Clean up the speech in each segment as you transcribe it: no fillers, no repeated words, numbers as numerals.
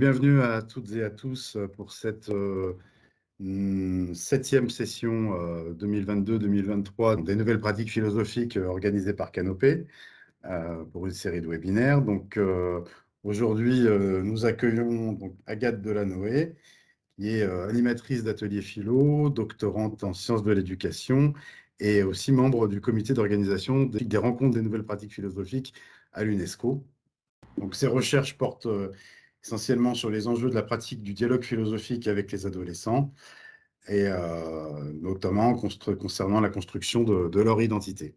Bienvenue à toutes et à tous pour cette septième session 2022-2023 des nouvelles pratiques philosophiques organisées par Canopé pour une série de webinaires. Aujourd'hui, nous accueillons donc Agathe Delanoë, qui est animatrice d'ateliers philo, doctorante en sciences de l'éducation et aussi membre du comité d'organisation des rencontres des nouvelles pratiques philosophiques à l'UNESCO. Donc, ces recherches portent essentiellement sur les enjeux de la pratique du dialogue philosophique avec les adolescents et notamment concernant la construction de leur identité.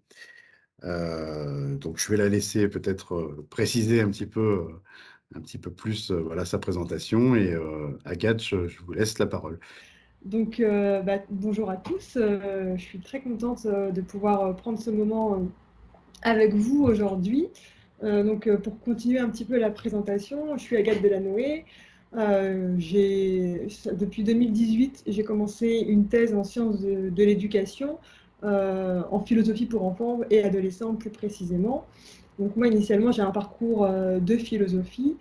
Donc, je vais la laisser peut-être préciser un petit peu plus voilà, sa présentation et Agathe, je vous laisse la parole. Bonjour à tous, je suis très contente de pouvoir prendre ce moment avec vous aujourd'hui. Pour continuer un petit peu la présentation, je suis Agathe Delanoë. Depuis 2018, j'ai commencé une thèse en sciences de l'éducation, en philosophie pour enfants et adolescents plus précisément. Donc moi, initialement, j'ai un parcours de philosophie.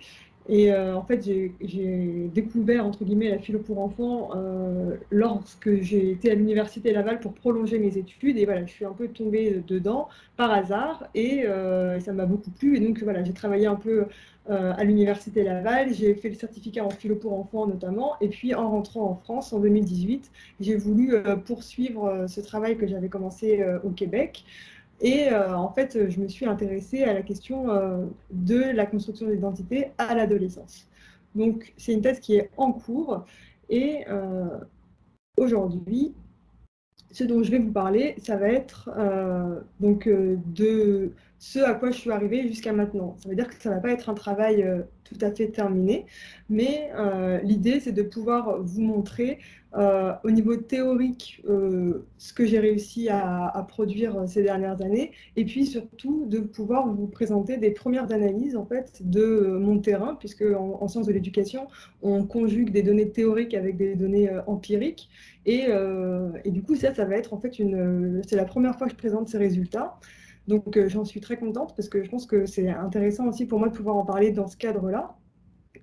En fait, j'ai découvert, entre guillemets, la philo pour enfants lorsque j'ai été à l'université Laval pour prolonger mes études. Et voilà, je suis un peu tombée dedans par hasard et ça m'a beaucoup plu. Et donc, voilà, j'ai travaillé un peu à l'université Laval. J'ai fait le certificat en philo pour enfants notamment. Et puis, en rentrant en France en 2018, j'ai voulu poursuivre ce travail que j'avais commencé au Québec. En fait, je me suis intéressée à la question de la construction d'identité à l'adolescence. Donc, c'est une thèse qui est en cours. Et aujourd'hui, ce dont je vais vous parler, ça va être de ce à quoi je suis arrivée jusqu'à maintenant. Ça veut dire que ça ne va pas être un travail tout à fait terminé, mais l'idée, c'est de pouvoir vous montrer au niveau théorique ce que j'ai réussi à produire ces dernières années, et puis surtout de pouvoir vous présenter des premières analyses en fait, de mon terrain, puisque en sciences de l'éducation, on conjugue des données théoriques avec des données empiriques. Et du coup, ça va être en fait c'est la première fois que je présente ces résultats. Donc, j'en suis très contente parce que je pense que c'est intéressant aussi pour moi de pouvoir en parler dans ce cadre-là.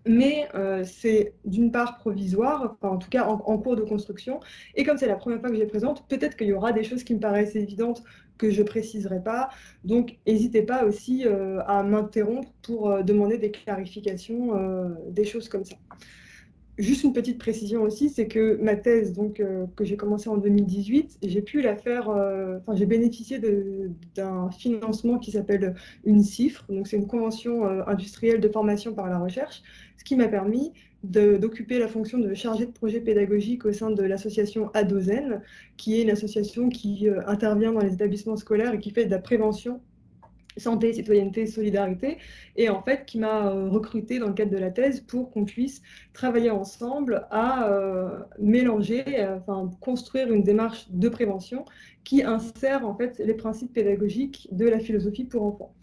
Mais c'est d'une part provisoire, enfin, en tout cas en cours de construction. Et comme c'est la première fois que je les présente, peut-être qu'il y aura des choses qui me paraissent évidentes que je ne préciserai pas. Donc, n'hésitez pas aussi à m'interrompre pour demander des clarifications, des choses comme ça. Juste une petite précision aussi, c'est que ma thèse, que j'ai commencée en 2018, j'ai pu la faire, j'ai bénéficié d'un financement qui s'appelle une CIFRE, donc c'est une convention industrielle de formation par la recherche, ce qui m'a permis d'occuper la fonction de chargée de projet pédagogique au sein de l'association ADOZEN, qui est une association qui intervient dans les établissements scolaires et qui fait de la prévention santé, citoyenneté, solidarité, et en fait qui m'a recruté dans le cadre de la thèse pour qu'on puisse travailler ensemble à mélanger, construire une démarche de prévention qui insère en fait les principes pédagogiques de la philosophie pour enfants.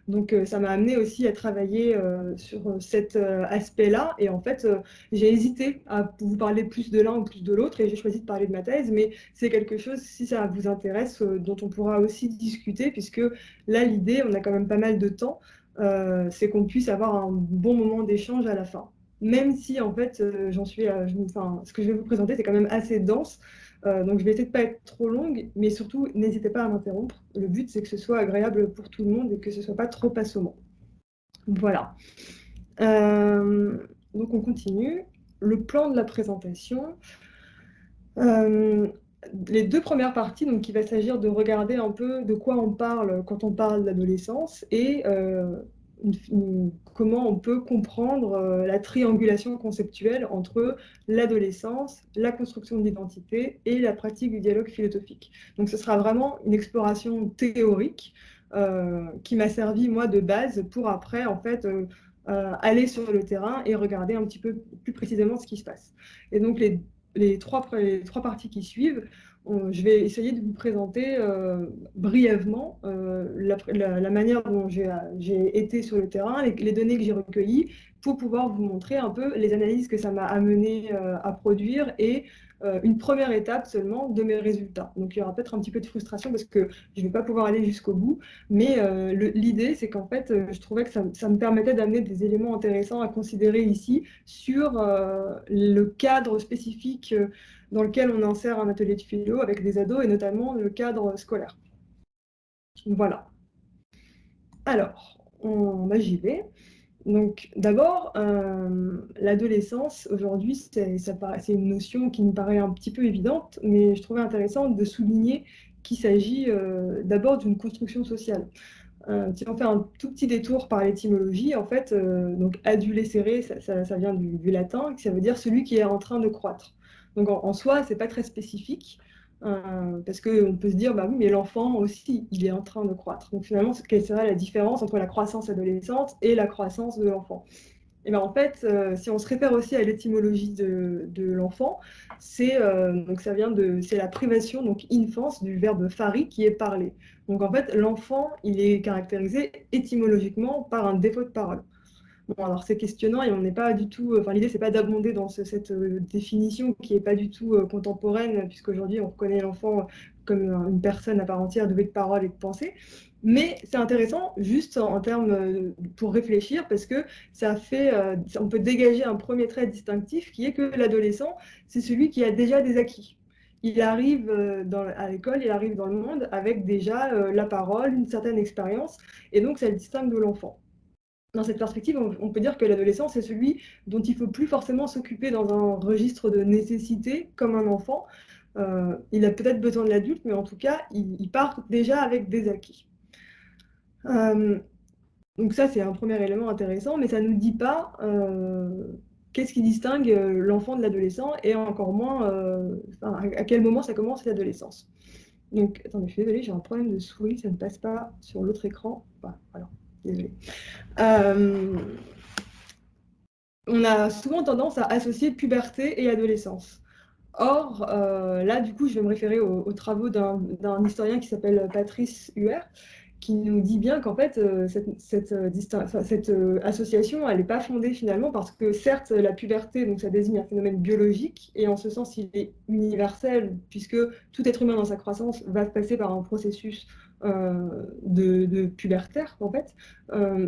Donc ça m'a amené aussi à travailler sur cet aspect-là. Et en fait, j'ai hésité à vous parler plus de l'un ou plus de l'autre et j'ai choisi de parler de ma thèse. Mais c'est quelque chose, si ça vous intéresse, dont on pourra aussi discuter, puisque là, l'idée, on a quand même pas mal de temps, c'est qu'on puisse avoir un bon moment d'échange à la fin. Même si, en fait, ce que je vais vous présenter, c'est quand même assez dense. Donc, je vais essayer de ne pas être trop longue, mais surtout, n'hésitez pas à m'interrompre. Le but, c'est que ce soit agréable pour tout le monde et que ce ne soit pas trop assommant. Voilà. Donc, on continue. Le plan de la présentation. Les deux premières parties, donc il va s'agir de regarder un peu de quoi on parle quand on parle d'adolescence et comment on peut comprendre la triangulation conceptuelle entre l'adolescence, la construction de l'identité et la pratique du dialogue philosophique. Donc ce sera vraiment une exploration théorique qui m'a servi moi de base pour après en fait aller sur le terrain et regarder un petit peu plus précisément ce qui se passe. Et donc les trois parties qui suivent, je vais essayer de vous présenter brièvement la manière dont j'ai été sur le terrain, les données que j'ai recueillies, pour pouvoir vous montrer un peu les analyses que ça m'a amené à produire et une première étape seulement de mes résultats. Donc il y aura peut-être un petit peu de frustration parce que je ne vais pas pouvoir aller jusqu'au bout, mais l'idée c'est qu'en fait je trouvais que ça me permettait d'amener des éléments intéressants à considérer ici sur le cadre spécifique dans lequel on insère un atelier de philo avec des ados et notamment le cadre scolaire. Voilà. Alors, j'y vais. Donc, d'abord, l'adolescence, aujourd'hui, c'est une notion qui me paraît un petit peu évidente, mais je trouvais intéressant de souligner qu'il s'agit d'abord d'une construction sociale. Si on fait un tout petit détour par l'étymologie, en fait, donc adulescere, ça vient du latin, ça veut dire celui qui est en train de croître. Donc en soi, c'est pas très spécifique, parce qu'on peut se dire, bah oui, mais l'enfant aussi, il est en train de croître. Donc finalement, quelle serait la différence entre la croissance adolescente et la croissance de l'enfant? Et ben en fait, si on se réfère aussi à l'étymologie de l'enfant, donc c'est la privation, donc infance, du verbe fari qui est parler. Donc en fait, l'enfant, il est caractérisé étymologiquement par un défaut de parole. Bon, alors c'est questionnant et on n'est pas du tout. Enfin, l'idée, c'est pas d'abonder dans cette définition qui n'est pas du tout contemporaine, puisqu'aujourd'hui, on reconnaît l'enfant comme une personne à part entière douée de parole et de pensée. Mais c'est intéressant, juste en termes pour réfléchir, parce que on peut dégager un premier trait distinctif qui est que l'adolescent, c'est celui qui a déjà des acquis. Il arrive à l'école, il arrive dans le monde avec déjà la parole, une certaine expérience, et donc ça le distingue de l'enfant. Dans cette perspective, on peut dire que l'adolescent, c'est celui dont il ne faut plus forcément s'occuper dans un registre de nécessité comme un enfant. Il a peut-être besoin de l'adulte, mais en tout cas, il part déjà avec des acquis. Donc ça, c'est un premier élément intéressant, mais ça ne nous dit pas qu'est-ce qui distingue l'enfant de l'adolescent et encore moins à quel moment ça commence l'adolescence. Donc, attendez, je suis désolée, j'ai un problème de souris, ça ne passe pas sur l'autre écran. Alors, désolée. On a souvent tendance à associer puberté et adolescence. Or, là, du coup, je vais me référer aux travaux d'un historien qui s'appelle Patrice Huer, qui nous dit bien qu'en fait, cette association, elle n'est pas fondée finalement, parce que certes, la puberté, donc ça désigne un phénomène biologique, et en ce sens, il est universel, puisque tout être humain dans sa croissance va passer par un processus de pubertaire, en fait.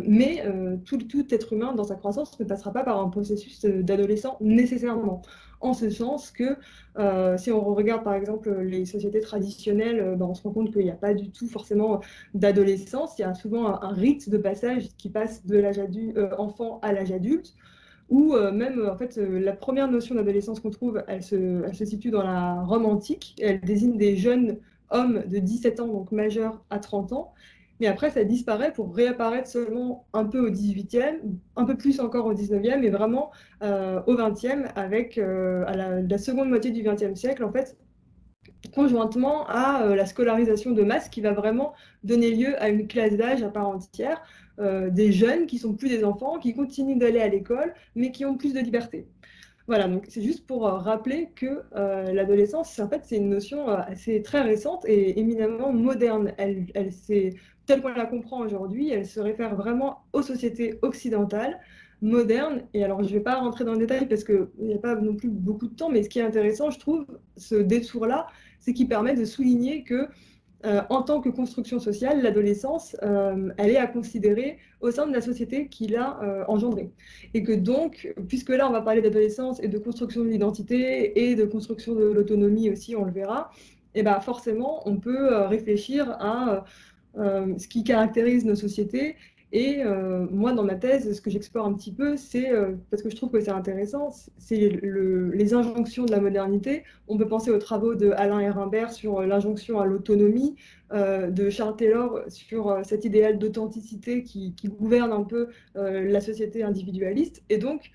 Mais tout être humain dans sa croissance ne passera pas par un processus d'adolescent nécessairement. En ce sens que si on regarde par exemple les sociétés traditionnelles, on se rend compte qu'il n'y a pas du tout forcément d'adolescence. Il y a souvent un rite de passage qui passe de l'âge enfant à l'âge adulte, ou même en fait la première notion d'adolescence qu'on trouve, elle se situe dans la Rome antique. Elle désigne des jeunes hommes de 17 ans, donc majeurs à 30 ans. Mais après, ça disparaît pour réapparaître seulement un peu au 18e, un peu plus encore au 19e, et vraiment au 20e, avec à la seconde moitié du 20e siècle, en fait, conjointement à la scolarisation de masse qui va vraiment donner lieu à une classe d'âge à part entière, des jeunes qui sont plus des enfants, qui continuent d'aller à l'école, mais qui ont plus de liberté. Voilà, donc c'est juste pour rappeler que l'adolescence, en fait, c'est une notion assez très récente et éminemment moderne. Telle qu'on la comprend aujourd'hui, elle se réfère vraiment aux sociétés occidentales, modernes. Et alors, je ne vais pas rentrer dans le détail parce qu'il n'y a pas non plus beaucoup de temps, mais ce qui est intéressant, je trouve, ce détour-là, c'est qu'il permet de souligner que en tant que construction sociale, l'adolescence, elle est à considérer au sein de la société qui l'a engendrée. Et que donc, puisque là, on va parler d'adolescence et de construction de l'identité et de construction de l'autonomie aussi, on le verra, et ben forcément, on peut réfléchir à ce qui caractérise nos sociétés. Et moi, dans ma thèse, ce que j'explore un petit peu, c'est, parce que je trouve que c'est intéressant, c'est les injonctions de la modernité. On peut penser aux travaux de Alain Ehrenberg sur l'injonction à l'autonomie, de Charles Taylor sur cet idéal d'authenticité qui gouverne un peu la société individualiste. Et donc,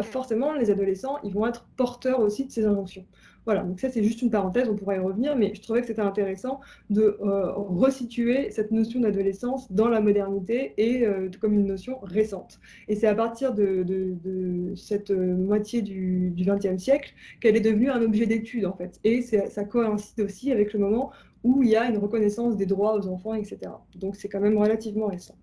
forcément, les adolescents, ils vont être porteurs aussi de ces injonctions. Voilà, donc ça c'est juste une parenthèse, on pourrait y revenir, mais je trouvais que c'était intéressant de resituer cette notion d'adolescence dans la modernité et comme une notion récente. Et c'est à partir de cette moitié du XXe siècle qu'elle est devenue un objet d'étude en fait. Et ça coïncide aussi avec le moment où il y a une reconnaissance des droits aux enfants, etc. Donc c'est quand même relativement récent.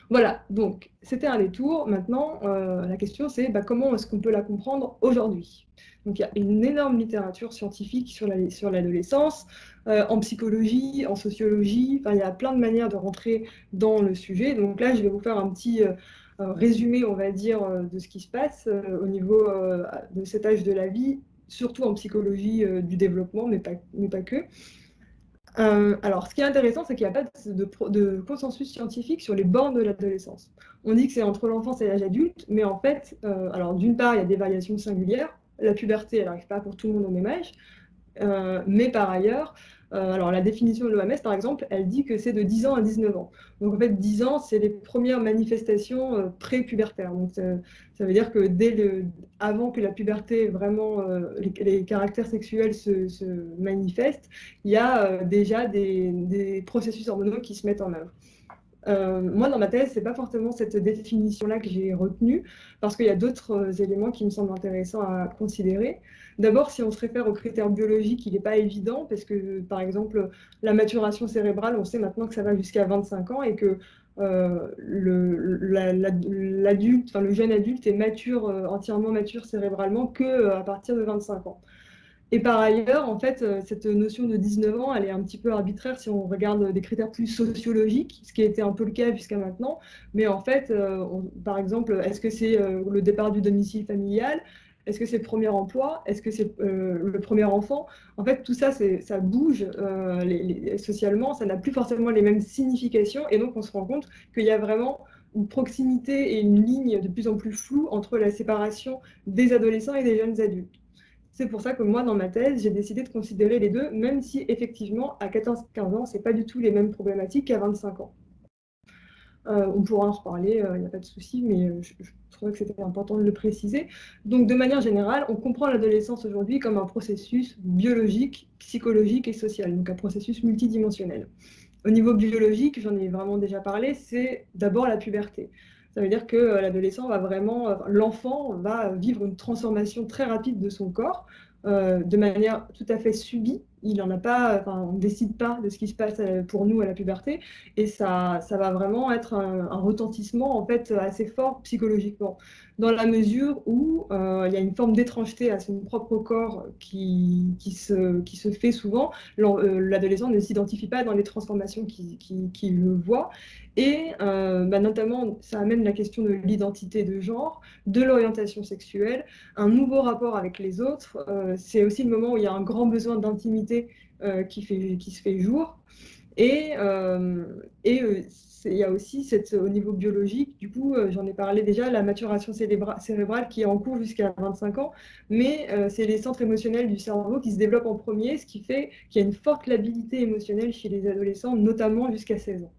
Voilà, donc c'était un détour. Maintenant, la question c'est comment est-ce qu'on peut la comprendre aujourd'hui? Donc il y a une énorme littérature scientifique sur l'adolescence, en psychologie, en sociologie, enfin, il y a plein de manières de rentrer dans le sujet. Donc là, je vais vous faire un petit résumé, on va dire, de ce qui se passe au niveau de cet âge de la vie, surtout en psychologie du développement, mais pas que. Alors, ce qui est intéressant, c'est qu'il n'y a pas de consensus scientifique sur les bornes de l'adolescence. On dit que c'est entre l'enfance et l'âge adulte, mais en fait, alors d'une part, il y a des variations singulières. La puberté, elle n'arrive pas pour tout le monde au même âge. Mais par ailleurs, alors la définition de l'OMS, par exemple, elle dit que c'est de 10 ans à 19 ans. Donc en fait, 10 ans, c'est les premières manifestations pré-pubertaires. Donc ça veut dire que avant que la puberté, vraiment, les caractères sexuels se manifestent, il y a déjà des processus hormonaux qui se mettent en œuvre. Moi, dans ma thèse, c'est pas forcément cette définition-là que j'ai retenue, parce qu'il y a d'autres éléments qui me semblent intéressants à considérer. D'abord, si on se réfère aux critères biologiques, il n'est pas évident, parce que, par exemple, la maturation cérébrale, on sait maintenant que ça va jusqu'à 25 ans et que l'adulte, enfin, le jeune adulte est mature, entièrement mature cérébralement que à partir de 25 ans. Et par ailleurs, en fait, cette notion de 19 ans, elle est un petit peu arbitraire si on regarde des critères plus sociologiques, ce qui a été un peu le cas jusqu'à maintenant. Mais en fait, par exemple, est-ce que c'est le départ du domicile familial? Est-ce que c'est le premier emploi? Est-ce que c'est le premier enfant? En fait, tout ça, ça bouge socialement, ça n'a plus forcément les mêmes significations. Et donc, on se rend compte qu'il y a vraiment une proximité et une ligne de plus en plus floue entre la séparation des adolescents et des jeunes adultes. C'est pour ça que moi, dans ma thèse, j'ai décidé de considérer les deux, même si effectivement, à 14-15 ans, ce n'est pas du tout les mêmes problématiques qu'à 25 ans. On pourra en reparler, il n'y a pas de souci, mais je trouvais que c'était important de le préciser. Donc, de manière générale, on comprend l'adolescence aujourd'hui comme un processus biologique, psychologique et social, donc un processus multidimensionnel. Au niveau biologique, j'en ai vraiment déjà parlé, c'est d'abord la puberté. Ça veut dire que l'adolescent va vraiment, l'enfant va vivre une transformation très rapide de son corps, de manière tout à fait subie. Il en a pas, enfin, on ne décide pas de ce qui se passe pour nous à la puberté, et ça va vraiment être un retentissement en fait assez fort psychologiquement, dans la mesure où il y a une forme d'étrangeté à son propre corps qui se fait souvent. L'adolescent ne s'identifie pas dans les transformations qu'il voit. Et notamment, ça amène la question de l'identité de genre, de l'orientation sexuelle, un nouveau rapport avec les autres. C'est aussi le moment où il y a un grand besoin d'intimité qui se fait jour. Et, il y a aussi au niveau biologique, du coup, j'en ai parlé déjà, la maturation cérébrale qui est en cours jusqu'à 25 ans, mais c'est les centres émotionnels du cerveau qui se développent en premier, ce qui fait qu'il y a une forte labilité émotionnelle chez les adolescents, notamment jusqu'à 16 ans.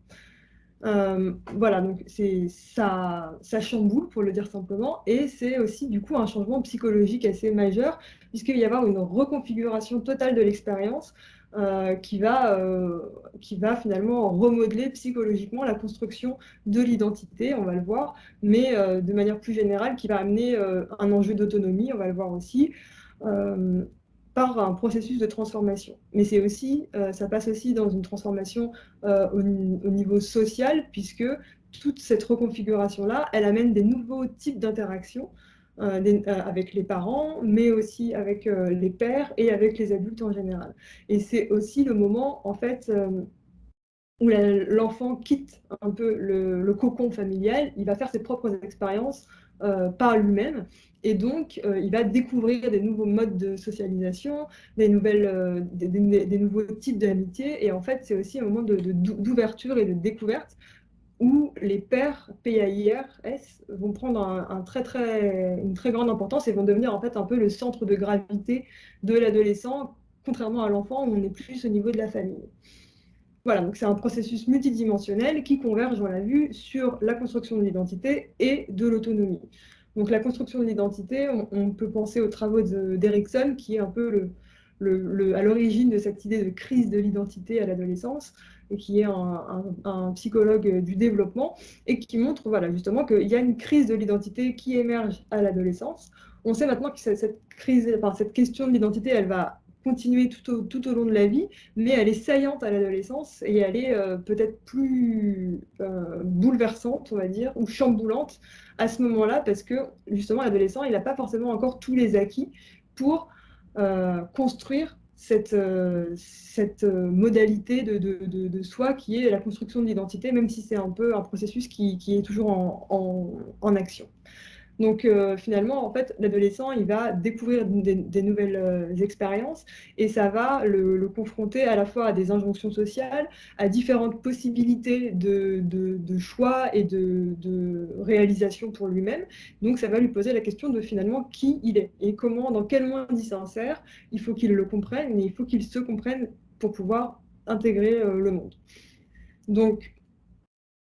Voilà, donc ça chamboule, pour le dire simplement, et c'est aussi du coup un changement psychologique assez majeur, puisqu'il va y avoir une reconfiguration totale de l'expérience qui va finalement remodeler psychologiquement la construction de l'identité, on va le voir, mais de manière plus générale, qui va amener un enjeu d'autonomie, on va le voir aussi. Euh, par un processus de transformation. Mais c'est aussi, ça passe aussi dans une transformation au niveau social, puisque toute cette reconfiguration-là, elle amène des nouveaux types d'interactions avec les parents, mais aussi avec les pairs et avec les adultes en général. Et c'est aussi le moment, en fait, où l'enfant quitte un peu le cocon familial, il va faire ses propres expériences par lui-même. Et donc, il va découvrir des nouveaux modes de socialisation, des nouveaux types d'amitié. Et en fait, c'est aussi un moment d'ouverture et de découverte où les pairs PAIRS vont prendre une très grande importance et vont devenir en fait un peu le centre de gravité de l'adolescent, contrairement à l'enfant où on est plus au niveau de la famille. Voilà, donc c'est un processus multidimensionnel qui converge, on l'a vu, sur la construction de l'identité et de l'autonomie. Donc la construction de l'identité, on peut penser aux travaux d'Erikson, qui est un peu à l'origine de cette idée de crise de l'identité à l'adolescence, et qui est un psychologue du développement, et qui montre voilà, justement qu'il y a une crise de l'identité qui émerge à l'adolescence. On sait maintenant que cette crise, enfin, cette question de l'identité, elle va continuer tout au long de la vie, mais elle est saillante à l'adolescence et elle est peut-être plus bouleversante, on va dire, ou chamboulante à ce moment-là, parce que justement l'adolescent, il n'a pas forcément encore tous les acquis pour construire cette modalité de soi qui est la construction de l'identité, même si c'est un peu un processus qui est toujours en action. Donc finalement, en fait, l'adolescent, il va découvrir des nouvelles expériences et ça va le confronter à la fois à des injonctions sociales, à différentes possibilités de choix et de réalisation pour lui-même. Donc ça va lui poser la question de finalement qui il est et comment, dans quel monde il s'insère. Il faut qu'il le comprenne, mais il faut qu'il se comprenne pour pouvoir intégrer le monde. Donc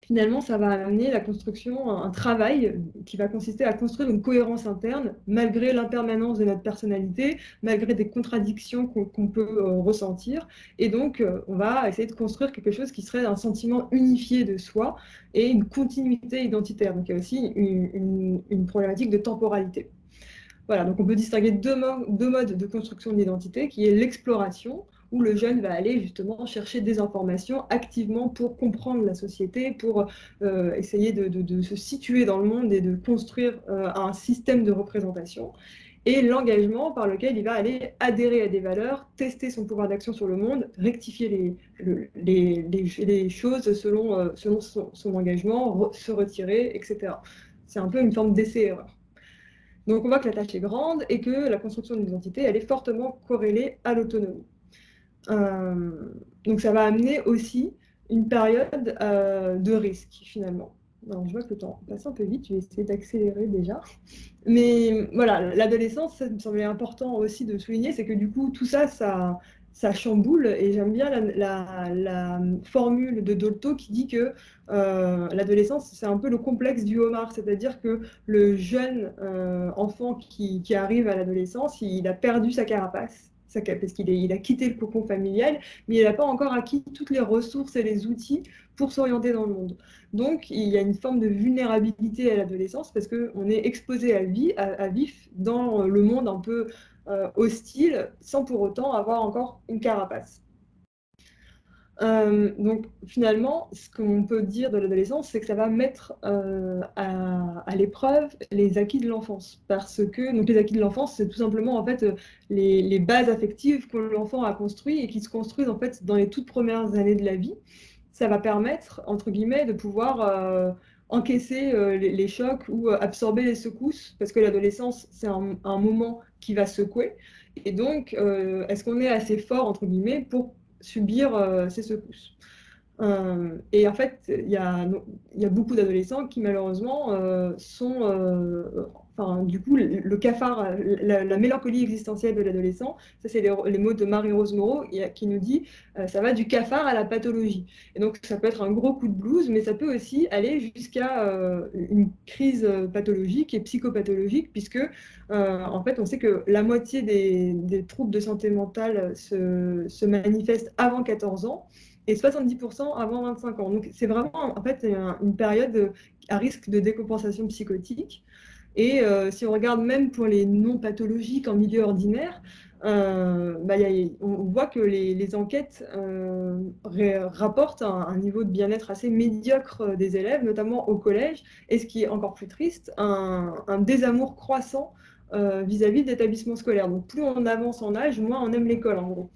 finalement, ça va amener la construction, un travail qui va consister à construire une cohérence interne, malgré l'impermanence de notre personnalité, malgré des contradictions qu'on peut ressentir. Et donc, on va essayer de construire quelque chose qui serait un sentiment unifié de soi et une continuité identitaire. Donc, il y a aussi une problématique de temporalité. Voilà, donc on peut distinguer deux modes de construction de l'identité, qui est l'exploration, où le jeune va aller justement chercher des informations activement pour comprendre la société, pour essayer de se situer dans le monde et de construire un système de représentation. Et l'engagement par lequel il va aller adhérer à des valeurs, tester son pouvoir d'action sur le monde, rectifier les choses selon son engagement, se retirer, etc. C'est un peu une forme d'essai-erreur. Donc on voit que la tâche est grande et que la construction d'une identité, elle est fortement corrélée à l'autonomie. Donc ça va amener aussi une période de risque finalement. Alors, je vois que le temps passe un peu vite, je vais essayer d'accélérer déjà. Mais voilà, l'adolescence, ça me semblait important aussi de souligner, c'est que du coup, tout ça, ça chamboule. Et j'aime bien la formule de Dolto qui dit que l'adolescence, c'est un peu le complexe du homard, c'est-à-dire que le jeune enfant qui arrive à l'adolescence, il a perdu sa carapace. Parce qu'il a quitté le cocon familial, mais il n'a pas encore acquis toutes les ressources et les outils pour s'orienter dans le monde. Donc, il y a une forme de vulnérabilité à l'adolescence parce qu'on est exposé à vif dans le monde un peu hostile, sans pour autant avoir encore une carapace. Donc finalement, ce qu'on peut dire de l'adolescence, c'est que ça va mettre à l'épreuve les acquis de l'enfance. Parce que donc les acquis de l'enfance, c'est tout simplement en fait les bases affectives que l'enfant a construites et qui se construisent en fait dans les toutes premières années de la vie. Ça va permettre, entre guillemets, de pouvoir encaisser les chocs ou absorber les secousses, parce que l'adolescence, c'est un moment qui va secouer. Et donc, est-ce qu'on est assez fort, entre guillemets, pour subir ces secousses? Et en fait, il y a beaucoup d'adolescents qui malheureusement sont, enfin, du coup, le cafard, la mélancolie existentielle de l'adolescent, ça c'est les mots de Marie-Rose Moreau qui nous dit ça va du cafard à la pathologie. Et donc ça peut être un gros coup de blues, mais ça peut aussi aller jusqu'à une crise pathologique et psychopathologique, puisque en fait on sait que la moitié des troubles de santé mentale se manifestent avant 14 ans et 70% avant 25 ans. Donc c'est vraiment en fait une période à risque de décompensation psychotique. Et si on regarde même pour les non pathologiques en milieu ordinaire, on voit que les enquêtes rapportent un niveau de bien-être assez médiocre des élèves, notamment au collège, et ce qui est encore plus triste, un désamour croissant vis-à-vis de l'établissement scolaire. Donc plus on avance en âge, moins on aime l'école en gros.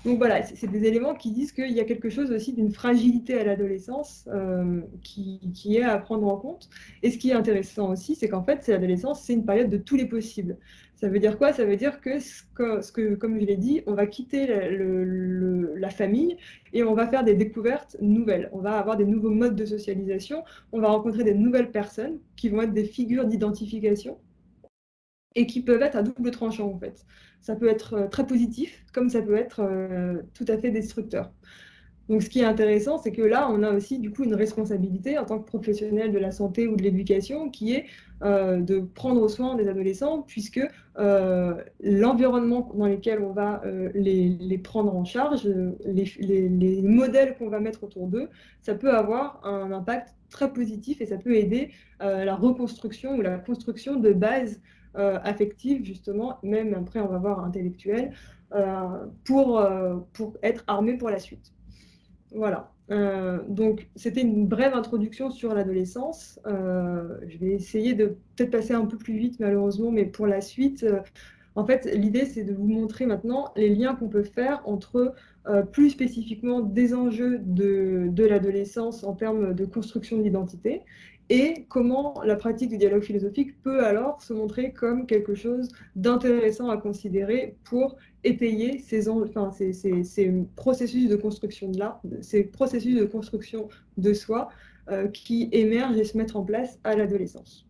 Donc voilà, c'est des éléments qui disent qu'il y a quelque chose aussi d'une fragilité à l'adolescence qui est à prendre en compte. Et ce qui est intéressant aussi, c'est qu'en fait, l'adolescence, c'est une période de tous les possibles. Ça veut dire quoi? Ça veut dire que, comme je l'ai dit, on va quitter la famille et on va faire des découvertes nouvelles. On va avoir des nouveaux modes de socialisation, on va rencontrer des nouvelles personnes qui vont être des figures d'identification et qui peuvent être à double tranchant en fait. Ça peut être très positif, comme ça peut être tout à fait destructeur. Donc ce qui est intéressant, c'est que là, on a aussi du coup une responsabilité en tant que professionnel de la santé ou de l'éducation qui est de prendre soin des adolescents, puisque l'environnement dans lequel on va les prendre en charge, les modèles qu'on va mettre autour d'eux, ça peut avoir un impact très positif et ça peut aider la reconstruction ou la construction de bases affectives, justement, même après on va voir intellectuelles, pour être armé pour la suite. Voilà. Donc, c'était une brève introduction sur l'adolescence. Je vais essayer de peut-être passer un peu plus vite, malheureusement, mais pour la suite, en fait, l'idée, c'est de vous montrer maintenant les liens qu'on peut faire entre plus spécifiquement des enjeux de l'adolescence en termes de construction de l'identité et comment la pratique du dialogue philosophique peut alors se montrer comme quelque chose d'intéressant à considérer pour étayer ces processus de construction ces processus de construction de soi qui émergent et se mettent en place à l'adolescence.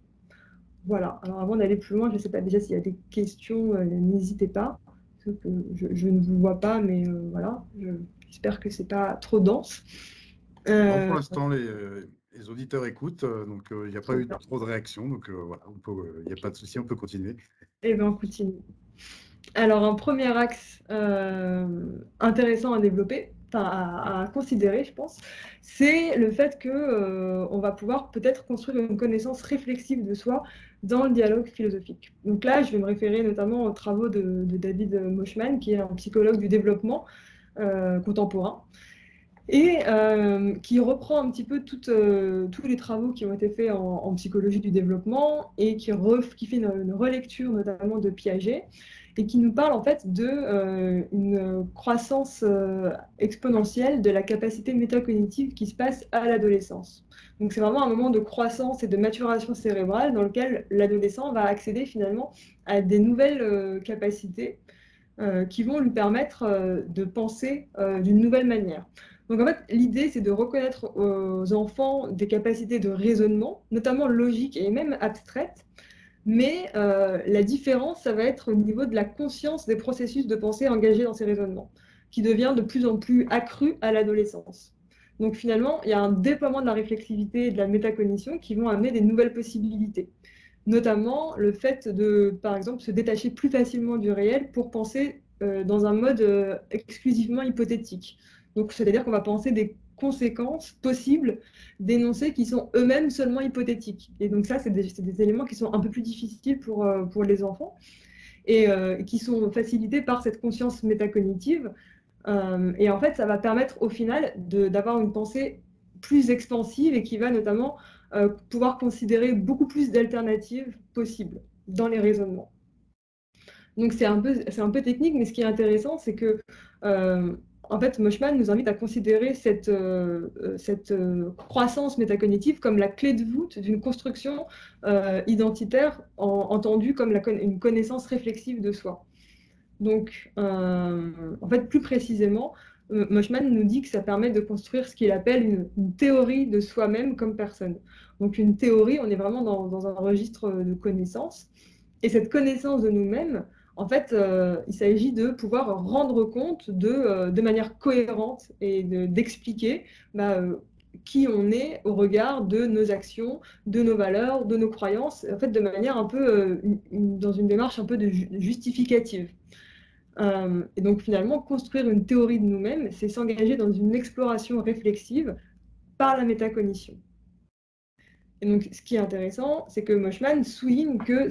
Voilà, alors avant d'aller plus loin, je ne sais pas déjà s'il y a des questions, n'hésitez pas. Je ne vous vois pas, mais voilà, j'espère que ce n'est pas trop dense. Non, pour Euh, l'instant, les auditeurs écoutent, donc il n'y a pas Trop eu bien. trop de réactions, donc voilà, il n'y a pas de souci, on peut continuer. Eh bien, on continue. Alors, un premier axe intéressant à développer, enfin à considérer, je pense, c'est le fait que on va pouvoir peut-être construire une connaissance réflexive de soi dans le dialogue philosophique. Donc là, je vais me référer notamment aux travaux de David Moshman, qui est un psychologue du développement contemporain, et qui reprend un petit peu tous les travaux qui ont été faits en psychologie du développement et qui fait une relecture notamment de Piaget et qui nous parle en fait de une croissance exponentielle de la capacité métacognitive qui se passe à l'adolescence. Donc c'est vraiment un moment de croissance et de maturation cérébrale dans lequel l'adolescent va accéder finalement à des nouvelles capacités qui vont lui permettre de penser d'une nouvelle manière. Donc en fait, l'idée, c'est de reconnaître aux enfants des capacités de raisonnement, notamment logiques et même abstraites, mais la différence, ça va être au niveau de la conscience des processus de pensée engagés dans ces raisonnements, qui devient de plus en plus accru à l'adolescence. Donc finalement, il y a un déploiement de la réflexivité et de la métacognition qui vont amener des nouvelles possibilités, notamment le fait de, par exemple, se détacher plus facilement du réel pour penser dans un mode exclusivement hypothétique. Donc, c'est-à-dire qu'on va penser des conséquences possibles d'énoncés qui sont eux-mêmes seulement hypothétiques. Et donc ça, c'est des éléments qui sont un peu plus difficiles pour les enfants et qui sont facilités par cette conscience métacognitive. Et en fait, ça va permettre au final d'avoir une pensée plus expansive et qui va notamment pouvoir considérer beaucoup plus d'alternatives possibles dans les raisonnements. Donc c'est un peu technique, mais ce qui est intéressant, c'est que en fait, Moshman nous invite à considérer cette croissance métacognitive comme la clé de voûte d'une construction identitaire entendue comme une connaissance réflexive de soi. Donc, en fait, plus précisément, Moshman nous dit que ça permet de construire ce qu'il appelle une théorie de soi-même comme personne. Donc, une théorie, on est vraiment dans un registre de connaissances. Et cette connaissance de nous-mêmes, en fait, il s'agit de pouvoir rendre compte de manière cohérente et d'expliquer qui on est au regard de nos actions, de nos valeurs, de nos croyances, en fait, de manière un peu, dans une démarche un peu justificative. Et donc finalement, construire une théorie de nous-mêmes, c'est s'engager dans une exploration réflexive par la métacognition. Et donc ce qui est intéressant, c'est que Moshman souligne que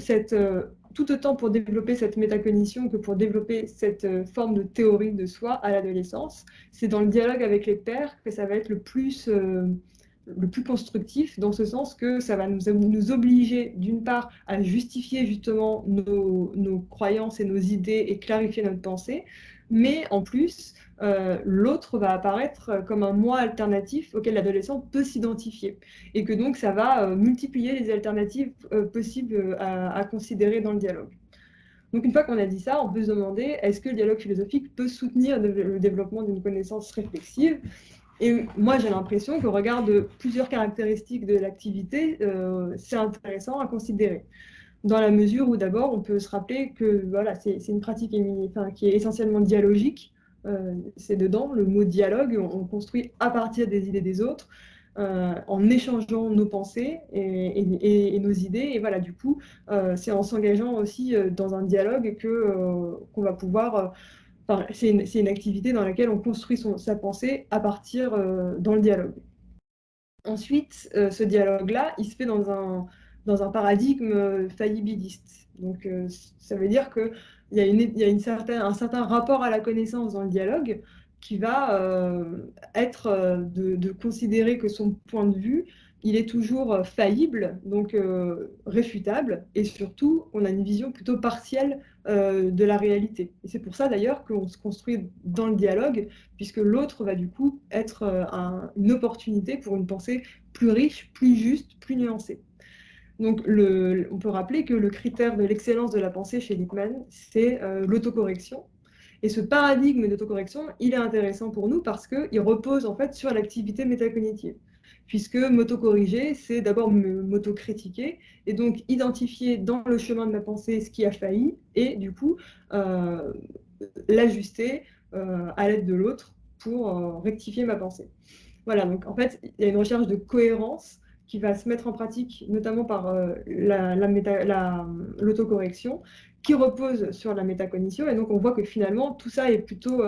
tout autant pour développer cette métacognition que pour développer cette forme de théorie de soi à l'adolescence, c'est dans le dialogue avec les pairs que ça va être le plus constructif, dans ce sens que ça va nous obliger, d'une part, à justifier justement nos croyances et nos idées et clarifier notre pensée, mais en plus, l'autre va apparaître comme un moi alternatif auquel l'adolescent peut s'identifier, et que donc ça va multiplier les alternatives possibles à considérer dans le dialogue. Donc une fois qu'on a dit ça, on peut se demander, est-ce que le dialogue philosophique peut soutenir le développement d'une connaissance réflexive? Et moi, j'ai l'impression qu'au regard de plusieurs caractéristiques de l'activité, c'est intéressant à considérer. Dans la mesure où, d'abord, on peut se rappeler que voilà, c'est une pratique qui est essentiellement dialogique. C'est dedans, le mot dialogue, on construit à partir des idées des autres, en échangeant nos pensées et nos idées. Et voilà, du coup, c'est en s'engageant aussi dans un dialogue qu'on va pouvoir enfin, c'est une activité dans laquelle on construit sa pensée à partir dans le dialogue. Ensuite, ce dialogue-là, il se fait dans un paradigme faillibiliste. Donc, ça veut dire qu'il un certain rapport à la connaissance dans le dialogue qui va être de considérer que son point de vue, il est toujours faillible, donc réfutable, et surtout, on a une vision plutôt partielle de la réalité. Et c'est pour ça d'ailleurs qu'on se construit dans le dialogue, puisque l'autre va du coup être une opportunité pour une pensée plus riche, plus juste, plus nuancée. Donc, on peut rappeler que le critère de l'excellence de la pensée chez Lippmann, c'est l'autocorrection. Et ce paradigme d'autocorrection, il est intéressant pour nous parce qu'il repose en fait sur l'activité métacognitive. Puisque m'autocorriger, c'est d'abord m'autocritiquer et donc identifier dans le chemin de ma pensée ce qui a failli et du coup l'ajuster à l'aide de l'autre pour rectifier ma pensée. Voilà, donc en fait, il y a une recherche de cohérence qui va se mettre en pratique, notamment par l'autocorrection, qui repose sur la métacognition. Et donc, on voit que finalement, tout ça est plutôt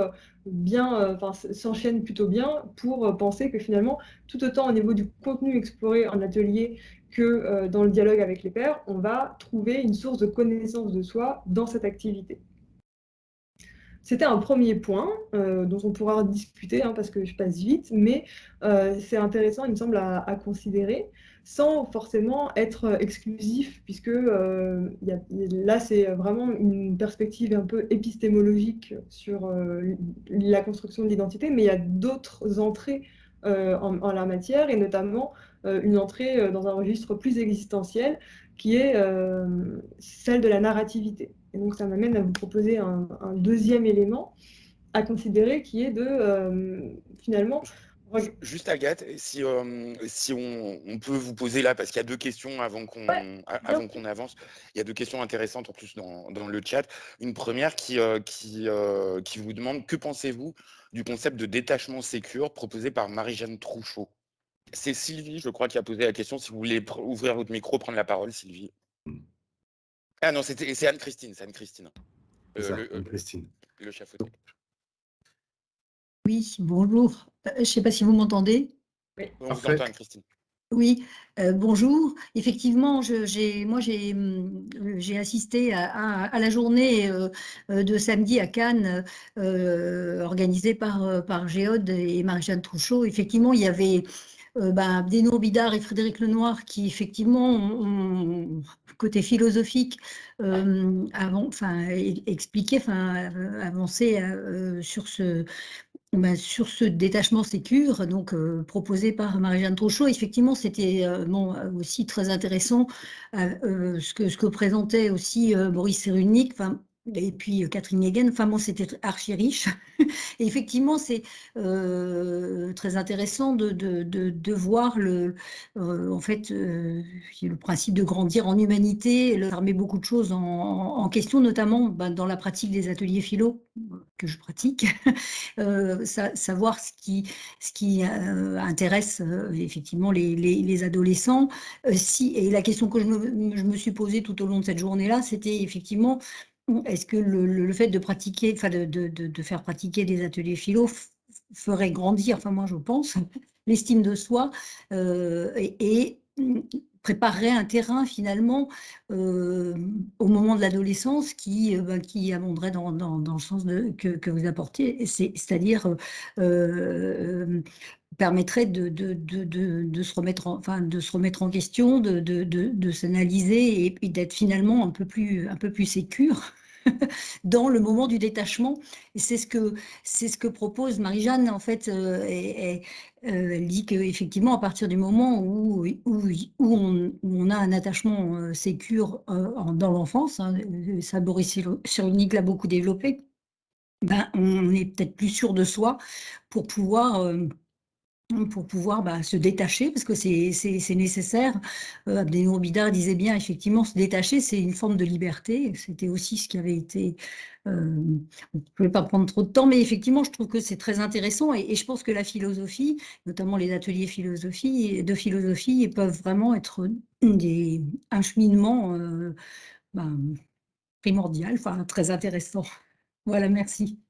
s'enchaîne plutôt bien pour penser que finalement, tout autant au niveau du contenu exploré en atelier que dans le dialogue avec les pairs, on va trouver une source de connaissance de soi dans cette activité. C'était un premier point dont on pourra discuter parce que je passe vite, mais c'est intéressant, il me semble, à considérer sans forcément être exclusif, puisque là, c'est vraiment une perspective un peu épistémologique sur la construction de l'identité, mais il y a d'autres entrées en la matière, et notamment une entrée dans un registre plus existentiel, qui est celle de la narrativité. Et donc, ça m'amène à vous proposer un deuxième élément à considérer qui est finalement. Juste Agathe, si on peut vous poser là, parce qu'il y a deux questions avant qu'on avance, il y a deux questions intéressantes en plus dans le chat. Une première qui vous demande: que pensez-vous du concept de détachement sécure proposé par Marie-Jeanne Trouchot? C'est Sylvie, je crois, qui a posé la question. Si vous voulez ouvrir votre micro, prendre la parole, Sylvie. Ah non, c'est Anne-Christine. C'est Anne-Christine. Anne-Christine. Le chapeauté. Oui, bonjour. Je ne sais pas si vous m'entendez. Oui. On vous entend, Anne-Christine. Oui, bonjour. Effectivement, j'ai assisté à la journée de samedi à Cannes, organisée par Géode et Marie-Jeanne Trouchot. Effectivement, il y avait Abdenour Bidar et Frédéric Lenoir qui, effectivement, côté philosophique, expliquaient, avançaient sur ce détachement sécure, donc proposé par Marie-Jeanne Trouchot. Effectivement, c'était aussi très intéressant ce que présentait aussi Boris Cyrulnik, et puis Catherine Guéguen. C'était archi riche. Et effectivement, c'est très intéressant de voir en fait, le principe de grandir en humanité, ça remet beaucoup de choses en question, notamment dans la pratique des ateliers philo que je pratique. Savoir ce qui intéresse effectivement les adolescents. Et la question que je me suis posée tout au long de cette journée-là, c'était effectivement: est-ce que le fait de pratiquer, de faire pratiquer des ateliers philo ferait grandir, moi je pense, l'estime de soi et préparerait un terrain finalement au moment de l'adolescence qui abonderait dans le sens que vous apportiez, c'est-à-dire permettrait de se remettre en question, de s'analyser et d'être finalement un peu plus sécure dans le moment du détachement. Et c'est ce que propose Marie-Jeanne, en fait. Elle dit qu'effectivement, à partir du moment où on a un attachement sécure dans l'enfance, ça Boris Cyrulnik l'a beaucoup développé, on est peut-être plus sûr de soi pour pouvoir se détacher, parce que c'est nécessaire. Abdenour Bidar disait bien, effectivement, se détacher, c'est une forme de liberté. C'était aussi ce qui avait été... je ne pouvais pas prendre trop de temps, mais effectivement, je trouve que c'est très intéressant. Et je pense que la philosophie, notamment les ateliers de philosophie, peuvent vraiment être un cheminement primordial, très intéressant. Voilà, merci.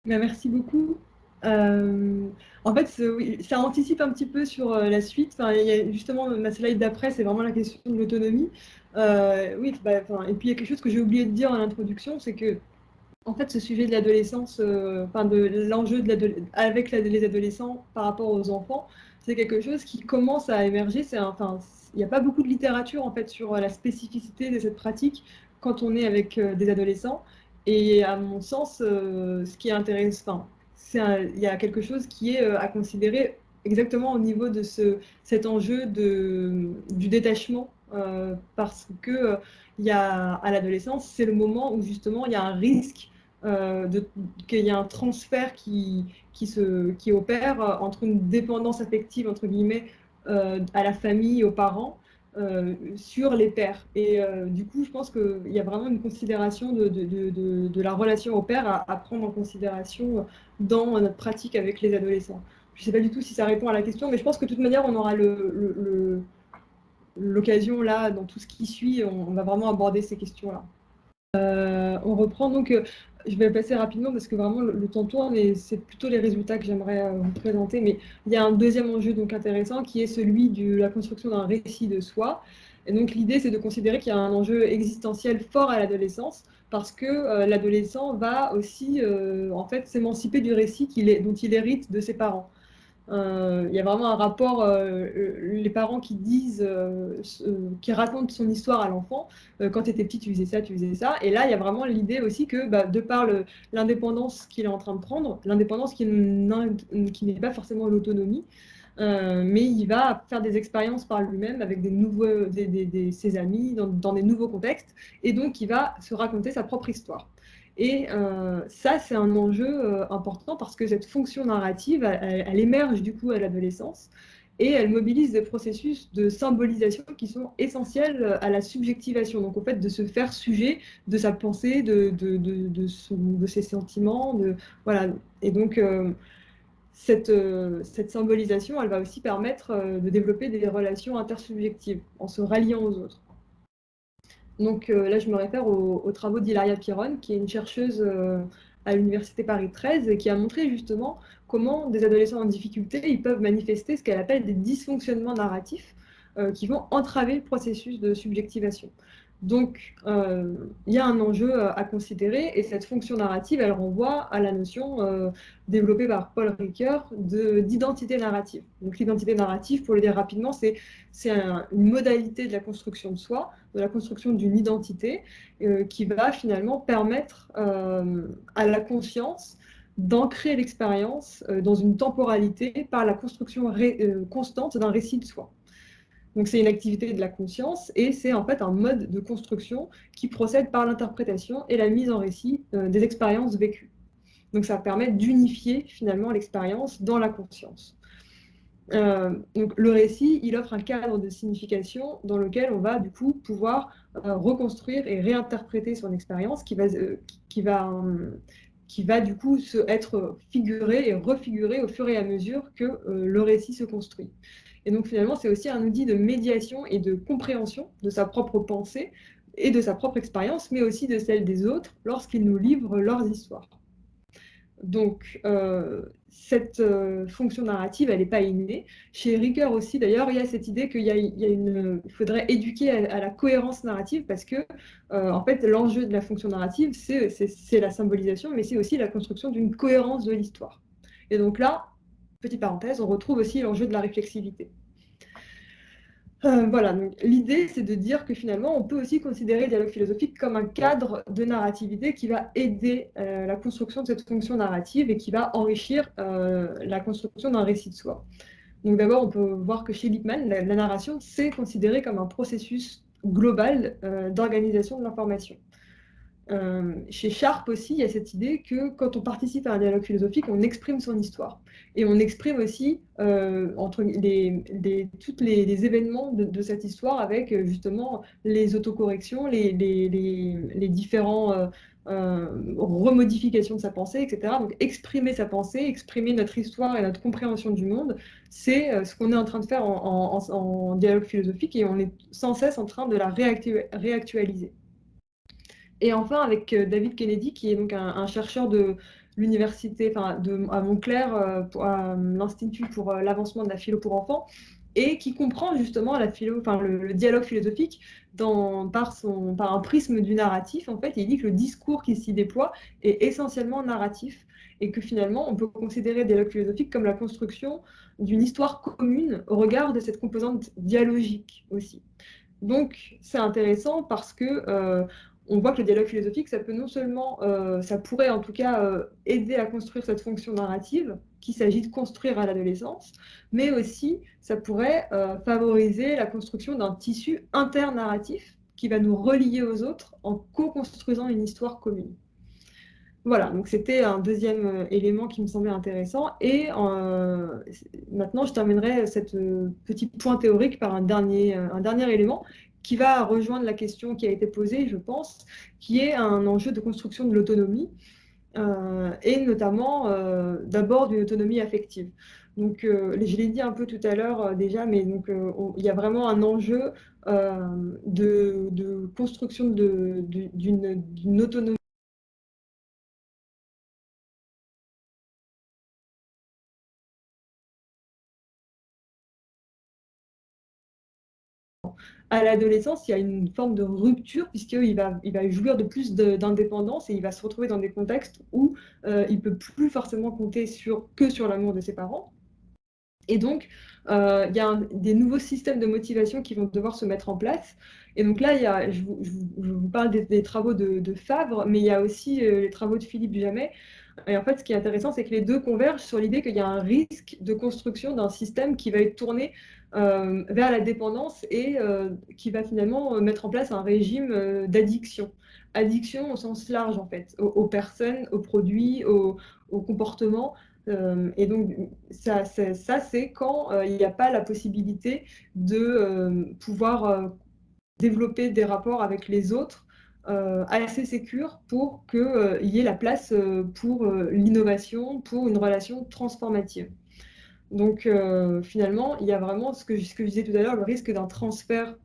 Merci beaucoup. En fait, oui, ça anticipe un petit peu sur la suite. Il y a justement ma slide d'après, c'est vraiment la question de l'autonomie. Oui, et puis il y a quelque chose que j'ai oublié de dire en introduction, c'est que en fait, ce sujet de l'adolescence, de l'enjeu avec les adolescents par rapport aux enfants, c'est quelque chose qui commence à émerger. Il n'y a pas beaucoup de littérature en fait sur la spécificité de cette pratique quand on est avec des adolescents. Et à mon sens, ce qui est intéressant, il y a quelque chose qui est à considérer exactement au niveau de cet enjeu du détachement, parce que à l'adolescence, c'est le moment où justement il y a un risque qu'il y a un transfert qui opère entre une dépendance affective, entre guillemets, à la famille, aux parents, sur les pères. Et du coup, je pense qu'il y a vraiment une considération de la relation au père à prendre en considération dans notre pratique avec les adolescents. Je ne sais pas du tout si ça répond à la question, mais je pense que de toute manière, on aura l'occasion là, dans tout ce qui suit, on va vraiment aborder ces questions-là. On reprend donc, je vais passer rapidement parce que vraiment le temps tourne et c'est plutôt les résultats que j'aimerais vous présenter. Mais il y a un deuxième enjeu donc intéressant qui est celui de la construction d'un récit de soi. Et donc l'idée c'est de considérer qu'il y a un enjeu existentiel fort à l'adolescence parce que l'adolescent va aussi en fait s'émanciper du récit dont il hérite de ses parents. Il y a vraiment un rapport, les parents qui disent, qui racontent son histoire à l'enfant. Quand tu étais petit, tu faisais ça, tu faisais ça. Et là, il y a vraiment l'idée aussi que, de par l'indépendance qu'il est en train de prendre, l'indépendance qui n'est pas forcément l'autonomie, mais il va faire des expériences par lui-même avec ses amis, dans des nouveaux contextes. Et donc, il va se raconter sa propre histoire. Et ça, c'est un enjeu important parce que cette fonction narrative, elle émerge du coup à l'adolescence et elle mobilise des processus de symbolisation qui sont essentiels à la subjectivation. Donc, au fait, de se faire sujet de sa pensée, de ses sentiments. Voilà. Et donc, cette symbolisation, elle va aussi permettre de développer des relations intersubjectives en se ralliant aux autres. Donc là, je me réfère aux travaux d'Hilaria Piron, qui est une chercheuse à l'Université Paris 13, et qui a montré justement comment des adolescents en difficulté, ils peuvent manifester ce qu'elle appelle des dysfonctionnements narratifs qui vont entraver le processus de subjectivation. Donc, il y a un enjeu à considérer, et cette fonction narrative, elle renvoie à la notion développée par Paul Ricoeur d'identité narrative. Donc, l'identité narrative, pour le dire rapidement, c'est une modalité de la construction de soi, de la construction d'une identité, qui va finalement permettre à la conscience d'ancrer l'expérience dans une temporalité par la construction constante d'un récit de soi. Donc c'est une activité de la conscience et c'est en fait un mode de construction qui procède par l'interprétation et la mise en récit des expériences vécues. Donc ça permet d'unifier finalement l'expérience dans la conscience. Donc le récit, il offre un cadre de signification dans lequel on va du coup pouvoir reconstruire et réinterpréter son expérience qui va du coup être figuré et refiguré au fur et à mesure que le récit se construit. Et donc finalement, c'est aussi un outil de médiation et de compréhension de sa propre pensée et de sa propre expérience, mais aussi de celle des autres lorsqu'ils nous livrent leurs histoires. Donc, cette fonction narrative, elle n'est pas innée. Chez Ricoeur aussi, d'ailleurs, il y a cette idée qu'il faudrait éduquer à la cohérence narrative parce que, en fait, l'enjeu de la fonction narrative, c'est la symbolisation, mais c'est aussi la construction d'une cohérence de l'histoire. Et donc là, petite parenthèse, on retrouve aussi l'enjeu de la réflexivité. Voilà, donc l'idée, c'est de dire que finalement, on peut aussi considérer le dialogue philosophique comme un cadre de narrativité qui va aider la construction de cette fonction narrative et qui va enrichir la construction d'un récit de soi. Donc d'abord, on peut voir que chez Lippmann, la narration, c'est considéré comme un processus global d'organisation de l'information. Chez Sharp aussi, il y a cette idée que quand on participe à un dialogue philosophique, on exprime son histoire. Et on exprime aussi tous les événements de cette histoire avec justement les autocorrections, les différents remodifications de sa pensée, etc. Donc exprimer sa pensée, exprimer notre histoire et notre compréhension du monde, c'est ce qu'on est en train de faire en dialogue philosophique et on est sans cesse en train de la réactualiser. Et enfin, avec David Kennedy, qui est donc un chercheur de l'université, à Montclair, à l'Institut pour l'avancement de la philo pour enfants, et qui comprend justement le dialogue philosophique par un prisme du narratif. En fait, il dit que le discours qui s'y déploie est essentiellement narratif et que finalement, on peut considérer le dialogue philosophique comme la construction d'une histoire commune au regard de cette composante dialogique aussi. Donc, c'est intéressant parce que on voit que le dialogue philosophique, ça peut non seulement, ça pourrait en tout cas aider à construire cette fonction narrative qu'il s'agit de construire à l'adolescence, mais aussi ça pourrait favoriser la construction d'un tissu internarratif qui va nous relier aux autres en co-construisant une histoire commune. Voilà, donc c'était un deuxième élément qui me semblait intéressant. Et maintenant, je terminerai ce petit point théorique par un dernier élément qui va rejoindre la question qui a été posée, je pense, qui est un enjeu de construction de l'autonomie, et notamment d'abord d'une autonomie affective. Donc, je l'ai dit un peu tout à l'heure déjà, mais donc, il y a vraiment un enjeu de construction d'une autonomie à l'adolescence. Il y a une forme de rupture puisqu'il va jouir de plus d'indépendance et il va se retrouver dans des contextes où il ne peut plus forcément compter que sur l'amour de ses parents. Et donc, il y a des nouveaux systèmes de motivation qui vont devoir se mettre en place. Et donc là, je vous parle des travaux de Favre, mais il y a aussi les travaux de Philippe Jamet. Et en fait, ce qui est intéressant, c'est que les deux convergent sur l'idée qu'il y a un risque de construction d'un système qui va être tourné vers la dépendance et qui va finalement mettre en place un régime d'addiction. Addiction au sens large, en fait, aux personnes, aux produits, aux comportements. Et donc, ça c'est quand il n'y a pas la possibilité de pouvoir développer des rapports avec les autres assez sécures pour qu'il y ait la place pour l'innovation, pour une relation transformative. Donc finalement, il y a vraiment ce que je disais tout à l'heure, le risque d'un transfert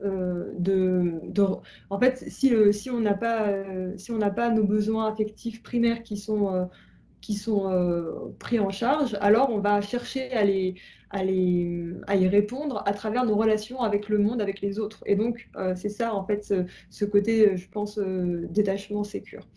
En fait, si on n'a pas nos besoins affectifs primaires qui sont pris en charge, alors on va chercher à y répondre à travers nos relations avec le monde, avec les autres. Et donc, c'est ça, en fait, ce côté, je pense, détachement sécure,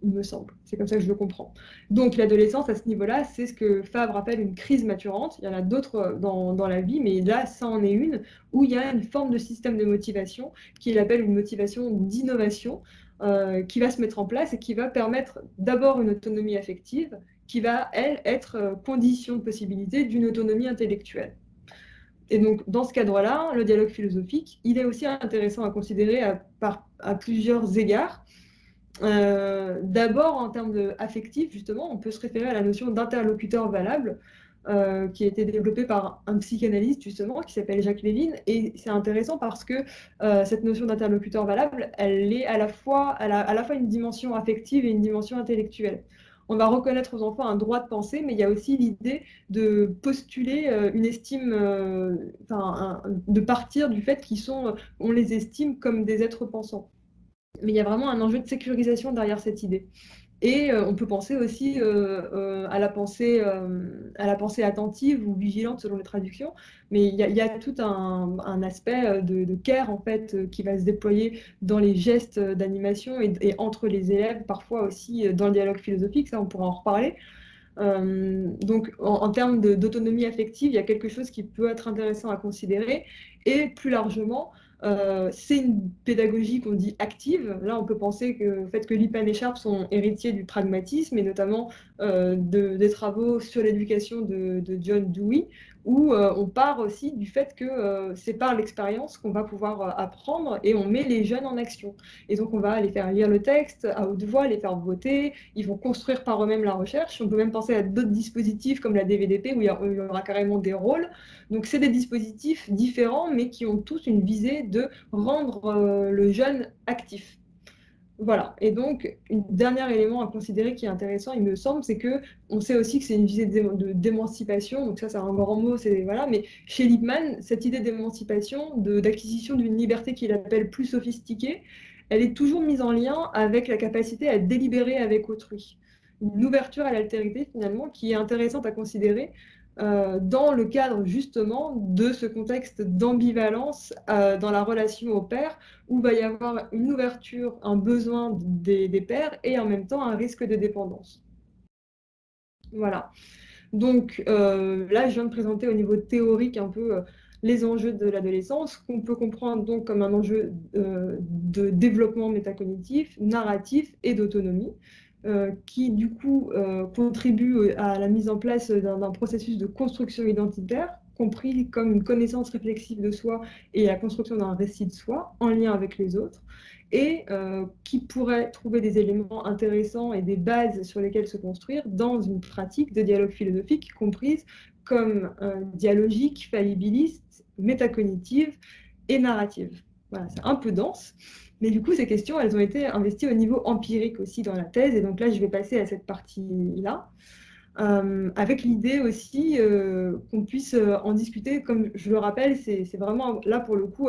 il me semble. C'est comme ça que je le comprends. Donc, l'adolescence, à ce niveau-là, c'est ce que Favre appelle une crise maturante. Il y en a d'autres dans la vie, mais là, ça en est une, où il y a une forme de système de motivation qu'il appelle une motivation d'innovation, qui va se mettre en place et qui va permettre d'abord une autonomie affective, qui va, elle, être condition de possibilité d'une autonomie intellectuelle. Et donc, dans ce cadre-là, le dialogue philosophique, il est aussi intéressant à considérer à plusieurs égards. D'abord, en termes affectifs, justement, on peut se référer à la notion d'interlocuteur valable, qui a été développée par un psychanalyste, justement, qui s'appelle Jacques Lévin. Et c'est intéressant parce que cette notion d'interlocuteur valable, elle est à la fois une dimension affective et une dimension intellectuelle. On va reconnaître aux enfants un droit de penser, mais il y a aussi l'idée de postuler une estime, de partir du fait on les estime comme des êtres pensants. Mais il y a vraiment un enjeu de sécurisation derrière cette idée. Et on peut penser aussi à la pensée attentive ou vigilante selon les traductions, mais il y a tout un aspect de care en fait qui va se déployer dans les gestes d'animation et entre les élèves, parfois aussi dans le dialogue philosophique, ça on pourra en reparler. Donc en termes d'autonomie affective, il y a quelque chose qui peut être intéressant à considérer, et plus largement, c'est une pédagogie qu'on dit active. Là, on peut penser que le fait que Lipan et Sharp sont héritiers du pragmatisme, et notamment des travaux sur l'éducation de John Dewey, où on part aussi du fait que c'est par l'expérience qu'on va pouvoir apprendre, et on met les jeunes en action. Et donc, on va les faire lire le texte à haute voix, les faire voter, ils vont construire par eux-mêmes la recherche. On peut même penser à d'autres dispositifs comme la DVDP, où il y aura carrément des rôles. Donc, c'est des dispositifs différents, mais qui ont tous une visée de rendre le jeune actif. Voilà. Et donc, un dernier élément à considérer qui est intéressant, il me semble, c'est que on sait aussi que c'est une visée d'émancipation. Donc ça, c'est un grand mot, voilà. Mais chez Lippmann, cette idée d'émancipation, d'acquisition d'une liberté qu'il appelle plus sophistiquée, elle est toujours mise en lien avec la capacité à délibérer avec autrui. une ouverture à l'altérité finalement qui est intéressante à considérer dans le cadre justement de ce contexte d'ambivalence dans la relation au père, où va y avoir une ouverture, un besoin des pères et en même temps un risque de dépendance. Voilà. Donc là, je viens de présenter au niveau théorique un peu les enjeux de l'adolescence, qu'on peut comprendre donc comme un enjeu de développement métacognitif, narratif et d'autonomie, qui du coup contribue à la mise en place d'un processus de construction identitaire, compris comme une connaissance réflexive de soi et la construction d'un récit de soi en lien avec les autres, et qui pourrait trouver des éléments intéressants et des bases sur lesquelles se construire dans une pratique de dialogue philosophique comprise comme dialogique, fallibiliste, métacognitive et narrative. Voilà, c'est un peu dense, mais du coup, ces questions, elles ont été investies au niveau empirique aussi dans la thèse, et donc là, je vais passer à cette partie-là. Avec l'idée aussi qu'on puisse en discuter, comme je le rappelle, c'est vraiment là pour le coup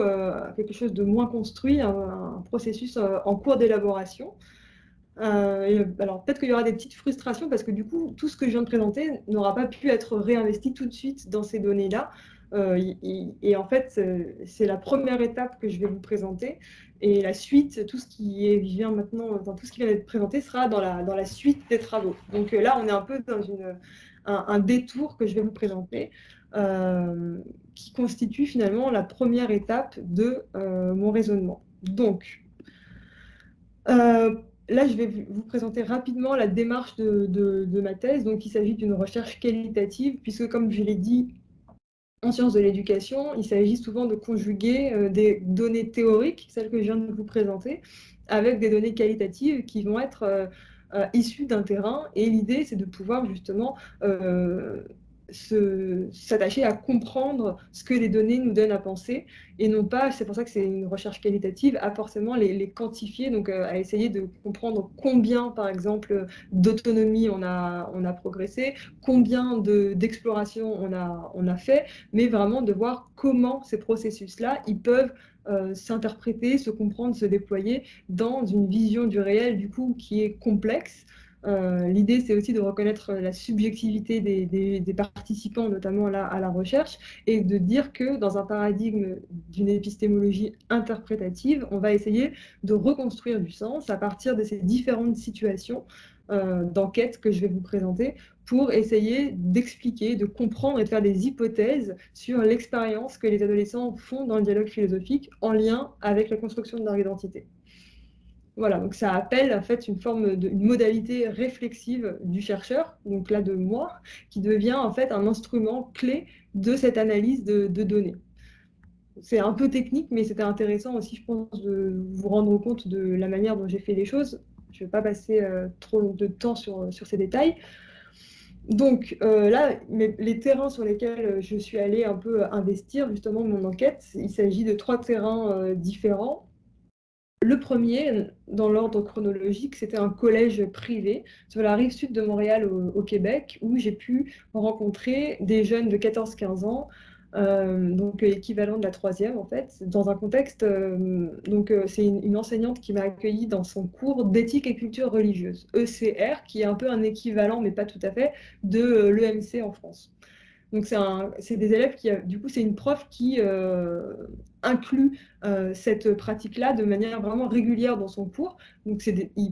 quelque chose de moins construit, un processus en cours d'élaboration. Alors peut-être qu'il y aura des petites frustrations parce que du coup, tout ce que je viens de présenter n'aura pas pu être réinvesti tout de suite dans ces données-là. Et en fait, c'est la première étape que je vais vous présenter. Et la suite, tout ce qui vient maintenant, enfin, tout ce qui vient d'être présenté sera dans la suite des travaux. Donc là, on est un peu dans un détour que je vais vous présenter, qui constitue finalement la première étape de mon raisonnement. Donc, là, je vais vous présenter rapidement la démarche de ma thèse. Donc, il s'agit d'une recherche qualitative, puisque, comme je l'ai dit, en sciences de l'éducation, il s'agit souvent de conjuguer des données théoriques, celles que je viens de vous présenter, avec des données qualitatives qui vont être issues d'un terrain. Et l'idée, c'est de pouvoir justement s'attacher à comprendre ce que les données nous donnent à penser, et non pas, c'est pour ça que c'est une recherche qualitative, à forcément les quantifier, donc à essayer de comprendre combien, par exemple, d'autonomie on a progressé, combien d'exploration on a fait, mais vraiment de voir comment ces processus-là, ils peuvent s'interpréter, se comprendre, se déployer dans une vision du réel, du coup, qui est complexe. L'idée, c'est aussi de reconnaître la subjectivité des participants, notamment à la recherche, et de dire que dans un paradigme d'une épistémologie interprétative, on va essayer de reconstruire du sens à partir de ces différentes situations d'enquête que je vais vous présenter, pour essayer d'expliquer, de comprendre et de faire des hypothèses sur l'expérience que les adolescents font dans le dialogue philosophique en lien avec la construction de leur identité. Voilà, donc ça appelle en fait une modalité réflexive du chercheur, donc là de moi, qui devient en fait un instrument clé de cette analyse de données. C'est un peu technique, mais c'était intéressant aussi, je pense, de vous rendre compte de la manière dont j'ai fait les choses. Je ne vais pas passer trop de temps sur ces détails. Donc là, les terrains sur lesquels je suis allée un peu investir justement mon enquête, il s'agit de 3 terrains différents. Le premier, dans l'ordre chronologique, c'était un collège privé sur la rive sud de Montréal au Québec, où j'ai pu rencontrer des jeunes de 14-15 ans, donc équivalent de la 3e en fait, dans un contexte, c'est une enseignante qui m'a accueillie dans son cours d'éthique et culture religieuse, ECR, qui est un peu un équivalent, mais pas tout à fait, de l'EMC en France. Donc c'est des élèves qui, du coup, c'est une prof qui inclut cette pratique-là de manière vraiment régulière dans son cours. Donc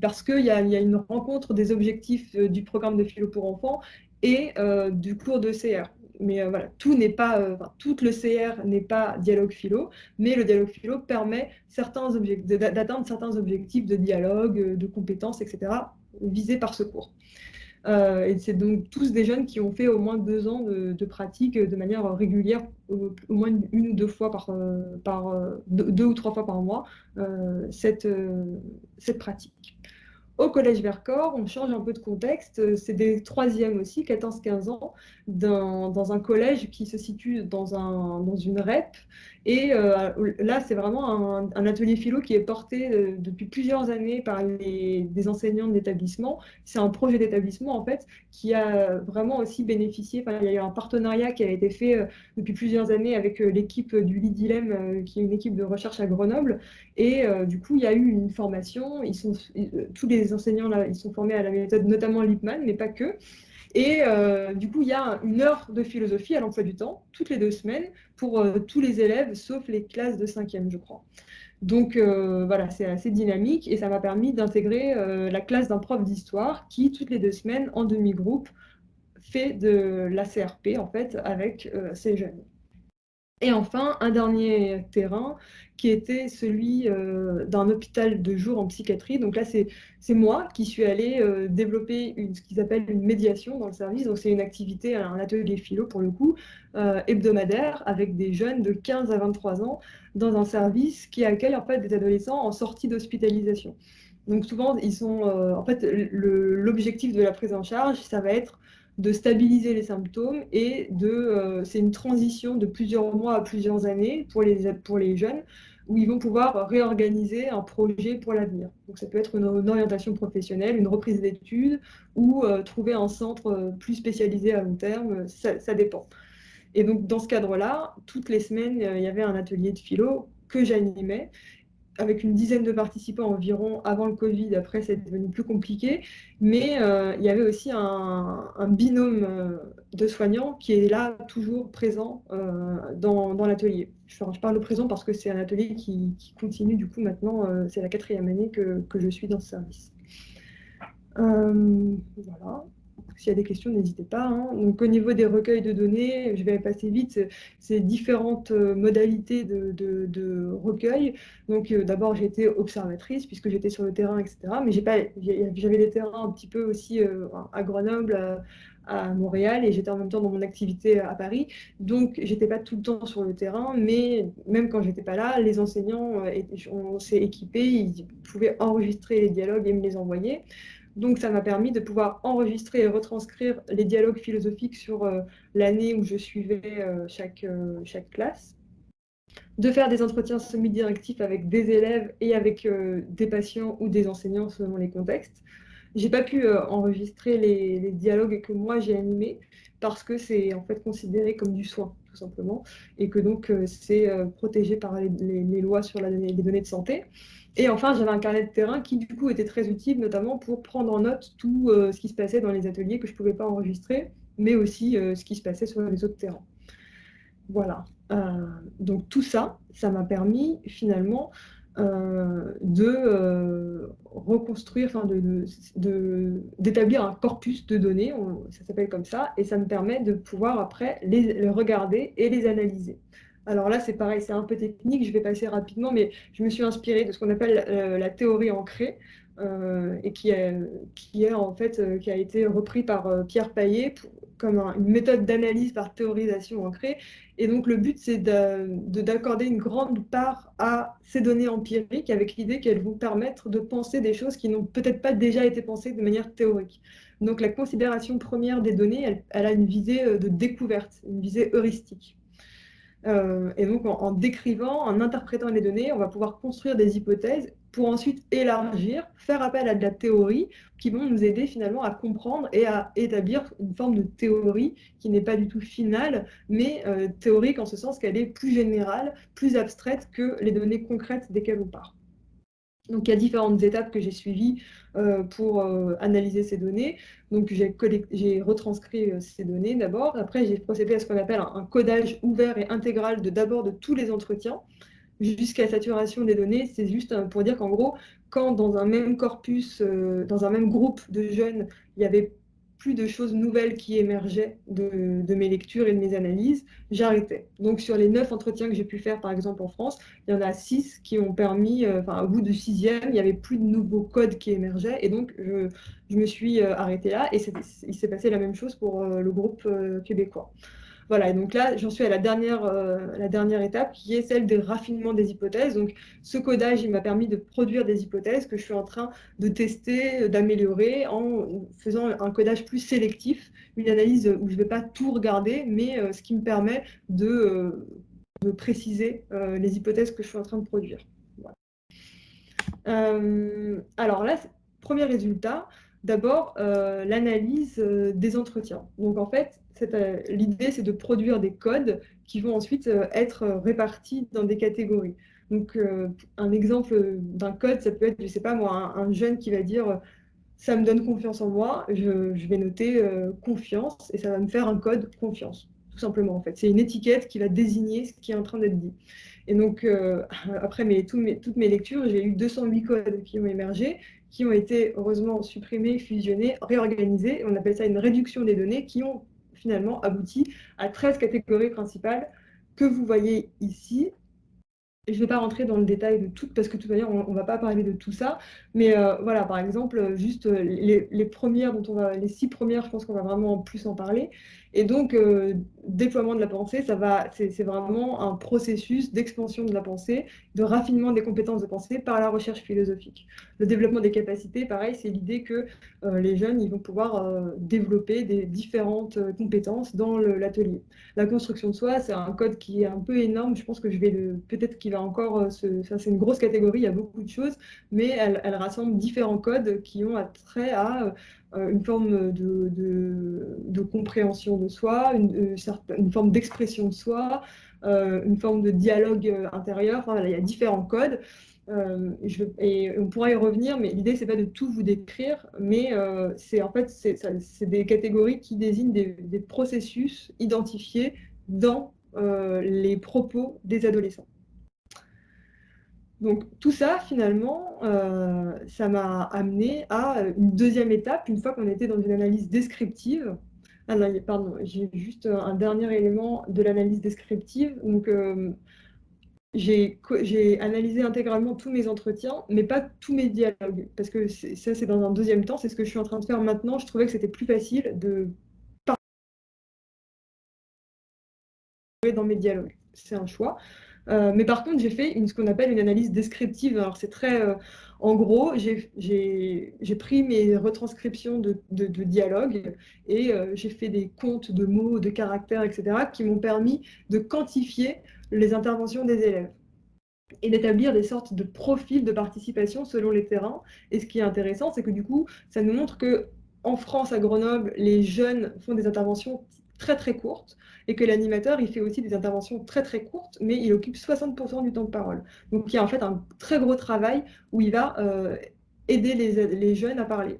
parce qu'il y a une rencontre des objectifs du programme de philo pour enfants et du cours de CR. Mais voilà, tout le CR n'est pas dialogue philo, mais le dialogue philo permet d'atteindre certains objectifs de dialogue, de compétences, etc., visés par ce cours. Et c'est donc tous des jeunes qui ont fait au moins 2 ans de pratique de manière régulière, au moins une ou 2 fois 2 ou 3 fois par mois, cette pratique. Au Collège Vercors, on change un peu de contexte, c'est des 3e aussi, 14-15 ans, dans un collège qui se situe dans une REP. Et là, c'est vraiment un atelier philo qui est porté depuis plusieurs années par des enseignants de l'établissement. C'est un projet d'établissement, en fait, qui a vraiment aussi bénéficié. Il y a eu un partenariat qui a été fait depuis plusieurs années avec l'équipe du Lit Dilemme, qui est une équipe de recherche à Grenoble. Et du coup, il y a eu une formation. Tous les les enseignants, là, ils sont formés à la méthode notamment Lippmann, mais pas que. Et du coup, il y a 1 heure de philosophie à l'emploi du temps, toutes les 2 semaines, pour tous les élèves, sauf les classes de 5e, je crois. Donc voilà, c'est assez dynamique et ça m'a permis d'intégrer la classe d'un prof d'histoire qui, toutes les 2 semaines, en demi-groupe, fait de la CRP, en fait, avec ces jeunes. Et enfin, un dernier terrain qui était celui d'un hôpital de jour en psychiatrie. Donc là, c'est moi qui suis allée développer ce qu'ils appellent une médiation dans le service. Donc c'est une activité, un atelier philo pour le coup, hebdomadaire avec des jeunes de 15 à 23 ans dans un service qui accueille en fait des adolescents en sortie d'hospitalisation. Donc souvent, ils sont, en fait, l'objectif de la prise en charge, ça va être de stabiliser les symptômes et c'est une transition de plusieurs mois à plusieurs années pour les jeunes où ils vont pouvoir réorganiser un projet pour l'avenir. Donc ça peut être une orientation professionnelle, une reprise d'études ou trouver un centre plus spécialisé à long terme, ça dépend. Et donc dans ce cadre-là, toutes les semaines, il y avait un atelier de philo que j'animais avec une dizaine de participants environ avant le Covid. Après, c'est devenu plus compliqué. Mais il y avait aussi un binôme de soignants qui est là, toujours présent dans l'atelier. Je parle au présent parce que c'est un atelier qui continue. Du coup, maintenant, c'est la 4e année que je suis dans ce service. Voilà. S'il y a des questions, n'hésitez pas, hein. Donc, au niveau des recueils de données, je vais passer vite, c'est différentes modalités de recueil. Donc, d'abord, j'ai été observatrice puisque j'étais sur le terrain, etc. Mais j'avais des terrains un petit peu aussi à Grenoble, à Montréal, et j'étais en même temps dans mon activité à Paris. Donc, j'étais pas tout le temps sur le terrain, mais même quand j'étais pas là, les enseignants, on s'est équipés, ils pouvaient enregistrer les dialogues et me les envoyer. Donc, ça m'a permis de pouvoir enregistrer et retranscrire les dialogues philosophiques sur l'année où je suivais chaque classe, de faire des entretiens semi-directifs avec des élèves et avec des patients ou des enseignants selon les contextes. J'ai pas pu enregistrer les dialogues que moi j'ai animés parce que c'est en fait considéré comme du soin, tout simplement, et que donc c'est protégé par les lois sur les données de santé. Et enfin, j'avais un carnet de terrain qui, du coup, était très utile, notamment pour prendre en note tout ce qui se passait dans les ateliers que je ne pouvais pas enregistrer, mais aussi ce qui se passait sur les autres terrains. Voilà. Donc tout ça, ça m'a permis finalement de reconstruire, d'établir un corpus de données, ça s'appelle comme ça, et ça me permet de pouvoir après les regarder et les analyser. Alors là, c'est pareil, c'est un peu technique, je vais passer rapidement, mais je me suis inspirée de ce qu'on appelle la théorie ancrée, et qui a été repris par Pierre Paillet comme une méthode d'analyse par théorisation ancrée. Et donc le but, c'est d'accorder une grande part à ces données empiriques avec l'idée qu'elles vont permettre de penser des choses qui n'ont peut-être pas déjà été pensées de manière théorique. Donc la considération première des données, elle a une visée de découverte, une visée heuristique. Et donc, en décrivant, en interprétant les données, on va pouvoir construire des hypothèses pour ensuite élargir, faire appel à de la théorie qui vont nous aider finalement à comprendre et à établir une forme de théorie qui n'est pas du tout finale, mais théorique en ce sens qu'elle est plus générale, plus abstraite que les données concrètes desquelles on part. Donc, il y a différentes étapes que j'ai suivies pour analyser ces données. Donc, j'ai retranscrit ces données d'abord. Après, j'ai procédé à ce qu'on appelle un codage ouvert et intégral d'abord de tous les entretiens jusqu'à saturation des données. C'est juste pour dire qu'en gros, quand dans un même corpus, dans un même groupe de jeunes, il y avait plus de choses nouvelles qui émergeaient de mes lectures et de mes analyses, j'arrêtais. Donc sur les 9 entretiens que j'ai pu faire, par exemple en France, il y en a 6 qui ont permis, au bout du 6e, il n'y avait plus de nouveaux codes qui émergeaient, et donc je me suis arrêtée là, et il s'est passé la même chose pour le groupe québécois. Voilà, et donc là, j'en suis à la dernière étape, qui est celle des raffinements des hypothèses. Donc, ce codage, il m'a permis de produire des hypothèses que je suis en train de tester, d'améliorer en faisant un codage plus sélectif, une analyse où je ne vais pas tout regarder, mais ce qui me permet de préciser les hypothèses que je suis en train de produire. Voilà. Alors là, premier résultat, d'abord, l'analyse des entretiens. Donc, en fait, l'idée, c'est de produire des codes qui vont ensuite être répartis dans des catégories. Donc, un exemple d'un code, ça peut être, je ne sais pas moi, un jeune qui va dire ça me donne confiance en moi, je vais noter confiance et ça va me faire un code confiance, tout simplement en fait. C'est une étiquette qui va désigner ce qui est en train d'être dit. Et donc, après toutes mes lectures, j'ai eu 208 codes qui ont émergé, qui ont été heureusement supprimés, fusionnés, réorganisés. On appelle ça une réduction des données, qui ont finalement abouti à 13 catégories principales que vous voyez ici. Je ne vais pas rentrer dans le détail de toutes, parce que de toute manière, on ne va pas parler de tout ça. Mais voilà, par exemple, juste les premières, les 6 premières, je pense qu'on va vraiment plus en parler. Et donc, déploiement de la pensée, c'est vraiment un processus d'expansion de la pensée, de raffinement des compétences de pensée par la recherche philosophique. Le développement des capacités, pareil, c'est l'idée que les jeunes, ils vont pouvoir développer des différentes compétences dans l'atelier. La construction de soi, c'est un code qui est un peu énorme. Je pense que peut-être qu'il va encore, ça c'est une grosse catégorie, il y a beaucoup de choses, mais elle rassemble différents codes qui ont trait à une forme de compréhension de soi, une forme d'expression de soi, une forme de dialogue intérieur. Enfin, voilà, il y a différents codes. Et on pourra y revenir, mais l'idée, c'est pas de tout vous décrire, mais c'est des catégories qui désignent des processus identifiés dans les propos des adolescents. Donc tout ça, finalement, ça m'a amené à une deuxième étape, une fois qu'on était dans une analyse descriptive. Ah non, pardon, j'ai juste un dernier élément de l'analyse descriptive. Donc, j'ai analysé intégralement tous mes entretiens, mais pas tous mes dialogues, parce que ça, c'est dans un deuxième temps, c'est ce que je suis en train de faire maintenant. Je trouvais que c'était plus facile de parler dans mes dialogues. C'est un choix. Mais par contre, j'ai fait ce qu'on appelle une analyse descriptive. Alors, c'est très... en gros, j'ai pris mes retranscriptions de dialogues et j'ai fait des comptes de mots, de caractères, etc., qui m'ont permis de quantifier les interventions des élèves et d'établir des sortes de profils de participation selon les terrains. Et ce qui est intéressant, c'est que du coup, ça nous montre que en France, à Grenoble, les jeunes font des interventions très très courtes et que l'animateur, il fait aussi des interventions très très courtes, mais il occupe 60% du temps de parole. Donc il y a en fait un très gros travail où il va aider les jeunes à parler.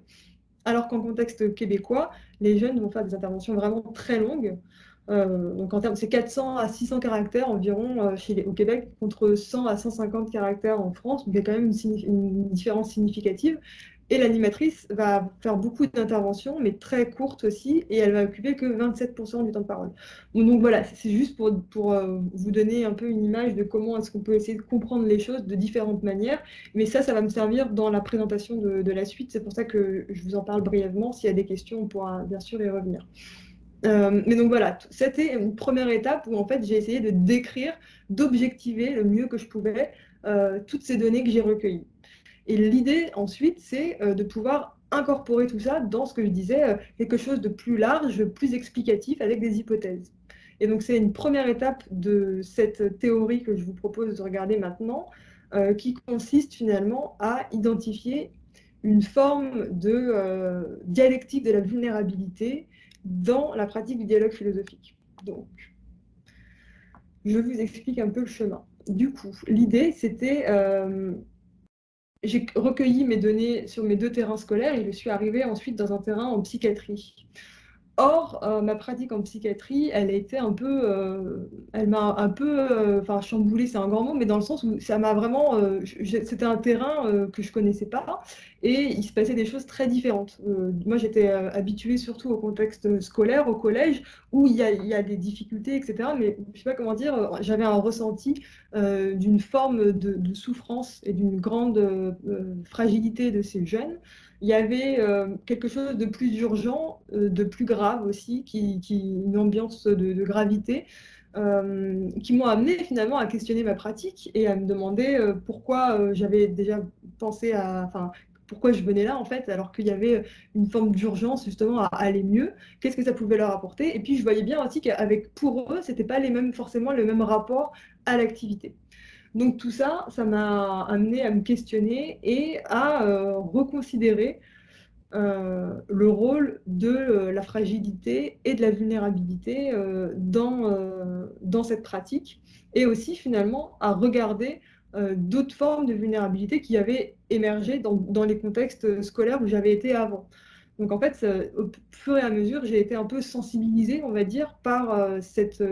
Alors qu'en contexte québécois, les jeunes vont faire des interventions vraiment très longues. Donc en termes, c'est 400 à 600 caractères environ au Québec, contre 100 à 150 caractères en France. Donc il y a quand même une différence significative. Et l'animatrice va faire beaucoup d'interventions, mais très courtes aussi, et elle va occuper que 27% du temps de parole. Donc voilà, c'est juste pour vous donner un peu une image de comment est-ce qu'on peut essayer de comprendre les choses de différentes manières. Mais ça va me servir dans la présentation de la suite. C'est pour ça que je vous en parle brièvement. S'il y a des questions, on pourra bien sûr y revenir. Mais donc voilà, c'était une première étape où en fait j'ai essayé de décrire, d'objectiver le mieux que je pouvais toutes ces données que j'ai recueillies. Et l'idée ensuite, c'est de pouvoir incorporer tout ça dans ce que je disais, quelque chose de plus large, plus explicatif, avec des hypothèses. Et donc c'est une première étape de cette théorie que je vous propose de regarder maintenant, qui consiste finalement à identifier une forme de dialectique de la vulnérabilité dans la pratique du dialogue philosophique. Donc, je vous explique un peu le chemin. Du coup, l'idée, c'était... j'ai recueilli mes données sur mes 2 terrains scolaires et je suis arrivée ensuite dans un terrain en psychiatrie. Or, ma pratique en psychiatrie, elle m'a un peu, enfin chamboulée, c'est un grand mot, mais dans le sens où ça m'a vraiment, c'était un terrain que je connaissais pas et il se passait des choses très différentes. Moi, j'étais habituée surtout au contexte scolaire, au collège, où il y a des difficultés, etc. Mais je sais pas comment dire, j'avais un ressenti d'une forme de souffrance et d'une grande fragilité de ces jeunes. Il y avait quelque chose de plus urgent, de plus grave aussi, une ambiance de gravité, qui m'ont amené finalement à questionner ma pratique et à me demander pourquoi j'avais déjà pensé enfin, pourquoi je venais là en fait, alors qu'il y avait une forme d'urgence justement à aller mieux, qu'est-ce que ça pouvait leur apporter. Et puis je voyais bien aussi qu'avec pour eux, c'était pas forcément le même rapport à l'activité. Donc tout ça, ça m'a amené à me questionner et à reconsidérer le rôle de la fragilité et de la vulnérabilité dans cette pratique, et aussi finalement à regarder d'autres formes de vulnérabilité qui avaient émergé dans les contextes scolaires où j'avais été avant. Donc en fait, au fur et à mesure, j'ai été un peu sensibilisée, on va dire, par cette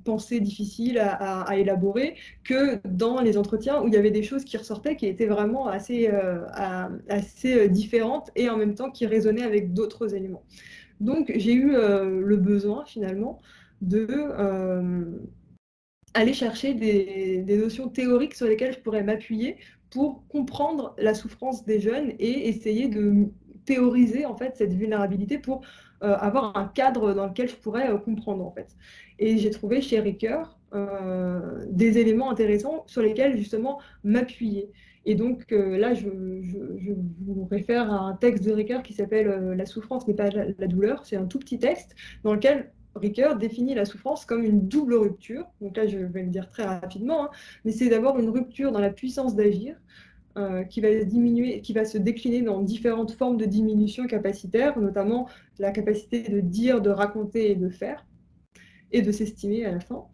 pensée difficile à élaborer, que dans les entretiens où il y avait des choses qui ressortaient qui étaient vraiment assez différentes et en même temps qui résonnaient avec d'autres éléments. Donc j'ai eu le besoin finalement de aller chercher des notions théoriques sur lesquelles je pourrais m'appuyer pour comprendre la souffrance des jeunes et essayer de théoriser en fait cette vulnérabilité pour avoir un cadre dans lequel je pourrais comprendre en fait. Et j'ai trouvé chez Ricoeur des éléments intéressants sur lesquels justement m'appuyer. Et donc là, je vous réfère à un texte de Ricoeur qui s'appelle La souffrance n'est pas la douleur. C'est un tout petit texte dans lequel Ricoeur définit la souffrance comme une double rupture. Donc là, je vais le dire très rapidement, hein, mais c'est d'abord une rupture dans la puissance d'agir qui va diminuer, qui va se décliner dans différentes formes de diminution capacitaire, notamment la capacité de dire, de raconter et de faire, et de s'estimer à la fin.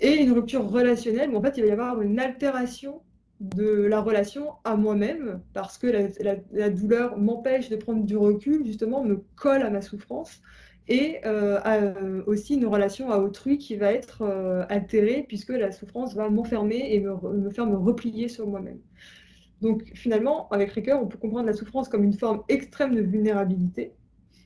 Et une rupture relationnelle où en fait, il va y avoir une altération de la relation à moi-même, parce que la douleur m'empêche de prendre du recul, justement, me colle à ma souffrance, et aussi une relation à autrui qui va être altérée, puisque la souffrance va m'enfermer et me faire me replier sur moi-même. Donc finalement, avec Ricoeur, on peut comprendre la souffrance comme une forme extrême de vulnérabilité.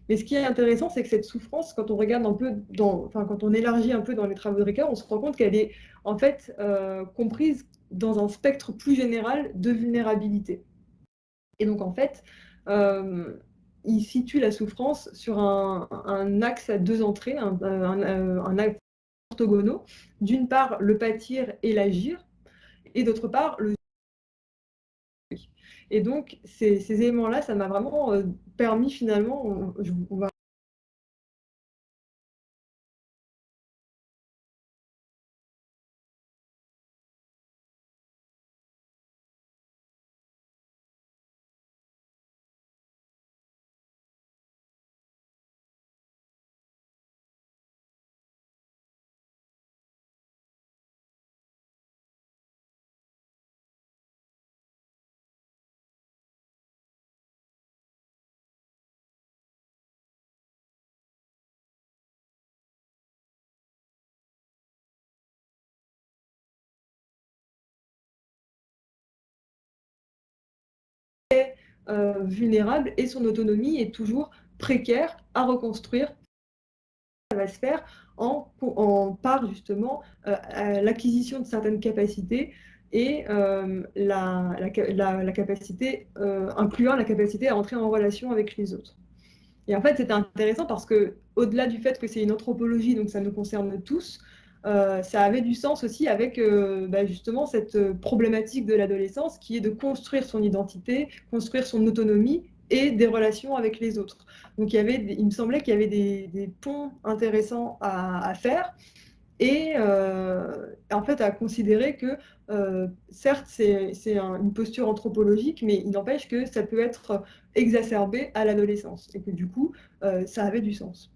Mais ce qui est intéressant, c'est que cette souffrance, quand on regarde un peu quand on élargit un peu dans les travaux de Ricoeur, on se rend compte qu'elle est en fait comprise dans un spectre plus général de vulnérabilité. Et donc en fait, il situe la souffrance sur un axe à deux entrées, un axe orthogonaux. D'une part, le pâtir et l'agir, et d'autre part, le. Et donc, ces éléments-là, ça m'a vraiment permis finalement, on va vulnérable et son autonomie est toujours précaire à reconstruire. Ça va se faire par justement l'acquisition de certaines capacités et la capacité, incluant la capacité à entrer en relation avec les autres. Et en fait, c'était intéressant parce que, au-delà du fait que c'est une anthropologie, donc ça nous concerne tous, ça avait du sens aussi avec justement cette problématique de l'adolescence qui est de construire son identité, construire son autonomie et des relations avec les autres. Donc il me semblait qu'il y avait des ponts intéressants à faire et en fait à considérer que certes c'est une posture anthropologique, mais il n'empêche que ça peut être exacerbé à l'adolescence et que du coup ça avait du sens.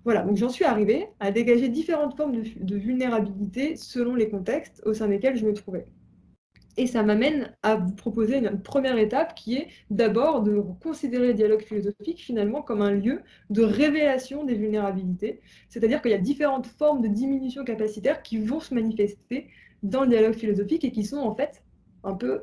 Voilà, donc j'en suis arrivée à dégager différentes formes de vulnérabilité selon les contextes au sein desquels je me trouvais. Et ça m'amène à vous proposer une première étape qui est d'abord de considérer le dialogue philosophique finalement comme un lieu de révélation des vulnérabilités. C'est-à-dire qu'il y a différentes formes de diminution capacitaire qui vont se manifester dans le dialogue philosophique et qui sont en fait un peu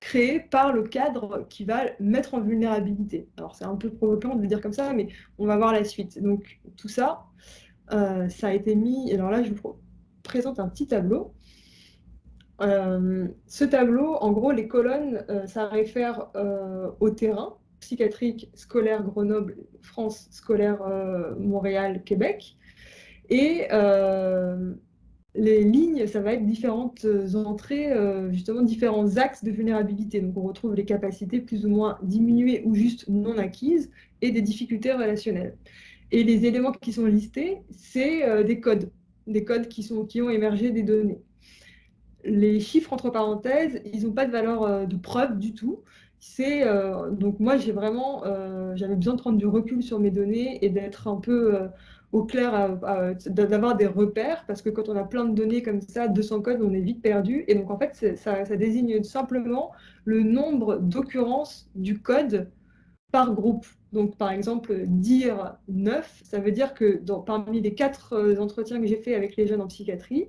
créées par le cadre qui va mettre en vulnérabilité. Alors c'est un peu provoquant de le dire comme ça, mais on va voir la suite. Donc tout ça, ça a été mis... Alors là, je vous présente un petit tableau. Ce tableau, en gros, les colonnes, ça réfère au terrain psychiatrique scolaire Grenoble, France, scolaire Montréal, Québec. Et les lignes, ça va être différentes entrées, justement différents axes de vulnérabilité. Donc on retrouve les capacités plus ou moins diminuées ou juste non acquises et des difficultés relationnelles. Et les éléments qui sont listés, c'est des codes qui ont émergé des données. Les chiffres entre parenthèses, ils n'ont pas de valeur de preuve du tout. Donc moi, j'avais besoin de prendre du recul sur mes données et d'être un peu au clair, d'avoir des repères, parce que quand on a plein de données comme ça, 200 codes, on est vite perdu. Et donc en fait, ça désigne simplement le nombre d'occurrences du code par groupe. Donc par exemple, dire 9, ça veut dire que parmi les 4 entretiens que j'ai fait avec les jeunes en psychiatrie,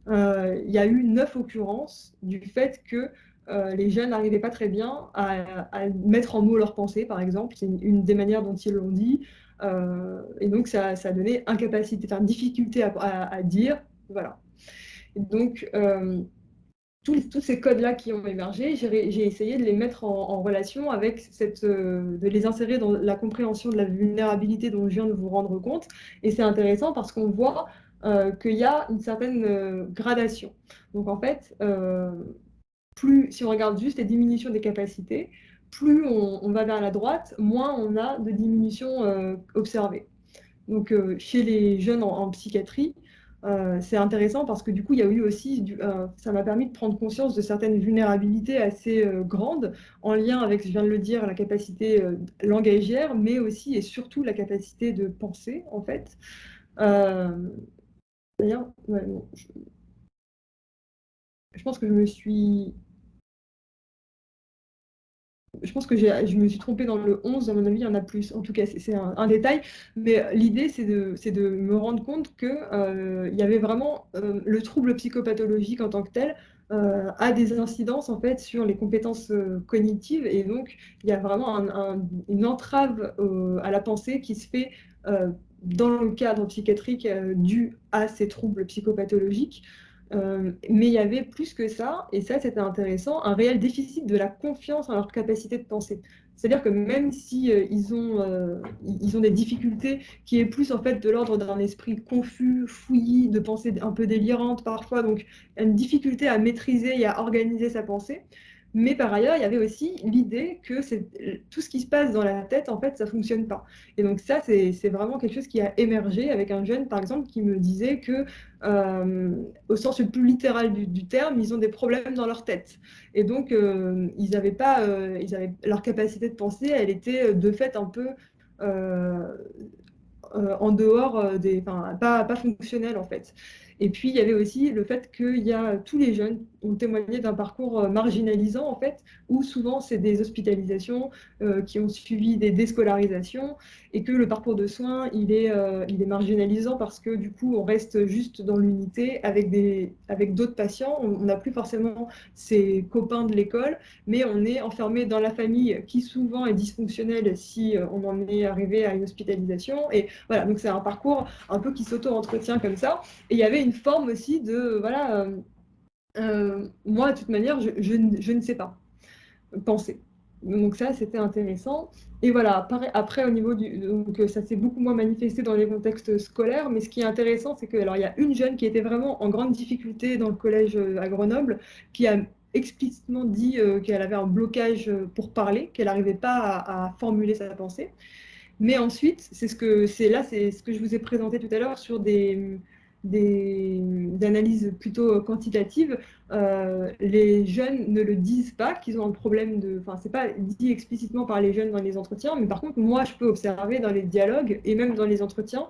il y a eu 9 occurrences du fait que les jeunes n'arrivaient pas très bien à mettre en mots leurs pensées, par exemple. C'est une des manières dont ils l'ont dit. Et donc, ça a donné incapacité, enfin, difficulté à dire. Voilà. Et donc, tous ces codes-là qui ont émergé, j'ai essayé de les mettre en relation avec de les insérer dans la compréhension de la vulnérabilité dont je viens de vous rendre compte. Et c'est intéressant parce qu'on voit qu'il y a une certaine gradation. Donc en fait, si on regarde juste les diminutions des capacités, plus on va vers la droite, moins on a de diminutions observées. Donc chez les jeunes en psychiatrie, c'est intéressant parce que du coup, il y a eu aussi, ça m'a permis de prendre conscience de certaines vulnérabilités assez grandes, en lien avec, je viens de le dire, la capacité langagière, mais aussi et surtout la capacité de penser, en fait. D'ailleurs, ouais, bon, je pense que je pense que je me suis trompée dans le 11, à mon avis, il y en a plus. En tout cas, c'est un détail. Mais l'idée, c'est de me rendre compte qu'il y avait vraiment le trouble psychopathologique en tant que tel a des incidences en fait sur les compétences cognitives. Et donc, il y a vraiment une entrave à la pensée qui se fait dans le cadre psychiatrique dû à ces troubles psychopathologiques. Mais il y avait plus que ça, et ça c'était intéressant, un réel déficit de la confiance en leur capacité de penser. C'est-à-dire que même si ils ont des difficultés qui est plus en fait de l'ordre d'un esprit confus, fouillis, de pensée un peu délirante parfois, donc une difficulté à maîtriser et à organiser sa pensée. Mais par ailleurs, il y avait aussi l'idée que tout ce qui se passe dans la tête, en fait, ça ne fonctionne pas. Et donc ça, c'est vraiment quelque chose qui a émergé avec un jeune, par exemple, qui me disait que, au sens le plus littéral du terme, ils ont des problèmes dans leur tête. Et donc, ils avaient pas, leur capacité de penser, elle était de fait un peu en dehors enfin, pas fonctionnelle, en fait. Et puis, il y avait aussi le fait tous les jeunes ont témoigné d'un parcours marginalisant, en fait, où souvent c'est des hospitalisations qui ont suivi des déscolarisations, et que le parcours de soins, il est marginalisant parce que du coup, on reste juste dans l'unité avec d'autres patients. On n'a plus forcément ses copains de l'école, mais on est enfermé dans la famille qui souvent est dysfonctionnelle si on en est arrivé à une hospitalisation. Et voilà, donc c'est un parcours un peu qui s'auto-entretient comme ça. Et il y avait une forme aussi de, voilà, moi, de toute manière, je ne sais pas penser. Donc ça, c'était intéressant. Et voilà, après, au niveau donc ça s'est beaucoup moins manifesté dans les contextes scolaires, mais ce qui est intéressant, c'est que, alors, il y a une jeune qui était vraiment en grande difficulté dans le collège à Grenoble, qui a explicitement dit qu'elle avait un blocage pour parler, qu'elle n'arrivait pas à formuler sa pensée. Mais ensuite, c'est ce que je vous ai présenté tout à l'heure sur des analyses plutôt quantitatives. Les jeunes ne le disent pas qu'ils ont un problème enfin, c'est pas dit explicitement par les jeunes dans les entretiens, mais par contre, moi, je peux observer dans les dialogues et même dans les entretiens,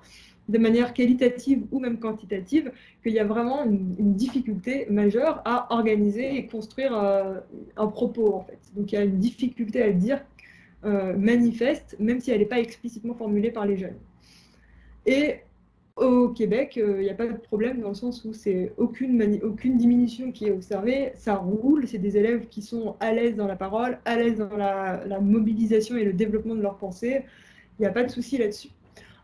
de manière qualitative ou même quantitative, qu'il y a vraiment une difficulté majeure à organiser et construire un propos, en fait. Donc, il y a une difficulté à le dire manifeste, même si elle n'est pas explicitement formulée par les jeunes. Et au Québec, il n'y a pas de problème dans le sens où c'est aucune diminution qui est observée, ça roule, c'est des élèves qui sont à l'aise dans la parole, à l'aise dans la mobilisation et le développement de leur pensée, il n'y a pas de souci là-dessus.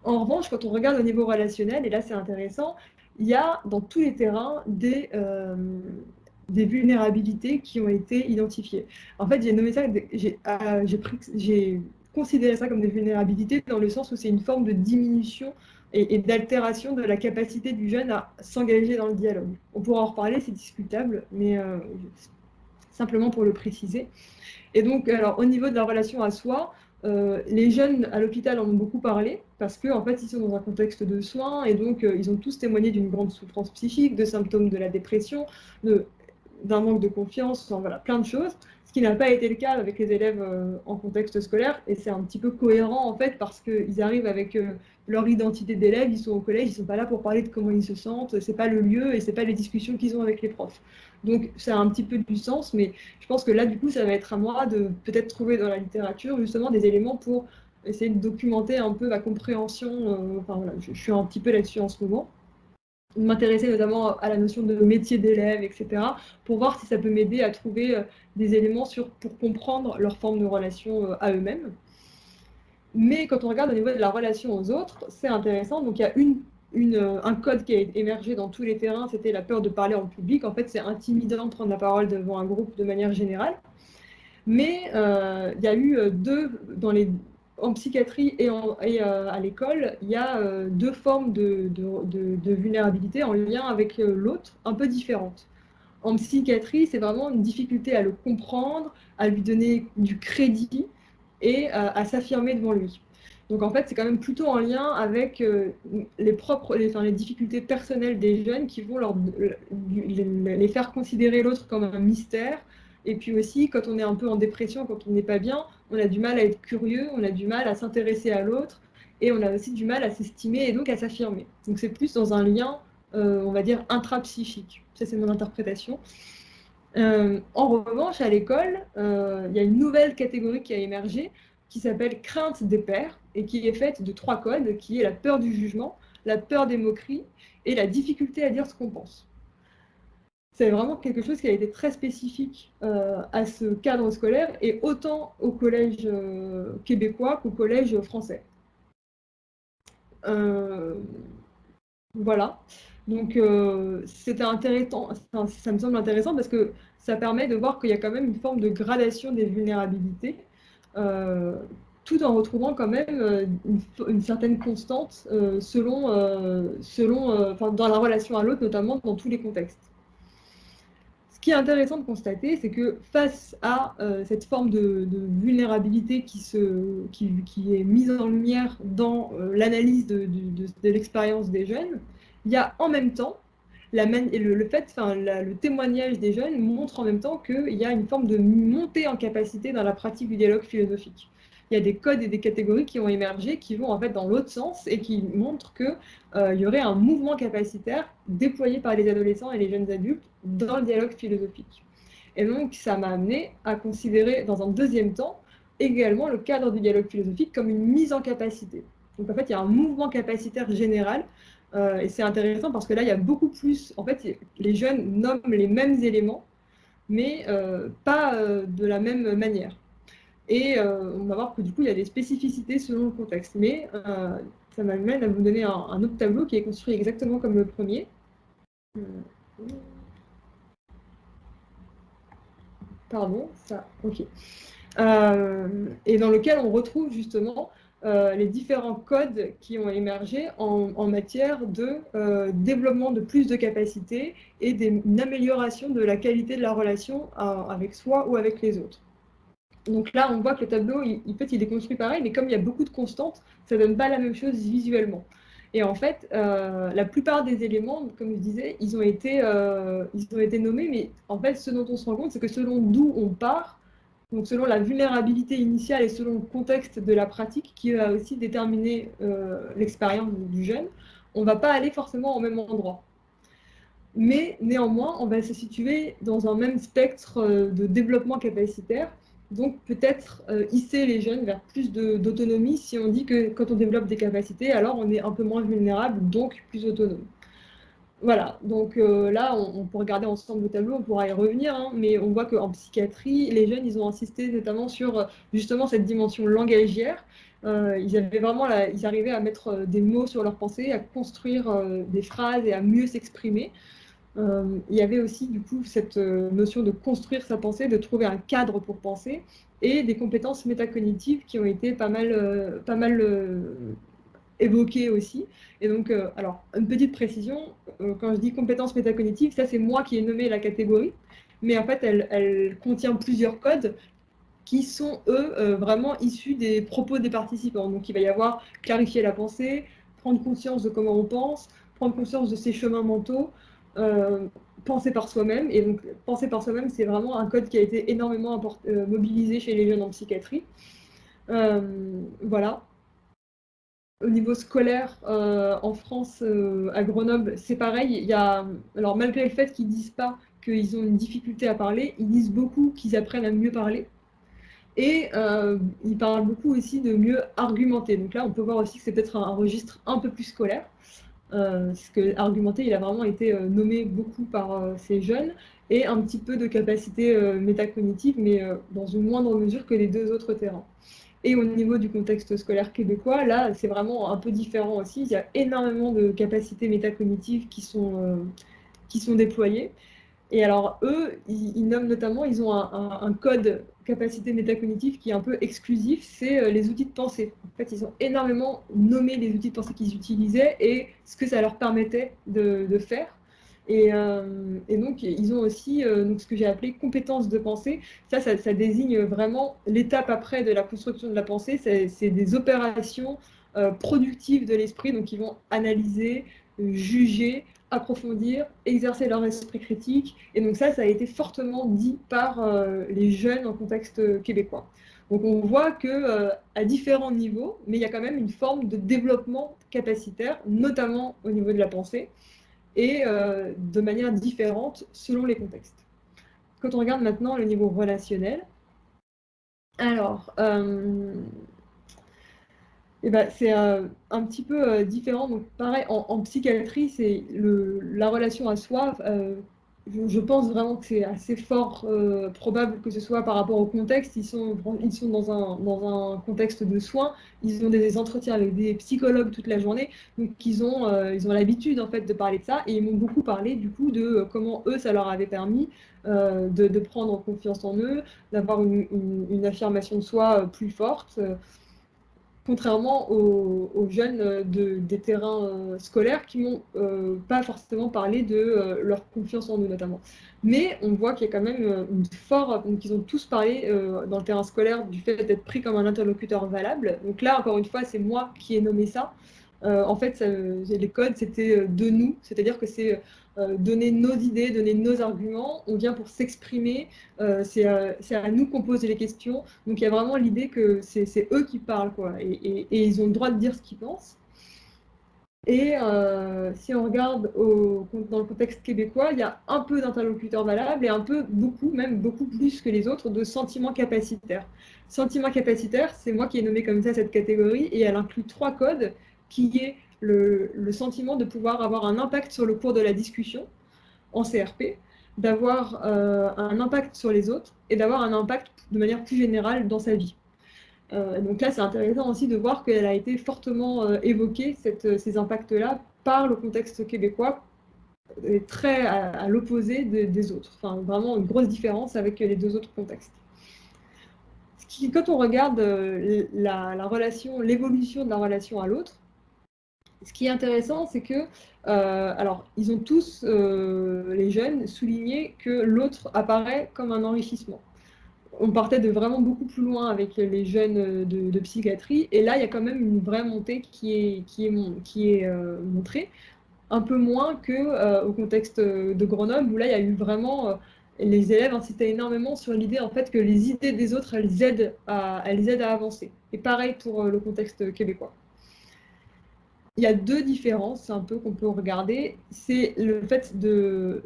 En revanche, quand on regarde au niveau relationnel, et là c'est intéressant, il y a dans tous les terrains des vulnérabilités qui ont été identifiées. En fait, j'ai nommé ça, j'ai considéré ça comme des vulnérabilités dans le sens où c'est une forme de diminution et d'altération de la capacité du jeune à s'engager dans le dialogue. On pourra en reparler, c'est discutable, mais simplement pour le préciser. Et donc, alors, au niveau de la relation à soi, les jeunes à l'hôpital en ont beaucoup parlé parce qu'en fait, ils sont dans un contexte de soins et donc ils ont tous témoigné d'une grande souffrance psychique, de symptômes de la dépression, d'un manque de confiance, enfin, voilà, plein de choses, ce qui n'a pas été le cas avec les élèves en contexte scolaire, et c'est un petit peu cohérent en fait, parce qu'ils arrivent avec leur identité d'élève, ils sont au collège, ils ne sont pas là pour parler de comment ils se sentent, c'est pas le lieu et c'est pas les discussions qu'ils ont avec les profs. Donc ça a un petit peu du sens, mais je pense que là du coup ça va être à moi de peut-être trouver dans la littérature justement des éléments pour essayer de documenter un peu ma compréhension, enfin voilà, je suis un petit peu là-dessus en ce moment, m'intéresser notamment à la notion de métier d'élève, etc., pour voir si ça peut m'aider à trouver des éléments pour comprendre leur forme de relation à eux-mêmes. Mais quand on regarde au niveau de la relation aux autres, c'est intéressant. Donc il y a un code qui a émergé dans tous les terrains, c'était la peur de parler en public. En fait, c'est intimidant de prendre la parole devant un groupe de manière générale. Mais il y a eu en psychiatrie et à l'école, il y a deux formes de vulnérabilité en lien avec l'autre, un peu différentes. En psychiatrie, c'est vraiment une difficulté à le comprendre, à lui donner du crédit et à s'affirmer devant lui. Donc en fait, c'est quand même plutôt en lien avec les difficultés personnelles des jeunes qui vont les faire considérer l'autre comme un mystère. Et puis aussi, quand on est un peu en dépression, quand on n'est pas bien, on a du mal à être curieux, on a du mal à s'intéresser à l'autre, et on a aussi du mal à s'estimer et donc à s'affirmer. Donc c'est plus dans un lien, on va dire, intrapsychique. Ça, c'est mon interprétation. En revanche, à l'école, il y a une nouvelle catégorie qui a émergé, qui s'appelle crainte des pairs, et qui est faite de 3 codes, qui est la peur du jugement, la peur des moqueries, et la difficulté à dire ce qu'on pense. C'est vraiment quelque chose qui a été très spécifique à ce cadre scolaire, et autant au collège québécois qu'au collège français. Voilà. Donc, c'était intéressant, ça me semble intéressant parce que ça permet de voir qu'il y a quand même une forme de gradation des vulnérabilités, tout en retrouvant quand même une certaine constante dans la relation à l'autre, notamment dans tous les contextes. Ce qui est intéressant de constater, c'est que face à cette forme de vulnérabilité qui est mise en lumière dans l'analyse de l'expérience des jeunes, il y a en même temps, le témoignage des jeunes montre en même temps qu'il y a une forme de montée en capacité dans la pratique du dialogue philosophique. Il y a des codes et des catégories qui ont émergé, qui vont en fait dans l'autre sens et qui montrent qu'il y aurait un mouvement capacitaire déployé par les adolescents et les jeunes adultes dans le dialogue philosophique. Et donc, ça m'a amené à considérer, dans un deuxième temps, également le cadre du dialogue philosophique comme une mise en capacité. Donc, en fait, il y a un mouvement capacitaire général, et c'est intéressant parce que là, il y a beaucoup plus... En fait, les jeunes nomment les mêmes éléments, mais pas de la même manière. Et on va voir que du coup, il y a des spécificités selon le contexte. Mais ça m'amène à vous donner un autre tableau qui est construit exactement comme le premier. Pardon, ça, ok. Et dans lequel on retrouve justement les différents codes qui ont émergé en matière de développement de plus de capacités et d'une amélioration de la qualité de la relation avec soi ou avec les autres. Donc là, on voit que le tableau, il est construit pareil, mais comme il y a beaucoup de constantes, ça ne donne pas la même chose visuellement. Et en fait, la plupart des éléments, comme je disais, ils ont été nommés, mais en fait, ce dont on se rend compte, c'est que selon d'où on part, donc selon la vulnérabilité initiale et selon le contexte de la pratique, qui va aussi déterminer l'expérience du jeune, on ne va pas aller forcément au même endroit. Mais néanmoins, on va se situer dans un même spectre de développement capacitaire. Donc peut-être hisser les jeunes vers plus d'autonomie si on dit que quand on développe des capacités, alors on est un peu moins vulnérable, donc plus autonome. Voilà, donc là, on peut regarder ensemble le tableau, on pourra y revenir, hein, mais on voit qu'en psychiatrie, les jeunes, ils ont insisté notamment sur justement cette dimension langagière. Ils arrivaient à mettre des mots sur leurs pensées, à construire des phrases et à mieux s'exprimer. Il y avait aussi du coup cette notion de construire sa pensée, de trouver un cadre pour penser, et des compétences métacognitives qui ont été pas mal évoquées aussi. Et donc, alors, une petite précision, quand je dis compétences métacognitives, ça c'est moi qui ai nommé la catégorie, mais en fait elle contient plusieurs codes qui sont, eux, vraiment issus des propos des participants. Donc il va y avoir clarifier la pensée, prendre conscience de comment on pense, prendre conscience de ses chemins mentaux, penser par soi-même. Et donc, penser par soi-même, c'est vraiment un code qui a été énormément mobilisé chez les jeunes en psychiatrie. Voilà. Au niveau scolaire, en France, à Grenoble, c'est pareil. Alors, malgré le fait qu'ils ne disent pas qu'ils ont une difficulté à parler, ils disent beaucoup qu'ils apprennent à mieux parler. Et ils parlent beaucoup aussi de mieux argumenter. Donc là, on peut voir aussi que c'est peut-être un registre un peu plus scolaire. Parce que argumenter, il a vraiment été nommé beaucoup par ces jeunes, et un petit peu de capacité métacognitive, mais dans une moindre mesure que les deux autres terrains. Et au niveau du contexte scolaire québécois, là, c'est vraiment un peu différent aussi. Il y a énormément de capacités métacognitives qui sont déployées. Et alors, eux, ils nomment notamment, ils ont un code capacité métacognitive qui est un peu exclusif, c'est les outils de pensée. En fait, ils ont énormément nommé les outils de pensée qu'ils utilisaient et ce que ça leur permettait de faire. Et donc, ils ont aussi donc, ce que j'ai appelé compétences de pensée. Ça désigne vraiment l'étape après de la construction de la pensée. C'est des opérations productives de l'esprit. Donc, ils vont analyser, juger, approfondir, exercer leur esprit critique. Et donc ça a été fortement dit par les jeunes en contexte québécois. Donc on voit que à différents niveaux, mais il y a quand même une forme de développement capacitaire, notamment au niveau de la pensée, et de manière différente selon les contextes. Quand on regarde maintenant le niveau relationnel, alors c'est un petit peu différent. Donc, pareil, en psychiatrie, c'est la relation à soi. Je pense vraiment que c'est assez fort probable que ce soit par rapport au contexte. Ils sont dans un contexte de soins. Ils ont des entretiens avec des psychologues toute la journée. Donc, ils ont l'habitude, en fait, de parler de ça. Et ils m'ont beaucoup parlé, du coup, de comment eux, ça leur avait permis de prendre confiance en eux, d'avoir une affirmation de soi plus forte. Contrairement aux jeunes des terrains scolaires qui m'ont pas forcément parlé de leur confiance en eux notamment. Mais on voit qu'il y a quand même donc ils ont tous parlé dans le terrain scolaire du fait d'être pris comme un interlocuteur valable. Donc là, encore une fois, c'est moi qui ai nommé ça. En fait, les codes, c'était de nous, c'est-à-dire que c'est donner nos idées, donner nos arguments, on vient pour s'exprimer, c'est à nous qu'on pose les questions. Donc il y a vraiment l'idée que c'est eux qui parlent, quoi, et ils ont le droit de dire ce qu'ils pensent. Et si on regarde dans le contexte québécois, il y a un peu d'interlocuteurs valables et même beaucoup plus que les autres, de sentiments capacitaires. Sentiments capacitaires, c'est moi qui ai nommé comme ça cette catégorie, et elle inclut 3 codes, qui est le sentiment de pouvoir avoir un impact sur le cours de la discussion en CRP, d'avoir un impact sur les autres et d'avoir un impact de manière plus générale dans sa vie. Donc là, c'est intéressant aussi de voir qu'elle a été fortement évoquée, ces impacts-là, par le contexte québécois, très à l'opposé des autres. Enfin, vraiment une grosse différence avec les 2 autres contextes. Quand on regarde l'évolution de la relation à l'autre, ce qui est intéressant, c'est que, alors, ils ont tous, les jeunes, souligné que l'autre apparaît comme un enrichissement. On partait de vraiment beaucoup plus loin avec les jeunes de psychiatrie, et là, il y a quand même une vraie montée qui est montrée, un peu moins qu'au contexte de Grenoble, où là, il y a eu vraiment... les élèves incitaient énormément sur l'idée en fait que les idées des autres, elles aident à avancer. Et pareil pour le contexte québécois. Il y a 2 différences un peu qu'on peut regarder. C'est le fait de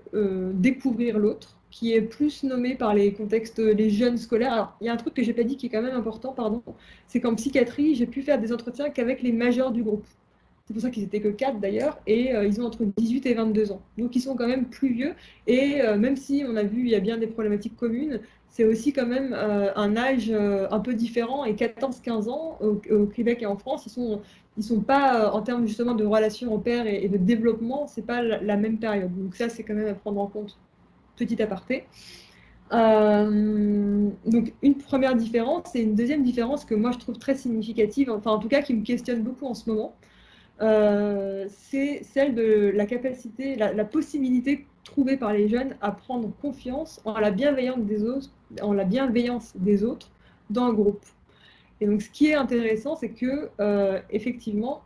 découvrir l'autre, qui est plus nommé par les contextes, les jeunes scolaires. Alors, il y a un truc que je n'ai pas dit qui est quand même important, pardon, c'est qu'en psychiatrie, j'ai pu faire des entretiens qu'avec les majeurs du groupe. C'est pour ça qu'ils n'étaient que 4 d'ailleurs, et ils ont entre 18 et 22 ans. Donc ils sont quand même plus vieux, et même si on a vu, il y a bien des problématiques communes, c'est aussi quand même un âge un peu différent, et 14-15 ans au Québec et en France, ils sont pas, en termes justement de relations au pair et de développement, c'est pas la même période. Donc ça, c'est quand même à prendre en compte, petit aparté. Donc une première différence, et une deuxième différence que moi je trouve très significative, enfin en tout cas qui me questionne beaucoup en ce moment, c'est celle de la capacité, la possibilité trouvée par les jeunes à prendre confiance en la bienveillance des autres dans un groupe. Et donc ce qui est intéressant, c'est que effectivement,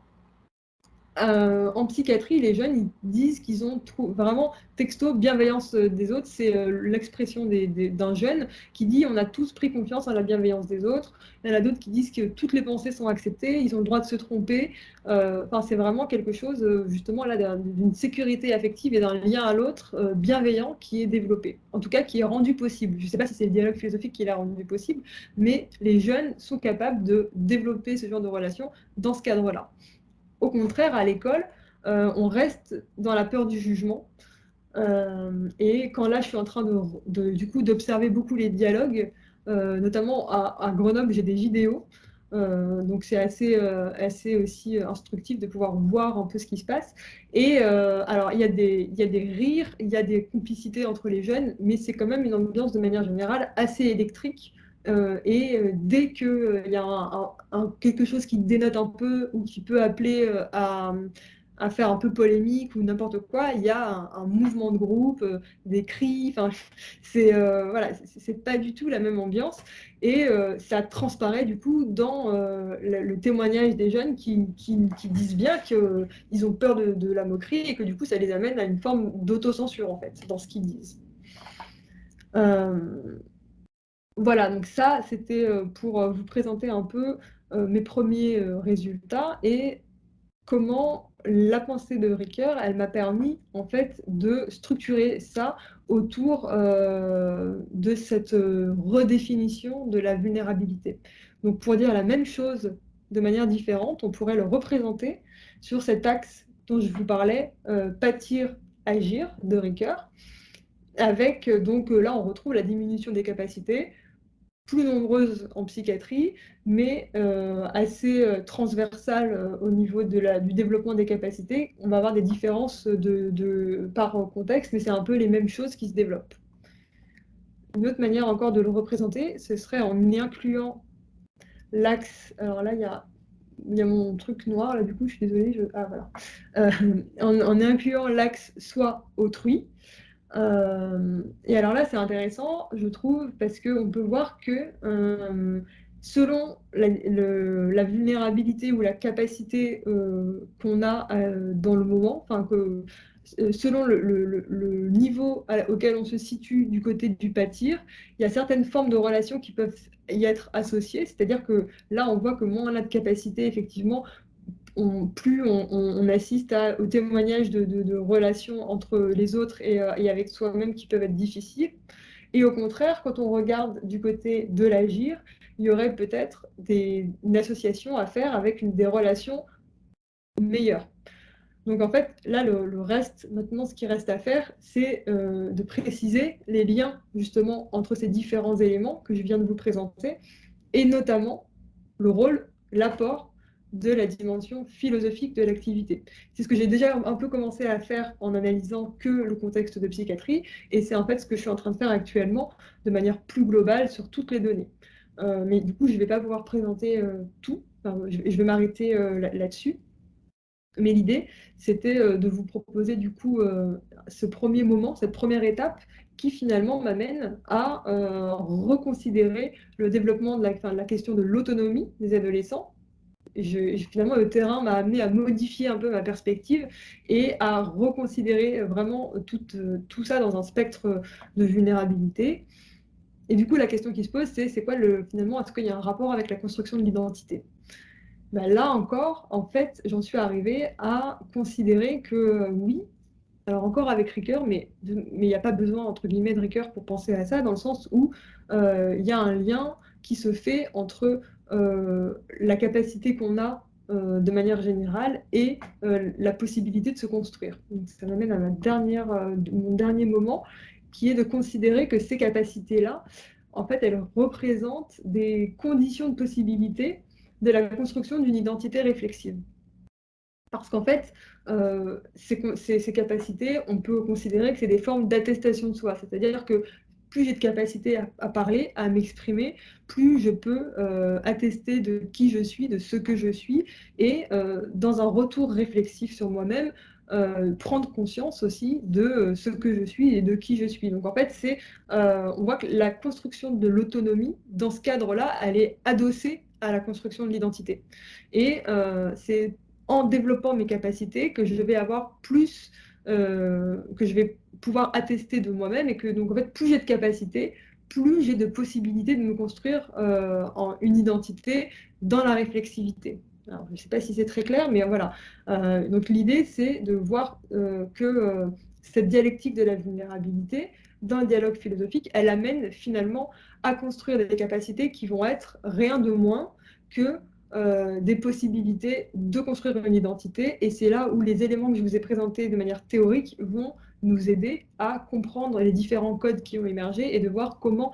En psychiatrie, les jeunes, ils disent qu'ils ont vraiment texto bienveillance des autres. C'est l'expression d'un jeune qui dit on a tous pris confiance en la bienveillance des autres. Il y en a d'autres qui disent que toutes les pensées sont acceptées, ils ont le droit de se tromper. Enfin, c'est vraiment quelque chose, justement, là, d'une sécurité affective et d'un lien à l'autre bienveillant qui est développé. En tout cas, qui est rendu possible. Je ne sais pas si c'est le dialogue philosophique qui l'a rendu possible, mais les jeunes sont capables de développer ce genre de relation dans ce cadre-là. Au contraire, à l'école, on reste dans la peur du jugement. Et quand là, je suis en train du coup, d'observer beaucoup les dialogues, notamment à Grenoble, j'ai des vidéos. Donc c'est assez aussi instructif de pouvoir voir un peu ce qui se passe. Et alors, il y a des rires, il y a des complicités entre les jeunes, mais c'est quand même une ambiance de manière générale assez électrique. Dès qu'il y a quelque chose qui dénote un peu ou qui peut appeler à faire un peu polémique ou n'importe quoi, il y a un mouvement de groupe, des cris, enfin, voilà, c'est pas du tout la même ambiance et ça transparaît du coup dans le témoignage des jeunes qui disent bien qu'ils ont peur de la moquerie et que du coup ça les amène à une forme d'autocensure en fait dans ce qu'ils disent. Voilà, donc ça, c'était pour vous présenter un peu mes premiers résultats et comment la pensée de Ricoeur, elle m'a permis en fait de structurer ça autour de cette redéfinition de la vulnérabilité. Donc pour dire la même chose de manière différente, on pourrait le représenter sur cet axe dont je vous parlais, pâtir, agir de Ricoeur, avec donc là on retrouve la diminution des capacités, plus nombreuses en psychiatrie, mais assez transversales au niveau du développement des capacités. On va avoir des différences par contexte, mais c'est un peu les mêmes choses qui se développent. Une autre manière encore de le représenter, ce serait en incluant l'axe. Alors là, il y a mon truc noir, là, du coup, je suis désolée. Ah, voilà. En incluant l'axe soi autrui. Et alors là, c'est intéressant, je trouve, parce qu'on peut voir que selon la vulnérabilité ou la capacité qu'on a dans le moment, enfin que selon le niveau auquel on se situe du côté du pâtir, il y a certaines formes de relations qui peuvent y être associées, c'est-à-dire que là, on voit que moins on a de capacité, effectivement, plus on assiste au témoignage de relations entre les autres et avec soi-même qui peuvent être difficiles. Et au contraire, quand on regarde du côté de l'agir, il y aurait peut-être une association à faire avec des relations meilleures. Donc en fait, là, le reste, maintenant, ce qui reste à faire, c'est de préciser les liens justement entre ces différents éléments que je viens de vous présenter, et notamment le rôle, l'apport de la dimension philosophique de l'activité. C'est ce que j'ai déjà un peu commencé à faire en analysant que le contexte de psychiatrie, et c'est en fait ce que je suis en train de faire actuellement de manière plus globale sur toutes les données. Mais du coup, je ne vais pas pouvoir présenter tout, enfin, je vais m'arrêter là-dessus. Mais l'idée, c'était de vous proposer du coup ce premier moment, cette première étape qui finalement m'amène à reconsidérer le développement de la question de l'autonomie des adolescents. Finalement, le terrain m'a amené à modifier un peu ma perspective et à reconsidérer vraiment tout ça dans un spectre de vulnérabilité. Et du coup, la question qui se pose, c'est quoi finalement, est-ce qu'il y a un rapport avec la construction de l'identité? Ben là encore, en fait, j'en suis arrivée à considérer que oui, alors encore avec Ricoeur, mais il n'y a pas besoin, entre guillemets, de Ricoeur pour penser à ça, dans le sens où il y a un lien qui se fait entre la capacité qu'on a de manière générale et la possibilité de se construire. Donc, ça m'amène à mon dernier moment, qui est de considérer que ces capacités-là, en fait, elles représentent des conditions de possibilité de la construction d'une identité réflexive. Parce qu'en fait, ces capacités, on peut considérer que c'est des formes d'attestation de soi. C'est-à-dire que plus j'ai de capacité à parler, à m'exprimer, plus je peux attester de qui je suis, de ce que je suis, et dans un retour réflexif sur moi-même, prendre conscience aussi de ce que je suis et de qui je suis. Donc en fait, on voit que la construction de l'autonomie, dans ce cadre-là, elle est adossée à la construction de l'identité. Et c'est en développant mes capacités que je vais avoir plus, que je vais pouvoir attester de moi-même et que donc en fait plus j'ai de capacités, plus j'ai de possibilités de me construire en une identité dans la réflexivité. Alors, je ne sais pas si c'est très clair, mais voilà. Donc l'idée, c'est de voir que cette dialectique de la vulnérabilité, dans le dialogue philosophique, elle amène finalement à construire des capacités qui vont être rien de moins que des possibilités de construire une identité. Et c'est là où les éléments que je vous ai présentés de manière théorique vont nous aider à comprendre les différents codes qui ont émergé et de voir comment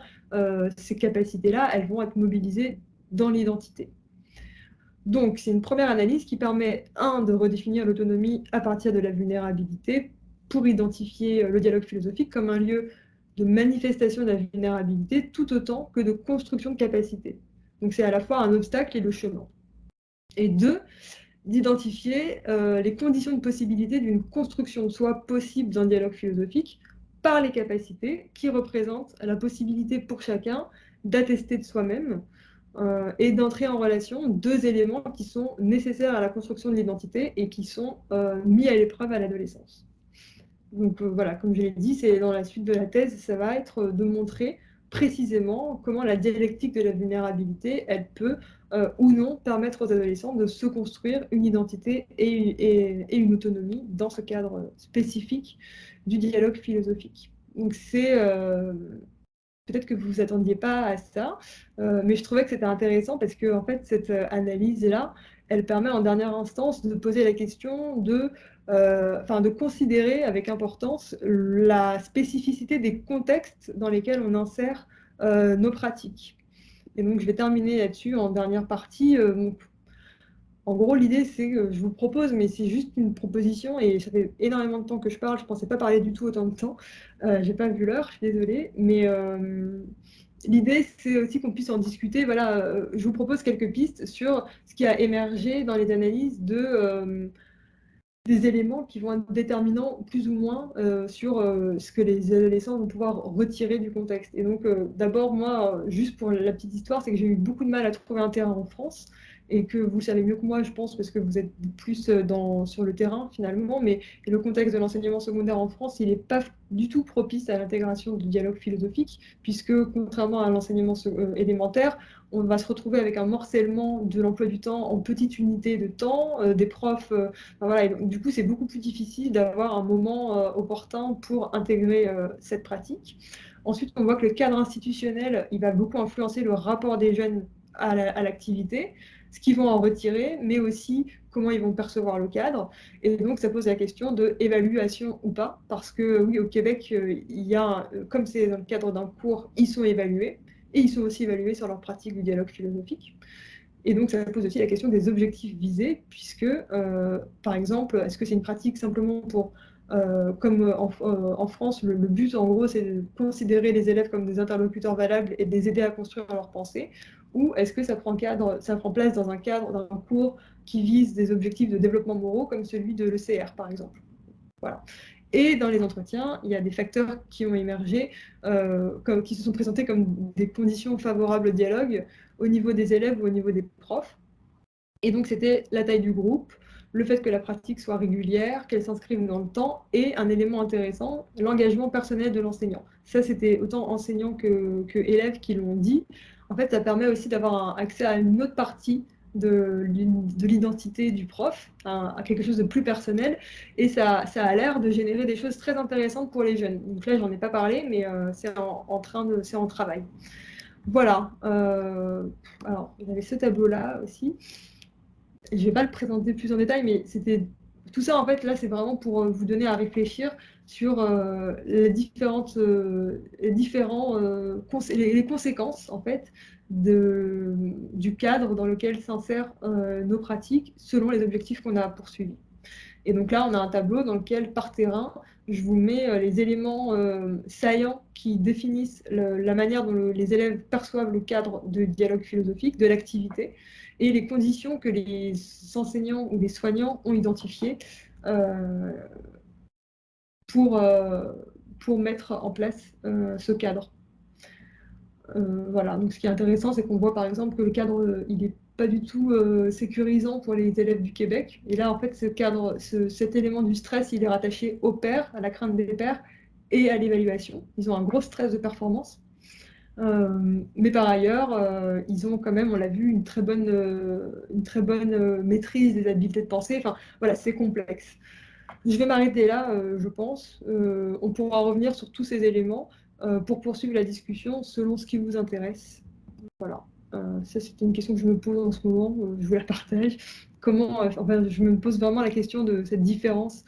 ces capacités-là, elles vont être mobilisées dans l'identité. Donc, c'est une première analyse qui permet, de redéfinir l'autonomie à partir de la vulnérabilité pour identifier le dialogue philosophique comme un lieu de manifestation de la vulnérabilité tout autant que de construction de capacité. Donc, c'est à la fois un obstacle et le chemin. Et 2, d'identifier les conditions de possibilité d'une construction de soi possible d'un dialogue philosophique par les capacités qui représentent la possibilité pour chacun d'attester de soi-même et d'entrer en relation deux éléments qui sont nécessaires à la construction de l'identité et qui sont mis à l'épreuve à l'adolescence. Donc voilà, comme je l'ai dit, c'est dans la suite de la thèse, ça va être de montrer précisément comment la dialectique de la vulnérabilité, elle peut ou non permettre aux adolescents de se construire une identité et une autonomie dans ce cadre spécifique du dialogue philosophique. Donc c'est peut-être que vous ne vous attendiez pas à ça, mais je trouvais que c'était intéressant parce que en fait, cette analyse-là, elle permet en dernière instance de poser la question de considérer avec importance la spécificité des contextes dans lesquels on insère nos pratiques. Et donc, je vais terminer là-dessus en dernière partie. En gros, l'idée, c'est que je vous propose, mais c'est juste une proposition, et ça fait énormément de temps que je parle, je ne pensais pas parler du tout autant de temps. Je n'ai pas vu l'heure, je suis désolée, mais l'idée, c'est aussi qu'on puisse en discuter. Voilà, je vous propose quelques pistes sur ce qui a émergé dans les analyses des éléments qui vont être déterminants plus ou moins sur ce que les adolescents vont pouvoir retirer du contexte. Et donc, d'abord, moi, juste pour la petite histoire, c'est que j'ai eu beaucoup de mal à trouver un terrain en France et que vous le savez mieux que moi, je pense, parce que vous êtes plus sur le terrain finalement, mais le contexte de l'enseignement secondaire en France, il n'est pas du tout propice à l'intégration du dialogue philosophique, puisque contrairement à l'enseignement élémentaire, on va se retrouver avec un morcellement de l'emploi du temps en petites unités de temps, des profs voilà, et donc, du coup, c'est beaucoup plus difficile d'avoir un moment opportun pour intégrer cette pratique. Ensuite, on voit que le cadre institutionnel, il va beaucoup influencer le rapport des jeunes à l'activité, ce qu'ils vont en retirer, mais aussi comment ils vont percevoir le cadre. Et donc, ça pose la question de évaluation ou pas, parce que oui, au Québec, il y a, comme c'est dans le cadre d'un cours, ils sont évalués, et ils sont aussi évalués sur leur pratique du dialogue philosophique. Et donc, ça pose aussi la question des objectifs visés, puisque, par exemple, est-ce que c'est une pratique simplement pour, comme en France, le but, en gros, c'est de considérer les élèves comme des interlocuteurs valables et de les aider à construire leur pensée, ou est-ce que ça prend place dans un cadre, d'un cours qui vise des objectifs de développement moraux, comme celui de l'ECR, par exemple. Voilà. Et dans les entretiens, il y a des facteurs qui ont émergé, qui se sont présentés comme des conditions favorables au dialogue au niveau des élèves ou au niveau des profs. Et donc, c'était la taille du groupe, le fait que la pratique soit régulière, qu'elle s'inscrive dans le temps, et un élément intéressant, l'engagement personnel de l'enseignant. Ça, c'était autant enseignants que élèves qui l'ont dit. En fait, ça permet aussi d'avoir accès à une autre partie de l'identité du prof, à quelque chose de plus personnel, et ça a l'air de générer des choses très intéressantes pour les jeunes. Donc là, j'en ai pas parlé, mais c'est en travail. Voilà. Alors, j'avais ce tableau-là aussi. Je ne vais pas le présenter plus en détail, mais c'était tout ça, en fait, là, c'est vraiment pour vous donner à réfléchir sur les conséquences, en fait, du cadre dans lequel s'insèrent nos pratiques selon les objectifs qu'on a poursuivis. Et donc là, on a un tableau dans lequel, par terrain, je vous mets les éléments saillants qui définissent la manière dont les élèves perçoivent le cadre de dialogue philosophique, de l'activité, et les conditions que les enseignants ou les soignants ont identifiées pour mettre en place ce cadre. Voilà, donc ce qui est intéressant, c'est qu'on voit par exemple que le cadre, il est pas du tout sécurisant pour les élèves du Québec. Et là, en fait, cet élément du stress, il est rattaché aux pairs, à la crainte des pairs et à l'évaluation. Ils ont un gros stress de performance. Mais par ailleurs, ils ont quand même, on l'a vu, une très bonne maîtrise des habiletés de pensée. Enfin, voilà, c'est complexe. Je vais m'arrêter là, je pense. On pourra revenir sur tous ces éléments pour poursuivre la discussion selon ce qui vous intéresse. Voilà. Ça, c'est une question que je me pose en ce moment. Je vous la partage. Enfin, je me pose vraiment la question de cette différence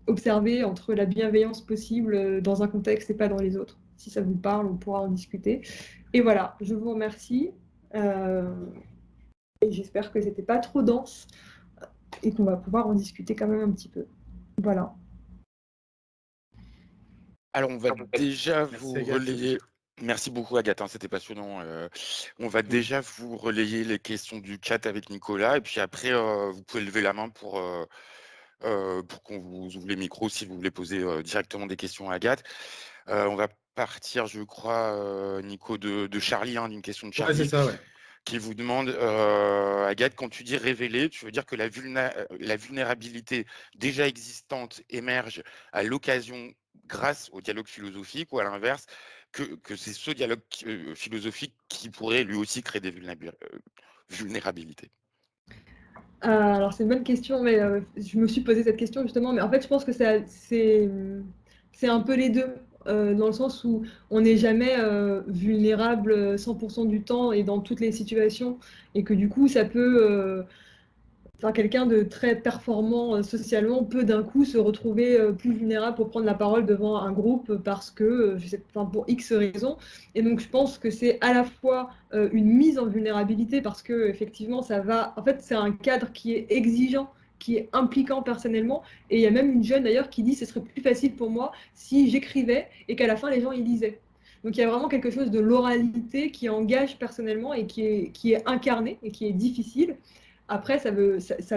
observée entre la bienveillance possible dans un contexte et pas dans les autres. Si ça vous parle, on pourra en discuter. Et voilà, je vous remercie. Et j'espère que c'était pas trop dense et qu'on va pouvoir en discuter quand même un petit peu. Voilà. Alors, on va déjà Merci, vous Agathe. relayer. Merci beaucoup, Agathe, hein, c'était passionnant. On va déjà vous relayer les questions du chat avec Nicolas, et puis après, vous pouvez lever la main pour qu'on vous ouvre les micros si vous voulez poser directement des questions à Agathe. On va partir, je crois, Nico, de Charlie, hein, d'une question de Ouais, c'est Charlie, ça, ouais. qui vous demande, Agathe, quand tu dis révéler, tu veux dire que la vulnérabilité déjà existante émerge à l'occasion grâce au dialogue philosophique, ou à l'inverse, que c'est ce dialogue philosophique qui pourrait lui aussi créer des vulnérabilités? Alors c'est une bonne question, mais je me suis posé cette question justement, mais en fait je pense que c'est un peu les deux, dans le sens où on n'est jamais vulnérable 100% du temps et dans toutes les situations, et que du coup ça peut, enfin, quelqu'un de très performant socialement peut d'un coup se retrouver plus vulnérable pour prendre la parole devant un groupe parce que, je sais, enfin, pour X raisons. Et donc, je pense que c'est à la fois une mise en vulnérabilité parce que effectivement, ça va. En fait, c'est un cadre qui est exigeant, qui est impliquant personnellement. Et il y a même une jeune d'ailleurs qui dit ce serait plus facile pour moi si j'écrivais et qu'à la fin les gens y lisaient. Donc il y a vraiment quelque chose de l'oralité qui engage personnellement et qui est incarné et qui est difficile. Après, ça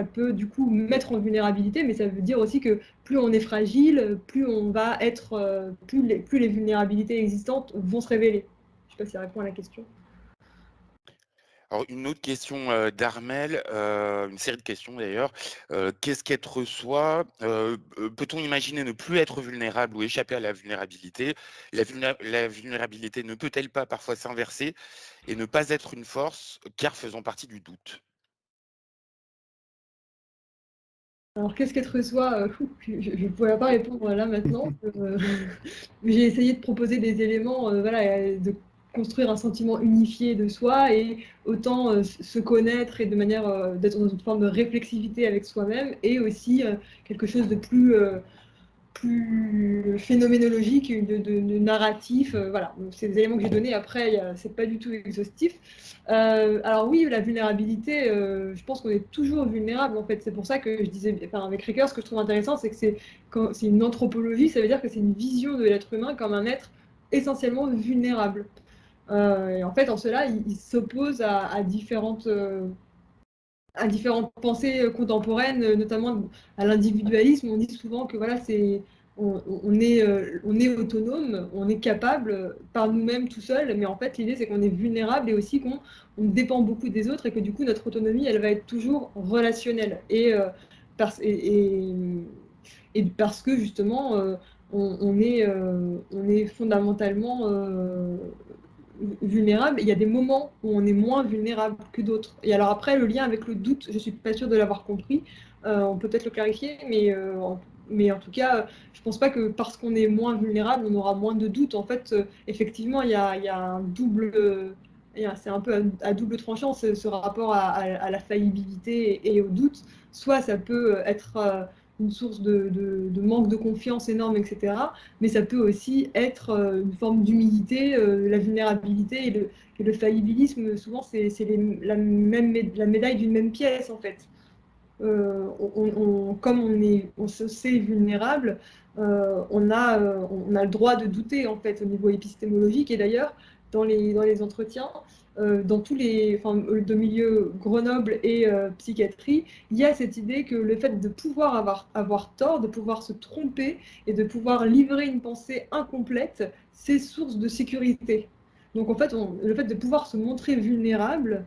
peut du coup mettre en vulnérabilité, mais ça veut dire aussi que plus on est fragile, plus on va être, plus les vulnérabilités existantes vont se révéler. Je ne sais pas si ça répond à la question. Alors, une autre question d'Armel, une série de questions d'ailleurs. Qu'est-ce qu'être soi? Peut-on imaginer ne plus être vulnérable ou échapper à la vulnérabilité? La vulnérabilité ne peut-elle pas parfois s'inverser et ne pas être une force, car faisant partie du doute? Alors, qu'est-ce qu'être soi? Je ne pourrais pas répondre là maintenant. J'ai essayé de proposer des éléments, voilà, de construire un sentiment unifié de soi et autant se connaître et de manière d'être dans une forme de réflexivité avec soi-même et aussi quelque chose de plus phénoménologique, de narratif. Voilà, donc, c'est des éléments que j'ai donnés. Après, c'est pas du tout exhaustif. Alors oui, la vulnérabilité, je pense qu'on est toujours vulnérable en fait. C'est pour ça que je disais, enfin, avec Ricoeur, ce que je trouve intéressant, c'est que c'est une anthropologie, ça veut dire que c'est une vision de l'être humain comme un être essentiellement vulnérable. Et en fait, en cela, il s'oppose à différentes pensées contemporaines, notamment à l'individualisme. On dit souvent que voilà, on est autonome, on est capable par nous-mêmes tout seul, mais en fait l'idée c'est qu'on est vulnérable et aussi qu'on dépend beaucoup des autres et que du coup notre autonomie elle va être toujours relationnelle et parce que justement on est fondamentalement vulnérable. Il y a des moments où on est moins vulnérable que d'autres. Et alors après, le lien avec le doute, je ne suis pas sûre de l'avoir compris. On peut peut-être le clarifier, mais en tout cas, je ne pense pas que parce qu'on est moins vulnérable, on aura moins de doutes. En fait, effectivement, il y a un double... c'est un peu à double tranchant ce rapport à la faillibilité et au doute. Soit ça peut être une source de manque de confiance énorme, etc. Mais ça peut aussi être une forme d'humilité, la vulnérabilité et le faillibilisme. Souvent, c'est la médaille d'une même pièce, en fait. Comme on se sait vulnérable, on a le droit de douter, en fait, au niveau épistémologique. Et d'ailleurs, dans les entretiens, dans tous les, enfin, de milieu Grenoble et psychiatrie, il y a cette idée que le fait de pouvoir avoir tort, de pouvoir se tromper et de pouvoir livrer une pensée incomplète, c'est source de sécurité. Donc en fait, le fait de pouvoir se montrer vulnérable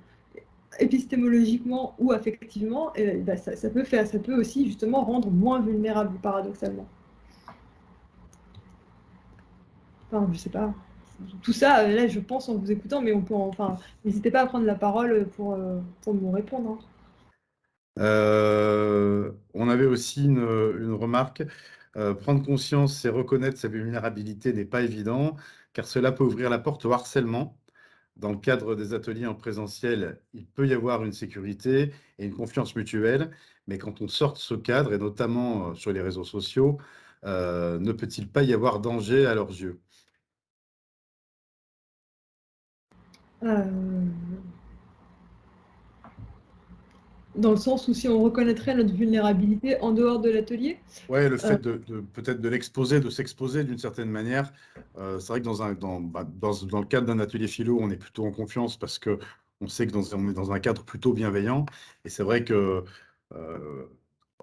épistémologiquement ou affectivement, bah, ça peut aussi justement rendre moins vulnérable, paradoxalement. Enfin, je sais pas. Tout ça, là, je pense en vous écoutant, mais enfin, n'hésitez pas à prendre la parole pour me répondre, hein. On avait aussi une remarque. Prendre conscience et reconnaître sa vulnérabilité n'est pas évident, car cela peut ouvrir la porte au harcèlement. Dans le cadre des ateliers en présentiel, il peut y avoir une sécurité et une confiance mutuelle, mais quand on sort de ce cadre, et notamment sur les réseaux sociaux, ne peut-il pas y avoir danger à leurs yeux? Euh, Dans le sens où si on reconnaîtrait notre vulnérabilité en dehors de l'atelier. Ouais, le Euh, fait peut-être de l'exposer, de s'exposer d'une certaine manière. C'est vrai que dans le cadre d'un atelier philo, on est plutôt en confiance parce que on sait que on est dans un cadre plutôt bienveillant. Et c'est vrai que euh,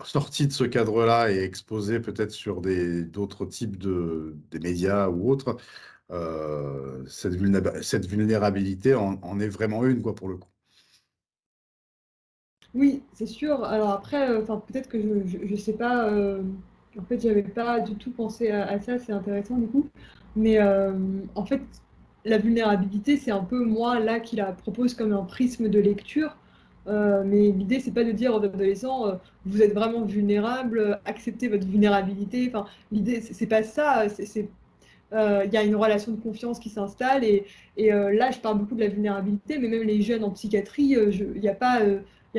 sorti de ce cadre-là et exposé peut-être sur d'autres types des médias ou autres, cette vulnérabilité en est vraiment une, quoi, pour le coup. oui, c'est sûr. Alors après, enfin, peut-être que je sais pas. En fait, j'avais pas du tout pensé à ça. C'est intéressant du coup. Mais en fait, la vulnérabilité, c'est un peu moi là qui la propose comme un prisme de lecture. Mais l'idée, c'est pas de dire aux adolescents, vous êtes vraiment vulnérable, acceptez votre vulnérabilité. Enfin, l'idée, c'est pas ça. Il y a une relation de confiance qui s'installe et là, je parle beaucoup de la vulnérabilité, mais même les jeunes en psychiatrie, il n'y a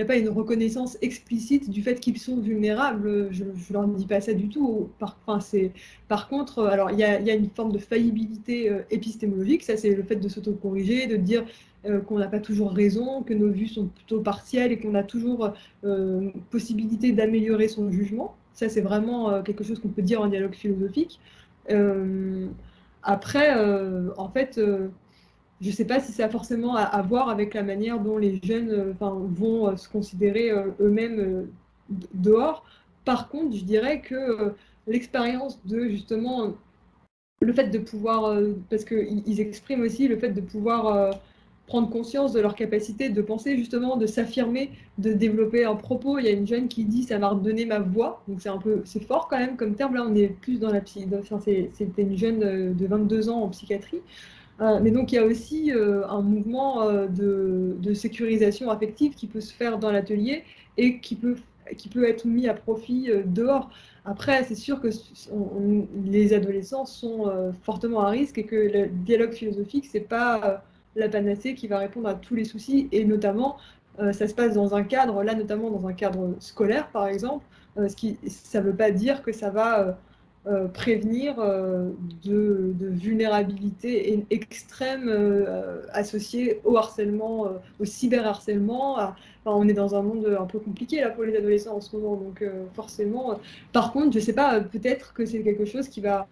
pas une reconnaissance explicite du fait qu'ils sont vulnérables. Je ne leur dis pas ça du tout. Par contre, alors il y a une forme de faillibilité épistémologique. Ça, c'est le fait de s'autocorriger, de dire qu'on n'a pas toujours raison, que nos vues sont plutôt partielles et qu'on a toujours possibilité d'améliorer son jugement. Ça, c'est vraiment quelque chose qu'on peut dire en dialogue philosophique. Euh, Après, en fait, je ne sais pas si ça a forcément à voir avec la manière dont les jeunes enfin, vont se considérer eux-mêmes dehors. Par contre, je dirais que l'expérience de justement le fait de pouvoir, parce qu'ils expriment aussi le fait de pouvoir prendre conscience de leur capacité de penser, justement, de s'affirmer, de développer un propos. Il y a une jeune qui dit ça m'a redonné ma voix, donc c'est fort quand même comme terme. Là, on est plus dans la psy. Enfin, c'était une jeune de 22 ans en psychiatrie. Mais donc il y a aussi un mouvement de sécurisation affective qui peut se faire dans l'atelier et qui peut être mis à profit dehors. Après, c'est sûr que les adolescents sont fortement à risque et que le dialogue philosophique, c'est pas la panacée qui va répondre à tous les soucis. Et notamment, ça se passe dans un cadre, là notamment dans un cadre scolaire, par exemple, ça ne veut pas dire que ça va prévenir de vulnérabilité extrême associée au harcèlement, au cyberharcèlement. Enfin, on est dans un monde un peu compliqué là pour les adolescents en ce moment, donc forcément. Par contre, je sais pas, peut-être que c'est quelque chose qui va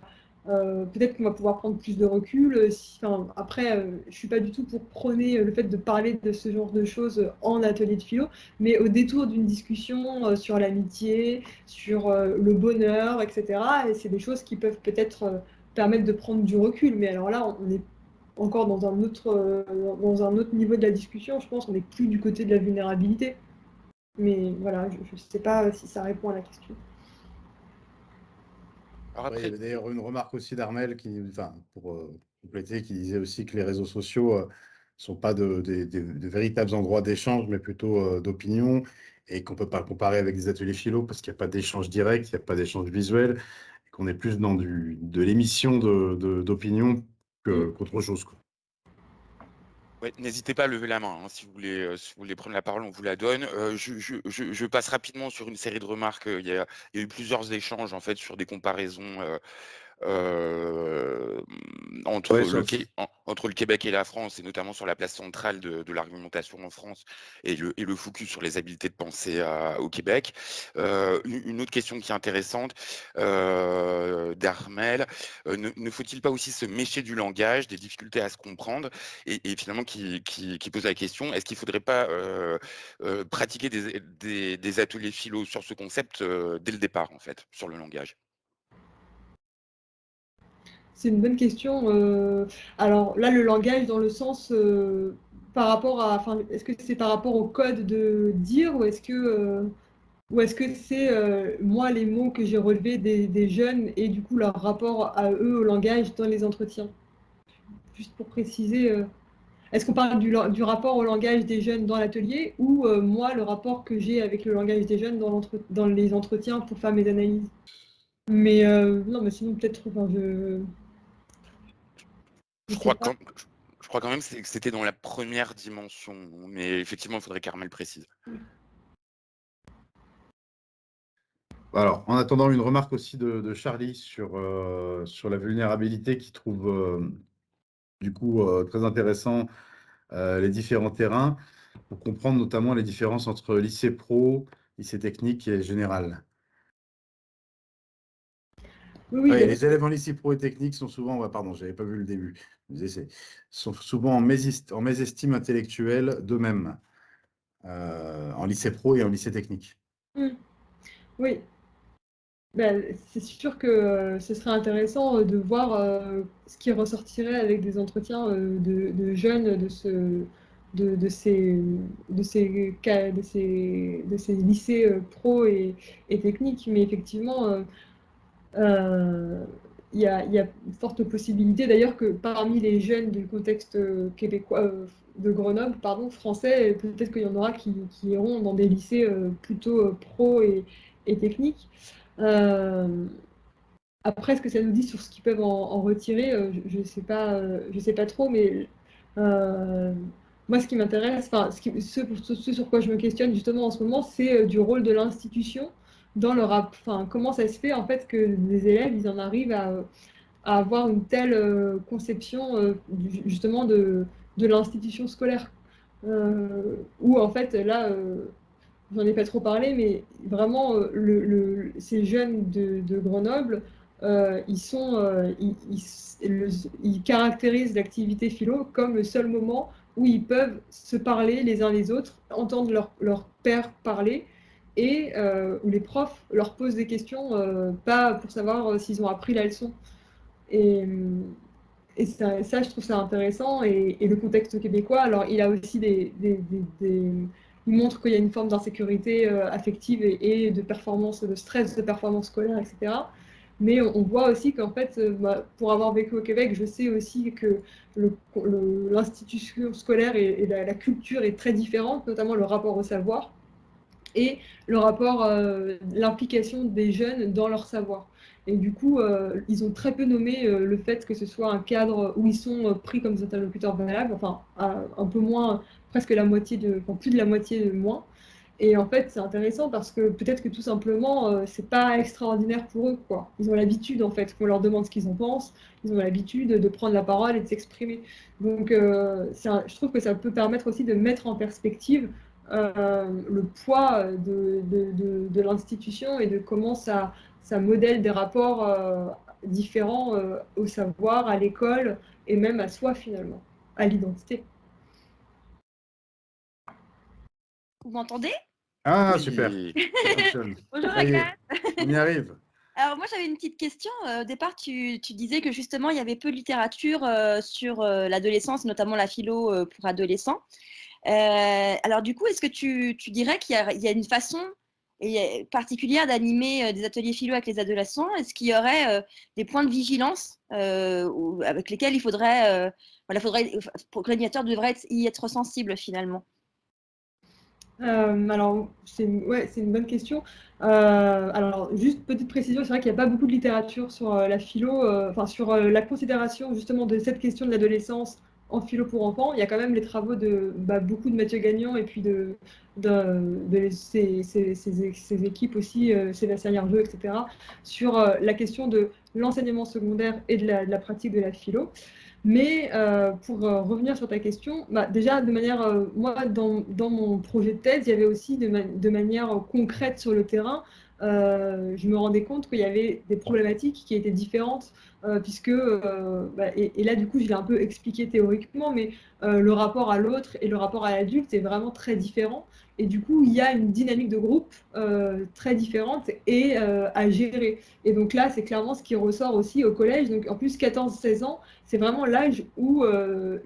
peut-être qu'on va pouvoir prendre plus de recul. Enfin, après, je suis pas du tout pour prôner le fait de parler de ce genre de choses en atelier de philo, mais au détour d'une discussion sur l'amitié, sur le bonheur, etc. Et c'est des choses qui peuvent peut-être permettre de prendre du recul. Mais alors là, on est encore dans un autre niveau de la discussion. Je pense qu'on n'est plus du côté de la vulnérabilité. Mais voilà, je ne sais pas si ça répond à la question. Alors Ouais, il y après, avait d'ailleurs une remarque aussi d'Armel enfin, pour compléter, qui disait aussi que les réseaux sociaux sont pas de véritables endroits d'échange, mais plutôt d'opinion, et qu'on peut pas comparer avec des ateliers philo parce qu'il n'y a pas d'échange direct, il n'y a pas d'échange visuel, et qu'on est plus dans de l'émission d'opinion Mm. qu'autre chose, quoi. ouais, n'hésitez pas à lever la main, hein, si vous voulez prendre la parole, on vous la donne. Je passe rapidement sur une série de remarques. Il y a eu plusieurs échanges en fait sur des comparaisons euh, Ouais, entre le Québec et la France, et notamment sur la place centrale de l'argumentation en France, et le focus sur les habiletés de pensée au Québec. Une autre question qui est intéressante, d'Armel, ne faut-il pas aussi se méfier du langage, des difficultés à se comprendre, et finalement qui pose la question, est-ce qu'il ne faudrait pas pratiquer des ateliers philo sur ce concept dès le départ, en fait, sur le langage? C'est une bonne question. Alors là, le langage dans le sens par rapport à, enfin, est-ce que c'est par rapport au code de dire ou est-ce que c'est moi les mots que j'ai relevés des jeunes et du coup leur rapport à eux au langage dans les entretiens? Juste pour préciser, est-ce qu'on parle du rapport au langage des jeunes dans l'atelier ou moi le rapport que j'ai avec le langage des jeunes dans les entretiens pour faire mes analyses? Mais non, mais sinon peut-être, enfin, Je sais crois pas. je crois quand même que c'était dans la première dimension, mais effectivement, il faudrait qu'Armel précise. Alors, en attendant, une remarque aussi de Charlie sur la vulnérabilité qui trouve du coup très intéressant les différents terrains pour comprendre notamment les différences entre lycée pro, lycée technique et général. Oui, oui, Oui, bien les sûr. élèves en lycée pro et technique sont souvent, ouais, pardon, j'avais pas vu le début, je me disais, sont souvent en mésestime intellectuelle d'eux-mêmes, en lycée pro et en lycée technique. Mm. Oui, ben, c'est sûr que ce serait intéressant de voir ce qui ressortirait avec des entretiens de jeunes de ces, de ces lycées pro et techniques. Mais effectivement, euh, il y a une forte possibilité d'ailleurs que parmi les jeunes du contexte québécois, de Grenoble, pardon, français, peut-être qu'il y en aura qui iront dans des lycées plutôt pro et techniques. Euh, Après, ce que ça nous dit sur ce qu'ils peuvent en retirer, je sais pas trop, mais euh, moi, ce qui m'intéresse, enfin, ce sur quoi je me questionne justement en ce moment, c'est du rôle de l'institution dans enfin, comment ça se fait en fait que les élèves, ils en arrivent à avoir une telle conception justement de l'institution scolaire, où en fait là. J'en ai pas trop parlé, mais vraiment, ces jeunes de Grenoble, ils caractérisent l'activité philo comme le seul moment où ils peuvent se parler les uns les autres, entendre leur père parler, et où les profs leur posent des questions, pas pour savoir s'ils ont appris la leçon. Et, ça, je trouve ça intéressant. Et le contexte québécois, alors il a aussi il montre qu'il y a une forme d'insécurité affective et de performance, de stress de performance scolaire, etc. Mais on voit aussi qu'en fait, pour avoir vécu au Québec, je sais aussi que l'institution scolaire et la culture est très différente, notamment le rapport au savoir et le rapport, l'implication des jeunes dans leur savoir. Et du coup, ils ont très peu nommé le fait que ce soit un cadre où ils sont pris comme des interlocuteurs valables, enfin un peu moins, presque la moitié enfin plus de la moitié de moins. Et en fait, c'est intéressant parce que peut-être que tout simplement, c'est pas extraordinaire pour eux, quoi. Ils ont l'habitude, en fait, qu'on leur demande ce qu'ils en pensent. Ils ont l'habitude de prendre la parole et de s'exprimer. Donc, je trouve que ça peut permettre aussi de mettre en perspective le poids de l'institution et de comment ça modèle des rapports différents au savoir, à l'école et même à soi finalement, à l'identité. Vous m'entendez? Ah, super, Oui, ça fonctionne. Bonjour Ça y est, Agathe. on y arrive. Alors moi j'avais une petite question. Au départ tu disais que justement il y avait peu de littérature sur l'adolescence, notamment la philo pour adolescents. Alors du coup est-ce que tu dirais il y a une façon particulière d'animer des ateliers philo avec les adolescents? Est-ce qu'il y aurait des points de vigilance avec lesquels il faudrait, pour que l'animateur devrait y être sensible finalement? Alors, ouais, c'est une bonne question. Alors, juste petite précision, c'est vrai qu'il n'y a pas beaucoup de littérature sur la philo, enfin sur la considération justement de cette question de l'adolescence en philo pour enfants. Il y a quand même les travaux de beaucoup de Mathieu Gagnon et puis de ses équipes aussi, Sébastien Yargeux, etc., sur la question de l'enseignement secondaire et de la pratique de la philo. Mais pour revenir sur ta question, déjà de manière, moi dans mon projet de thèse, il y avait aussi de manière concrète sur le terrain, je me rendais compte qu'il y avait des problématiques qui étaient différentes puisque, et là, du coup, je l'ai un peu expliqué théoriquement, mais le rapport à l'autre et le rapport à l'adulte est vraiment très différent. Et du coup, il y a une dynamique de groupe très différente et à gérer. Et donc là, c'est clairement ce qui ressort aussi au collège. Donc en plus, 14-16 ans, c'est vraiment l'âge où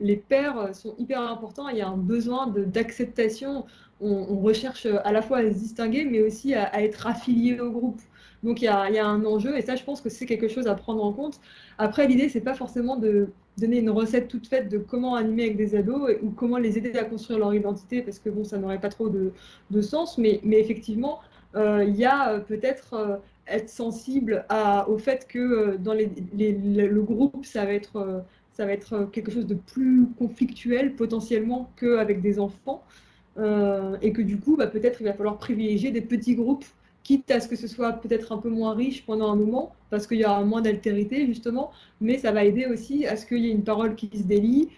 les pairs sont hyper importants. Il y a un besoin d'acceptation. On recherche à la fois à se distinguer, mais aussi à être affilié au groupe. Donc il y a un enjeu, et ça, je pense que c'est quelque chose à prendre en compte. Après, l'idée, c'est pas forcément de donner une recette toute faite de comment animer avec des ados ou comment les aider à construire leur identité, parce que bon, ça n'aurait pas trop de sens, mais effectivement, il y a peut-être être sensible au fait que dans le groupe, ça va être quelque chose de plus conflictuel potentiellement qu'avec des enfants, et que du coup, peut-être il va falloir privilégier des petits groupes, quitte à ce que ce soit peut-être un peu moins riche pendant un moment, parce qu'il y aura moins d'altérité justement, mais ça va aider aussi à ce qu'il y ait une parole qui se délie,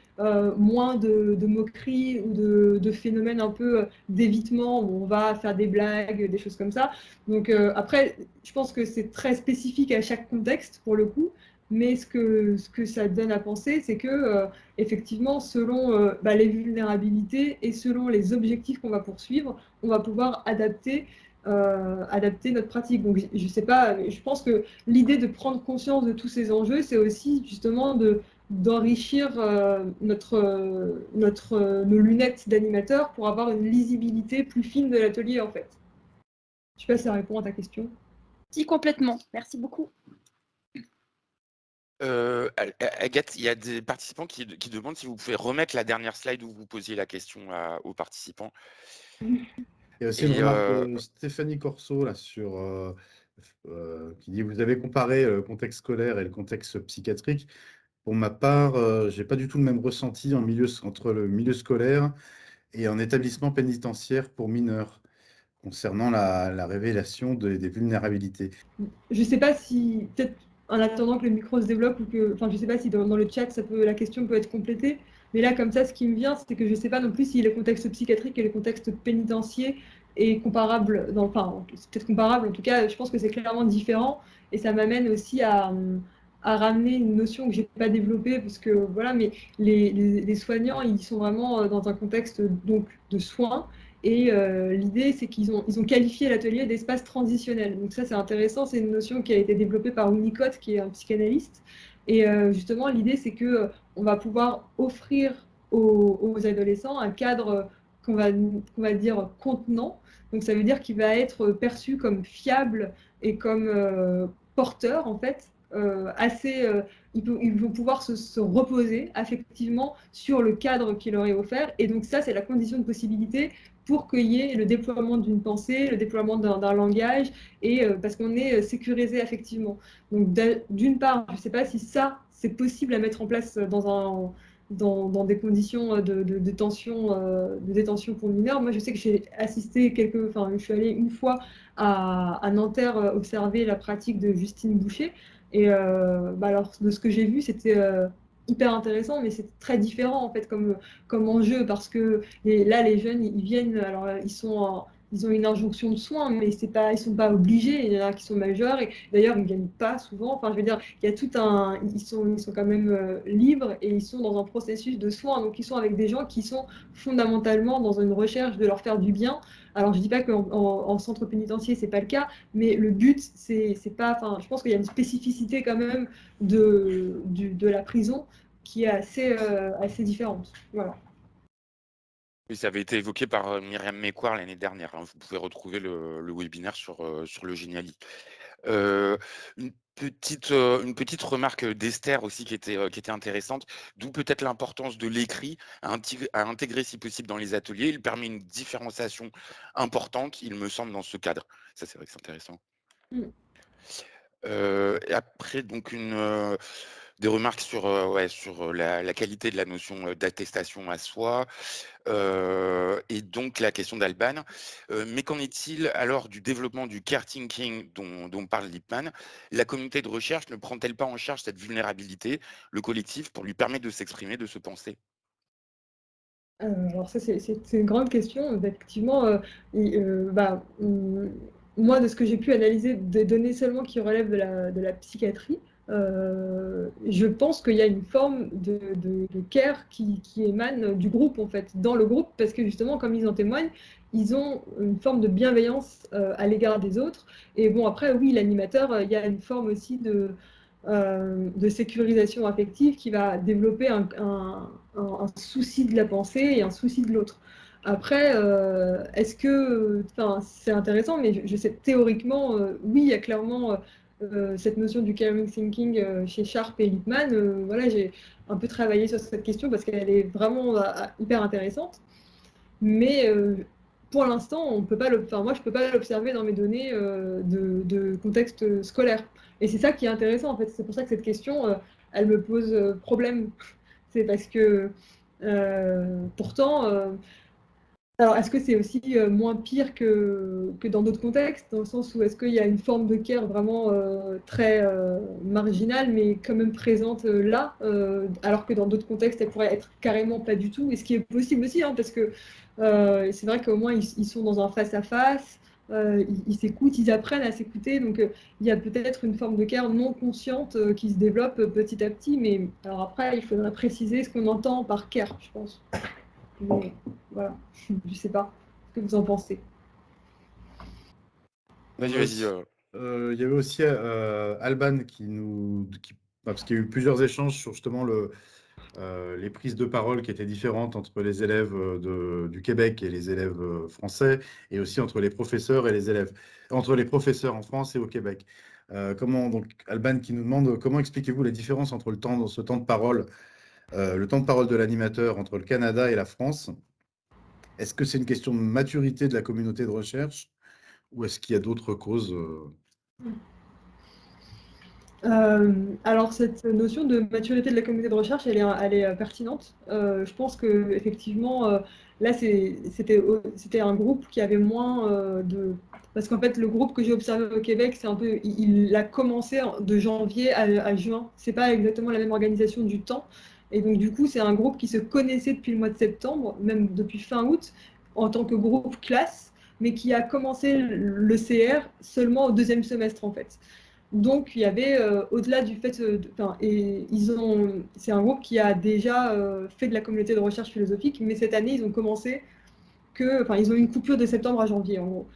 moins de moqueries ou de phénomènes un peu d'évitement où on va faire des blagues, des choses comme ça. Donc après, je pense que c'est très spécifique à chaque contexte pour le coup, mais ce que ça donne à penser, c'est que effectivement, selon les vulnérabilités et selon les objectifs qu'on va poursuivre, on va pouvoir adapter notre pratique. Donc, je sais pas, je pense que l'idée de prendre conscience de tous ces enjeux, c'est aussi justement d'enrichir nos lunettes d'animateur pour avoir une lisibilité plus fine de l'atelier, en fait. Je sais pas si ça répond à ta question. Si, complètement. Merci beaucoup. Agathe, il y a des participants qui demandent si vous pouvez remettre la dernière slide où vous posiez la question aux participants. Il y a aussi une remarque de Stéphanie Corso là, qui dit: vous avez comparé le contexte scolaire et le contexte psychiatrique. Pour ma part, je n'ai pas du tout le même ressenti entre le milieu scolaire et un établissement pénitentiaire pour mineurs, concernant la révélation des vulnérabilités. Je ne sais pas si, peut-être en attendant que le micro se développe, je ne sais pas si dans le chat, la question peut être complétée. Mais là, comme ça, ce qui me vient, c'est que je ne sais pas non plus si le contexte psychiatrique et le contexte pénitentiaire est comparable. C'est peut-être comparable. En tout cas, je pense que c'est clairement différent. Et ça m'amène aussi à ramener une notion que je n'ai pas développée, parce que voilà, mais les soignants, ils sont vraiment dans un contexte donc de soins. Et l'idée, c'est qu'ils ont qualifié l'atelier d'espace transitionnel. Donc ça, c'est intéressant. C'est une notion qui a été développée par Winnicott, qui est un psychanalyste. Et justement, l'idée, c'est qu'on va pouvoir offrir aux adolescents un cadre qu'on va dire contenant. Donc ça veut dire qu'il va être perçu comme fiable et comme porteur, en fait, ils vont pouvoir se reposer affectivement sur le cadre qui leur est offert. Et donc ça, c'est la condition de possibilité pour qu'il y ait le déploiement d'une pensée, le déploiement d'un langage, et parce qu'on est sécurisé affectivement. Donc d'une part, je ne sais pas si ça, c'est possible à mettre en place dans des conditions de détention pour mineurs. Moi, je sais que j'ai assisté je suis allée une fois à Nanterre observer la pratique de Justine Boucher. Et alors, de ce que j'ai vu, c'était hyper intéressant, mais c'est très différent en fait comme enjeu, parce que là, les jeunes, ils viennent, alors ils ont une injonction de soins, mais ils sont pas obligés. Il y en a qui sont majeurs, et d'ailleurs, ils viennent pas souvent. Enfin, je veux dire, il y a ils sont quand même libres, et ils sont dans un processus de soins. Donc, ils sont avec des gens qui sont fondamentalement dans une recherche de leur faire du bien. Alors, je dis pas qu'en centre pénitentiaire, c'est pas le cas, mais le but, c'est pas. Enfin, je pense qu'il y a une spécificité quand même de la prison qui est assez différente. Voilà. Oui, ça avait été évoqué par Myriam Mécoire l'année dernière. Vous pouvez retrouver le webinaire sur le Géniali. Une petite remarque d'Esther aussi qui était intéressante, d'où peut-être l'importance de l'écrit à intégrer si possible dans les ateliers. Il permet une différenciation importante, il me semble, dans ce cadre. Ça, c'est vrai que c'est intéressant. Et après, donc, des remarques sur la qualité de la notion d'attestation à soi, et donc la question d'Alban. Mais qu'en est-il alors du développement du care thinking dont parle Lippmann? La communauté de recherche ne prend-elle pas en charge cette vulnérabilité, le collectif, pour lui permettre de s'exprimer, de se penser? Alors ça, c'est une grande question. Effectivement, moi, de ce que j'ai pu analyser des données seulement qui relèvent de la psychiatrie, je pense qu'il y a une forme de care qui émane du groupe, en fait, dans le groupe, parce que justement, comme ils en témoignent, ils ont une forme de bienveillance à l'égard des autres. Et bon, après, oui, l'animateur, il y a une forme aussi de sécurisation affective qui va développer un souci de la pensée et un souci de l'autre. Après, est-ce que, enfin, c'est intéressant, mais je sais théoriquement, oui, il y a clairement cette notion du caring thinking chez Sharp et Lippmann. Voilà, j'ai un peu travaillé sur cette question parce qu'elle est vraiment hyper intéressante. Mais pour l'instant, on peut pas enfin, moi, je ne peux pas l'observer dans mes données de contexte scolaire. Et c'est ça qui est intéressant, en fait. C'est pour ça que cette question, elle me pose problème. C'est parce que pourtant, alors, est-ce que c'est aussi moins pire que dans d'autres contextes, dans le sens où est-ce qu'il y a une forme de care vraiment très marginale, mais quand même présente là, alors que dans d'autres contextes, elle pourrait être carrément pas du tout, et ce qui est possible aussi, hein, parce que c'est vrai qu'au moins ils sont dans un face-à-face, ils s'écoutent, ils apprennent à s'écouter, donc il y a peut-être une forme de care non consciente qui se développe petit à petit, mais alors après, il faudrait préciser ce qu'on entend par care, je pense. Mais voilà, je sais pas ce que vous en pensez. Vas-y. Il y avait aussi Alban parce qu'il y a eu plusieurs échanges sur justement les prises de parole qui étaient différentes entre les élèves du Québec et les élèves français, et aussi entre les professeurs et les élèves, entre les professeurs en France et au Québec. Donc, Alban qui nous demande comment expliquez-vous la différence entre ce temps de parole, le temps de parole de l'animateur entre le Canada et la France? Est-ce que c'est une question de maturité de la communauté de recherche ou est-ce qu'il y a d'autres causes? Alors cette notion de maturité de la communauté de recherche, elle est pertinente. Je pense que effectivement, là c'était un groupe qui avait moins parce qu'en fait le groupe que j'ai observé au Québec, c'est un peu, il a commencé de janvier à juin. C'est pas exactement la même organisation du temps, et donc du coup c'est un groupe qui se connaissait depuis le mois de septembre, même depuis fin août, en tant que groupe classe, mais qui a commencé le CR seulement au deuxième semestre en fait. Donc, il y avait, au-delà du fait, et c'est un groupe qui a déjà fait de la communauté de recherche philosophique, mais cette année, ils ont eu une coupure de septembre à janvier, en gros.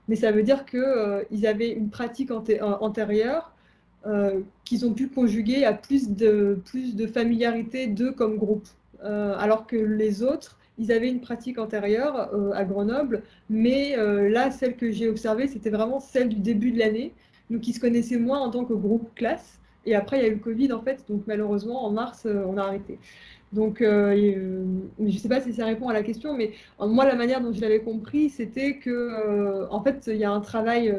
Mais ça veut dire qu'ils avaient une pratique antérieure qu'ils ont pu conjuguer à plus de familiarité d'eux comme groupe. Alors que les autres, ils avaient une pratique antérieure à Grenoble, mais là, celle que j'ai observée, c'était vraiment celle du début de l'année, donc ils se connaissaient moins en tant que groupe classe. Et après, il y a eu le Covid, en fait, donc malheureusement, en mars, on a arrêté. Donc, je ne sais pas si ça répond à la question, mais moi, la manière dont je l'avais compris, c'était que, en fait, il y a un travail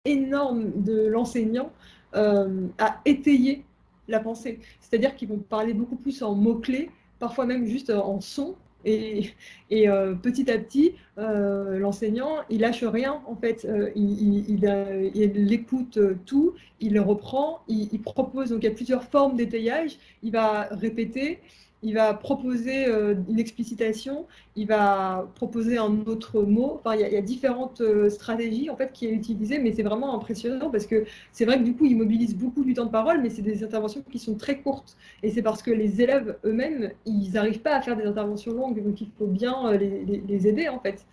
énorme de l'enseignant à étayer la pensée. C'est-à-dire qu'ils vont parler beaucoup plus en mots-clés, parfois même juste en sons. Et petit à petit, l'enseignant, il lâche rien en fait. Il écoute tout, il le reprend, il propose. Donc il y a plusieurs formes d'étayage. Il va répéter, il va proposer une explicitation, il va proposer un autre mot. Enfin, il y a différentes stratégies en fait qui est utilisée, mais c'est vraiment impressionnant parce que c'est vrai que du coup, ils mobilisent beaucoup du temps de parole, mais c'est des interventions qui sont très courtes. Et c'est parce que les élèves eux-mêmes, ils n'arrivent pas à faire des interventions longues, donc il faut bien les aider en fait.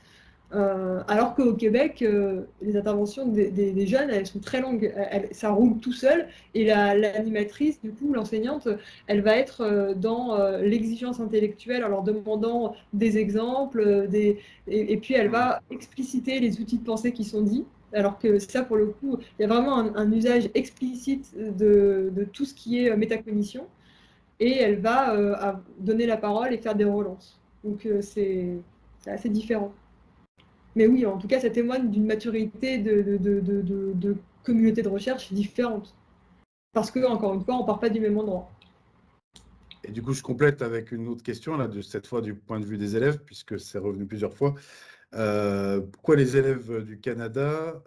Alors qu'au Québec, les interventions des jeunes, elles sont très longues, ça roule tout seul, et l'animatrice, du coup, l'enseignante, elle va être dans l'exigence intellectuelle en leur demandant des exemples, et puis elle va expliciter les outils de pensée qui sont dits. Alors que ça, pour le coup, il y a vraiment un usage explicite de tout ce qui est métacognition, et elle va donner la parole et faire des relances. Donc c'est assez différent. Mais oui, en tout cas, ça témoigne d'une maturité de communauté de recherche différente. Parce que, encore une fois, on ne part pas du même endroit. Et du coup, je complète avec une autre question, là, cette fois du point de vue des élèves, puisque c'est revenu plusieurs fois. Pourquoi les élèves du Canada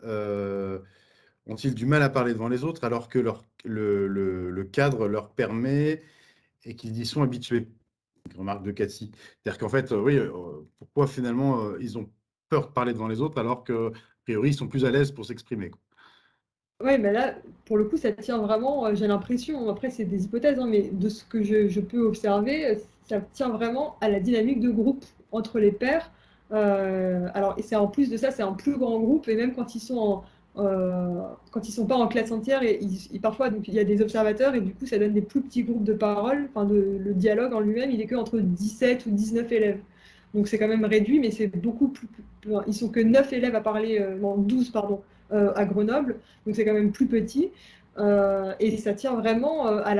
ont-ils du mal à parler devant les autres alors que le cadre leur permet et qu'ils y sont habitués? Remarque de Cathy. C'est-à-dire qu'en fait, oui, pourquoi finalement ils ont peur de parler devant les autres alors que, a priori, ils sont plus à l'aise pour s'exprimer, quoi. Ouais, mais là, pour le coup, ça tient vraiment, j'ai l'impression, après c'est des hypothèses, hein, mais de ce que je peux observer, ça tient vraiment à la dynamique de groupe entre les pairs. Alors, et c'est en plus de ça, c'est un plus grand groupe, et même quand ils sont pas en classe entière, parfois donc, il y a des observateurs, et du coup, ça donne des plus petits groupes de parole. Enfin, le dialogue en lui-même, il est que entre 17 ou 19 élèves. Donc c'est quand même réduit, mais c'est beaucoup plus. Ils sont que 9 élèves à parler, non, 12, pardon, à Grenoble, donc c'est quand même plus petit. Et ça tient vraiment à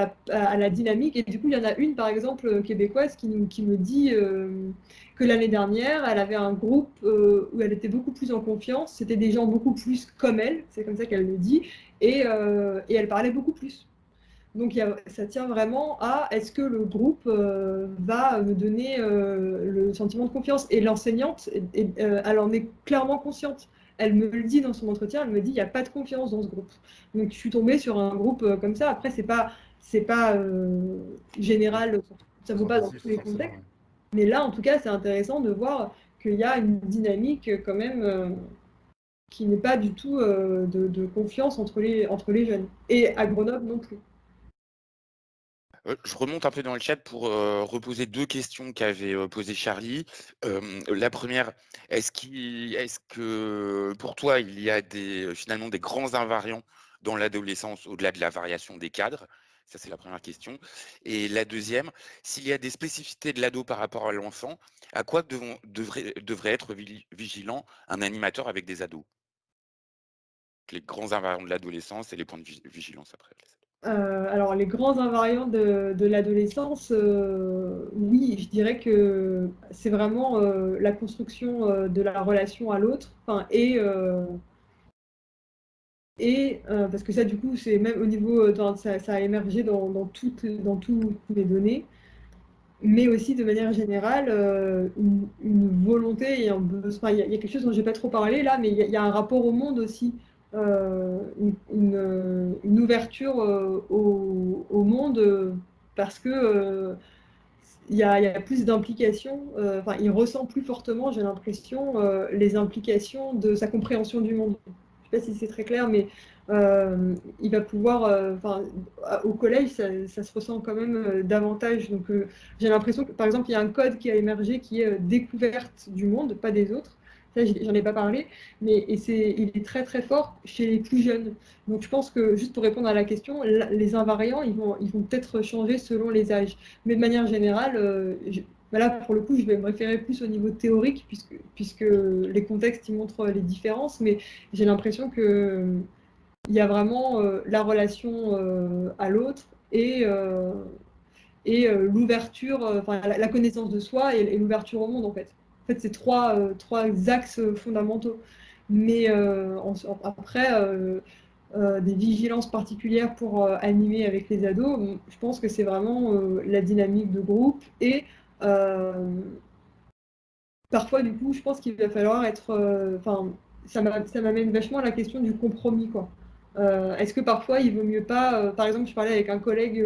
la dynamique. Et du coup, il y en a une, par exemple, québécoise, qui me dit que l'année dernière, elle avait un groupe où elle était beaucoup plus en confiance. C'était des gens beaucoup plus comme elle, c'est comme ça qu'elle le dit, et elle parlait beaucoup plus. Donc ça tient vraiment à est-ce que le groupe va me donner le sentiment de confiance. Et l'enseignante, elle en est clairement consciente. Elle me le dit dans son entretien, elle me dit il n'y a pas de confiance dans ce groupe. Donc je suis tombée sur un groupe comme ça. Après, c'est pas général, ça ne vaut pas dans tous les Forcément, contextes. ouais. Mais là, en tout cas, c'est intéressant de voir qu'il y a une dynamique quand même qui n'est pas du tout de confiance entre les jeunes. Et à Grenoble non plus. Je remonte un peu dans le chat pour reposer deux questions qu'avait posées Charlie. La première, est-ce que pour toi, il y a finalement des grands invariants dans l'adolescence au-delà de la variation des cadres? Ça, c'est la première question. Et la deuxième, s'il y a des spécificités de l'ado par rapport à l'enfant, à quoi devrait être vigilant un animateur avec des ados? Les grands invariants de l'adolescence et les points de vigilance après. Alors, les grands invariants de l'adolescence, oui, je dirais que c'est vraiment la construction de la relation à l'autre, enfin, parce que ça, du coup, c'est même au niveau, ça a émergé dans toutes les données, mais aussi de manière générale, une volonté et un besoin. Il y a quelque chose dont je n'ai pas trop parlé là, mais il y a un rapport au monde aussi, une ouverture au monde, parce que il y a plus d'implications. Enfin, il ressent plus fortement, j'ai l'impression, les implications de sa compréhension du monde. Je ne sais pas si c'est très clair, mais il va pouvoir, enfin, au collège, ça se ressent quand même davantage. Donc, j'ai l'impression que, par exemple, il y a un code qui a émergé qui est découverte du monde, pas des autres. Ça, j'en ai pas parlé, mais il est très très fort chez les plus jeunes. Donc, je pense que, juste pour répondre à la question, les invariants, ils vont peut-être changer selon les âges. Mais de manière générale, là, pour le coup, je vais me référer plus au niveau théorique, puisque les contextes ils montrent les différences, mais j'ai l'impression que il y a vraiment la relation à l'autre et l'ouverture, enfin la connaissance de soi et l'ouverture au monde en fait. En fait, c'est trois axes fondamentaux. Mais après, des vigilances particulières pour animer avec les ados, je pense que c'est vraiment la dynamique de groupe et parfois, du coup, je pense qu'il va falloir être. Enfin, ça m'amène vachement à la question du compromis, quoi. Est-ce que parfois il vaut mieux pas. Par exemple, je parlais avec un collègue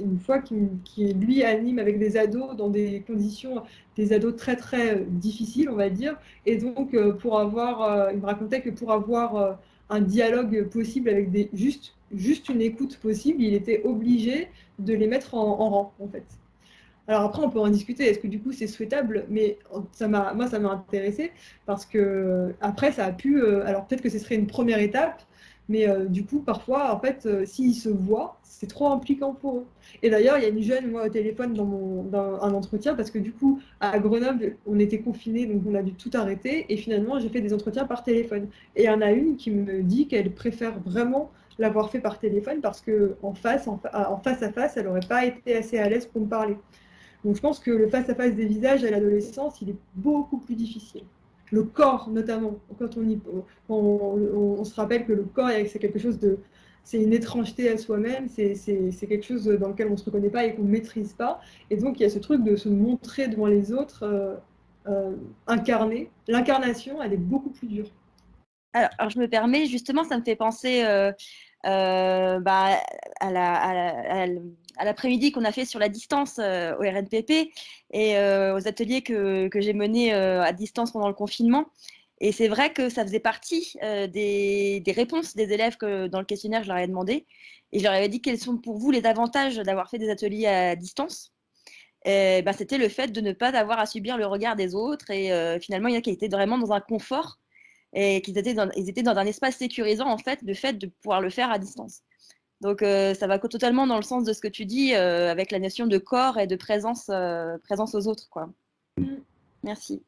une fois qui, lui, anime avec des ados dans des conditions, des ados très très difficiles, on va dire. Et donc, il me racontait que pour avoir un dialogue possible avec juste une écoute possible, il était obligé de les mettre en rang, en fait. Alors après, on peut en discuter. Est-ce que du coup c'est souhaitable? Mais moi, ça m'a intéressé parce que après, ça a pu. Alors peut-être que ce serait une première étape, mais du coup, parfois, en fait, s'ils se voient, c'est trop impliquant pour eux. Et d'ailleurs, il y a une jeune, moi, au téléphone dans un entretien parce que du coup, à Grenoble, on était confinés, donc on a dû tout arrêter. Et finalement, j'ai fait des entretiens par téléphone. Et il y en a une qui me dit qu'elle préfère vraiment l'avoir fait par téléphone parce que en face à face, elle n'aurait pas été assez à l'aise pour me parler. Donc je pense que le face-à-face des visages à l'adolescence, il est beaucoup plus difficile. Le corps, notamment, quand on se rappelle que le corps, c'est quelque chose de. C'est une étrangeté à soi-même, c'est quelque chose dans lequel on ne se reconnaît pas et qu'on ne maîtrise pas. Et donc il y a ce truc de se montrer devant les autres incarné. L'incarnation, elle est beaucoup plus dure. Alors, je me permets, justement, ça me fait penser bah, à l'après-midi qu'on a fait sur la distance au RNPP et aux ateliers que j'ai menés à distance pendant le confinement. Et c'est vrai que ça faisait partie des réponses des élèves que dans le questionnaire, je leur avais demandé. Et je leur avais dit quels sont pour vous les avantages d'avoir fait des ateliers à distance. C'était le fait de ne pas avoir à subir le regard des autres. Et finalement, il y en a qui étaient vraiment dans un confort et qu'ils étaient ils étaient dans un espace sécurisant, en fait, le fait de pouvoir le faire à distance. Donc, ça va totalement dans le sens de ce que tu dis avec la notion de corps et de présence aux autres, quoi. Merci.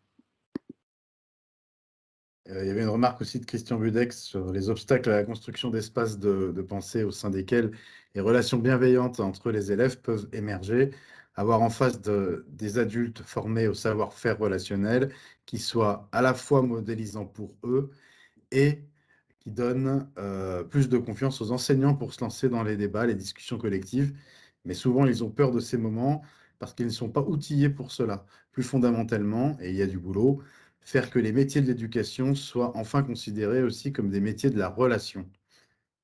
Il y avait une remarque aussi de Christian Budex sur les obstacles à la construction d'espaces de pensée au sein desquels les relations bienveillantes entre les élèves peuvent émerger, avoir en face des adultes formés au savoir-faire relationnel qui soient à la fois modélisants pour eux et qui donnent plus de confiance aux enseignants pour se lancer dans les débats, les discussions collectives. Mais souvent, ils ont peur de ces moments parce qu'ils ne sont pas outillés pour cela. Plus fondamentalement, et il y a du boulot, faire que les métiers de l'éducation soient enfin considérés aussi comme des métiers de la relation,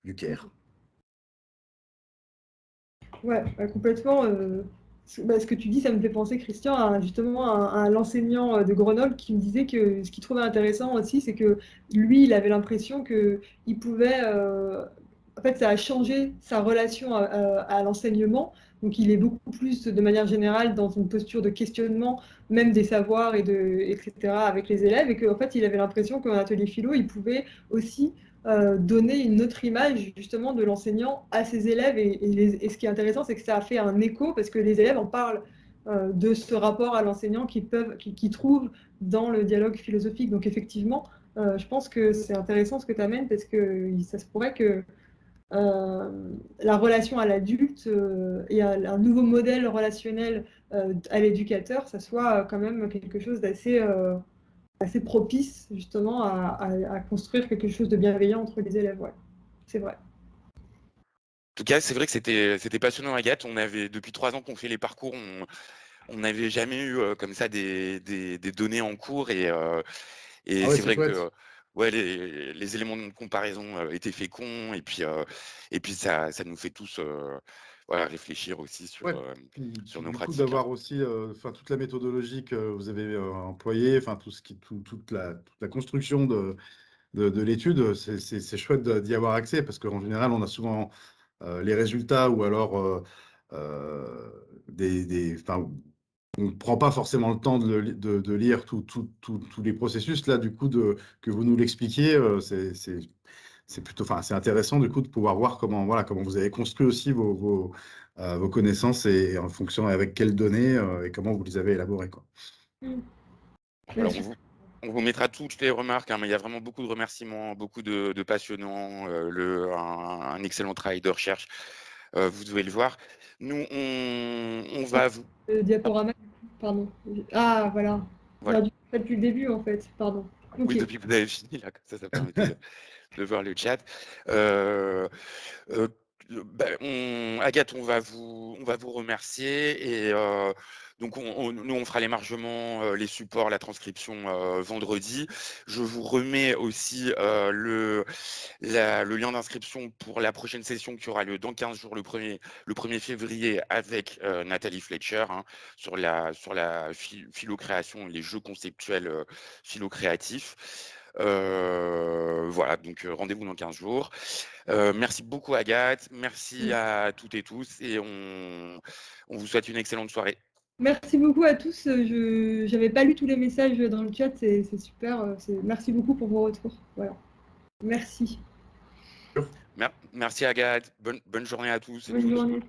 du care. Ouais, complètement. Ce que tu dis, ça me fait penser, Christian, justement à l'enseignant de Grenoble qui me disait que ce qu'il trouvait intéressant aussi, c'est que lui, il avait l'impression qu'il pouvait. En fait, ça a changé sa relation à l'enseignement. Donc, il est beaucoup plus, de manière générale, dans une posture de questionnement, même des savoirs, etc., avec les élèves. Et qu'en fait, il avait l'impression qu'en atelier philo, il pouvait aussi donner une autre image justement de l'enseignant à ses élèves et ce qui est intéressant c'est que ça a fait un écho parce que les élèves en parlent de ce rapport à l'enseignant qu'ils trouvent dans le dialogue philosophique. Donc effectivement, je pense que c'est intéressant ce que tu amènes parce que ça se pourrait que la relation à l'adulte et à un nouveau modèle relationnel à l'éducateur, ça soit quand même quelque chose d'assez assez propice justement à construire quelque chose de bienveillant entre les élèves. Ouais, c'est vrai. En tout cas, c'est vrai que c'était passionnant, Agathe. On avait, depuis 3 ans qu'on fait les parcours, on n'avait jamais eu comme ça des données en cours. Et Ah ouais, c'est c'est vrai chouette. que ouais, les éléments de comparaison étaient féconds. Et puis ça nous fait tous voilà, réfléchir aussi Ouais. sur nos Du coup, pratiques. d'avoir aussi toute la méthodologie que vous avez employée, toute la construction de l'étude, c'est chouette d'y avoir accès parce qu'en général, on a souvent les résultats ou alors on ne prend pas forcément le temps de lire tous les processus. Là, du coup, que vous nous l'expliquiez, c'est plutôt, c'est intéressant du coup de pouvoir voir comment vous avez construit aussi vos connaissances et en fonction avec quelles données et comment vous les avez élaborées, quoi. Alors, on vous mettra toutes les remarques, hein, mais il y a vraiment beaucoup de remerciements, beaucoup de passionnants, un excellent travail de recherche. Vous devez le voir. Nous, on va vous... Le diaporama, pardon. Ah, voilà. Voilà. Depuis le début, en fait. Pardon. Oui, Ok. depuis que vous avez fini, là, comme ça permettait de voir le chat. Euh, Agathe, on va vous remercier et donc nous on fera l'émargement, les supports, la transcription vendredi. Je vous remets aussi le lien d'inscription pour la prochaine session qui aura lieu dans 15 jours, le 1er février avec Nathalie Fletcher, hein, sur la philo-création et les jeux conceptuels philo-créatifs. Voilà, donc rendez-vous dans 15 jours. Merci beaucoup Agathe, merci à toutes et tous et on vous souhaite une excellente soirée. Merci beaucoup à tous. Je n'avais pas lu tous les messages dans le chat, c'est super. Merci beaucoup pour vos retours. Voilà. Merci. Merci Agathe, bonne journée à tous. Bonne journée.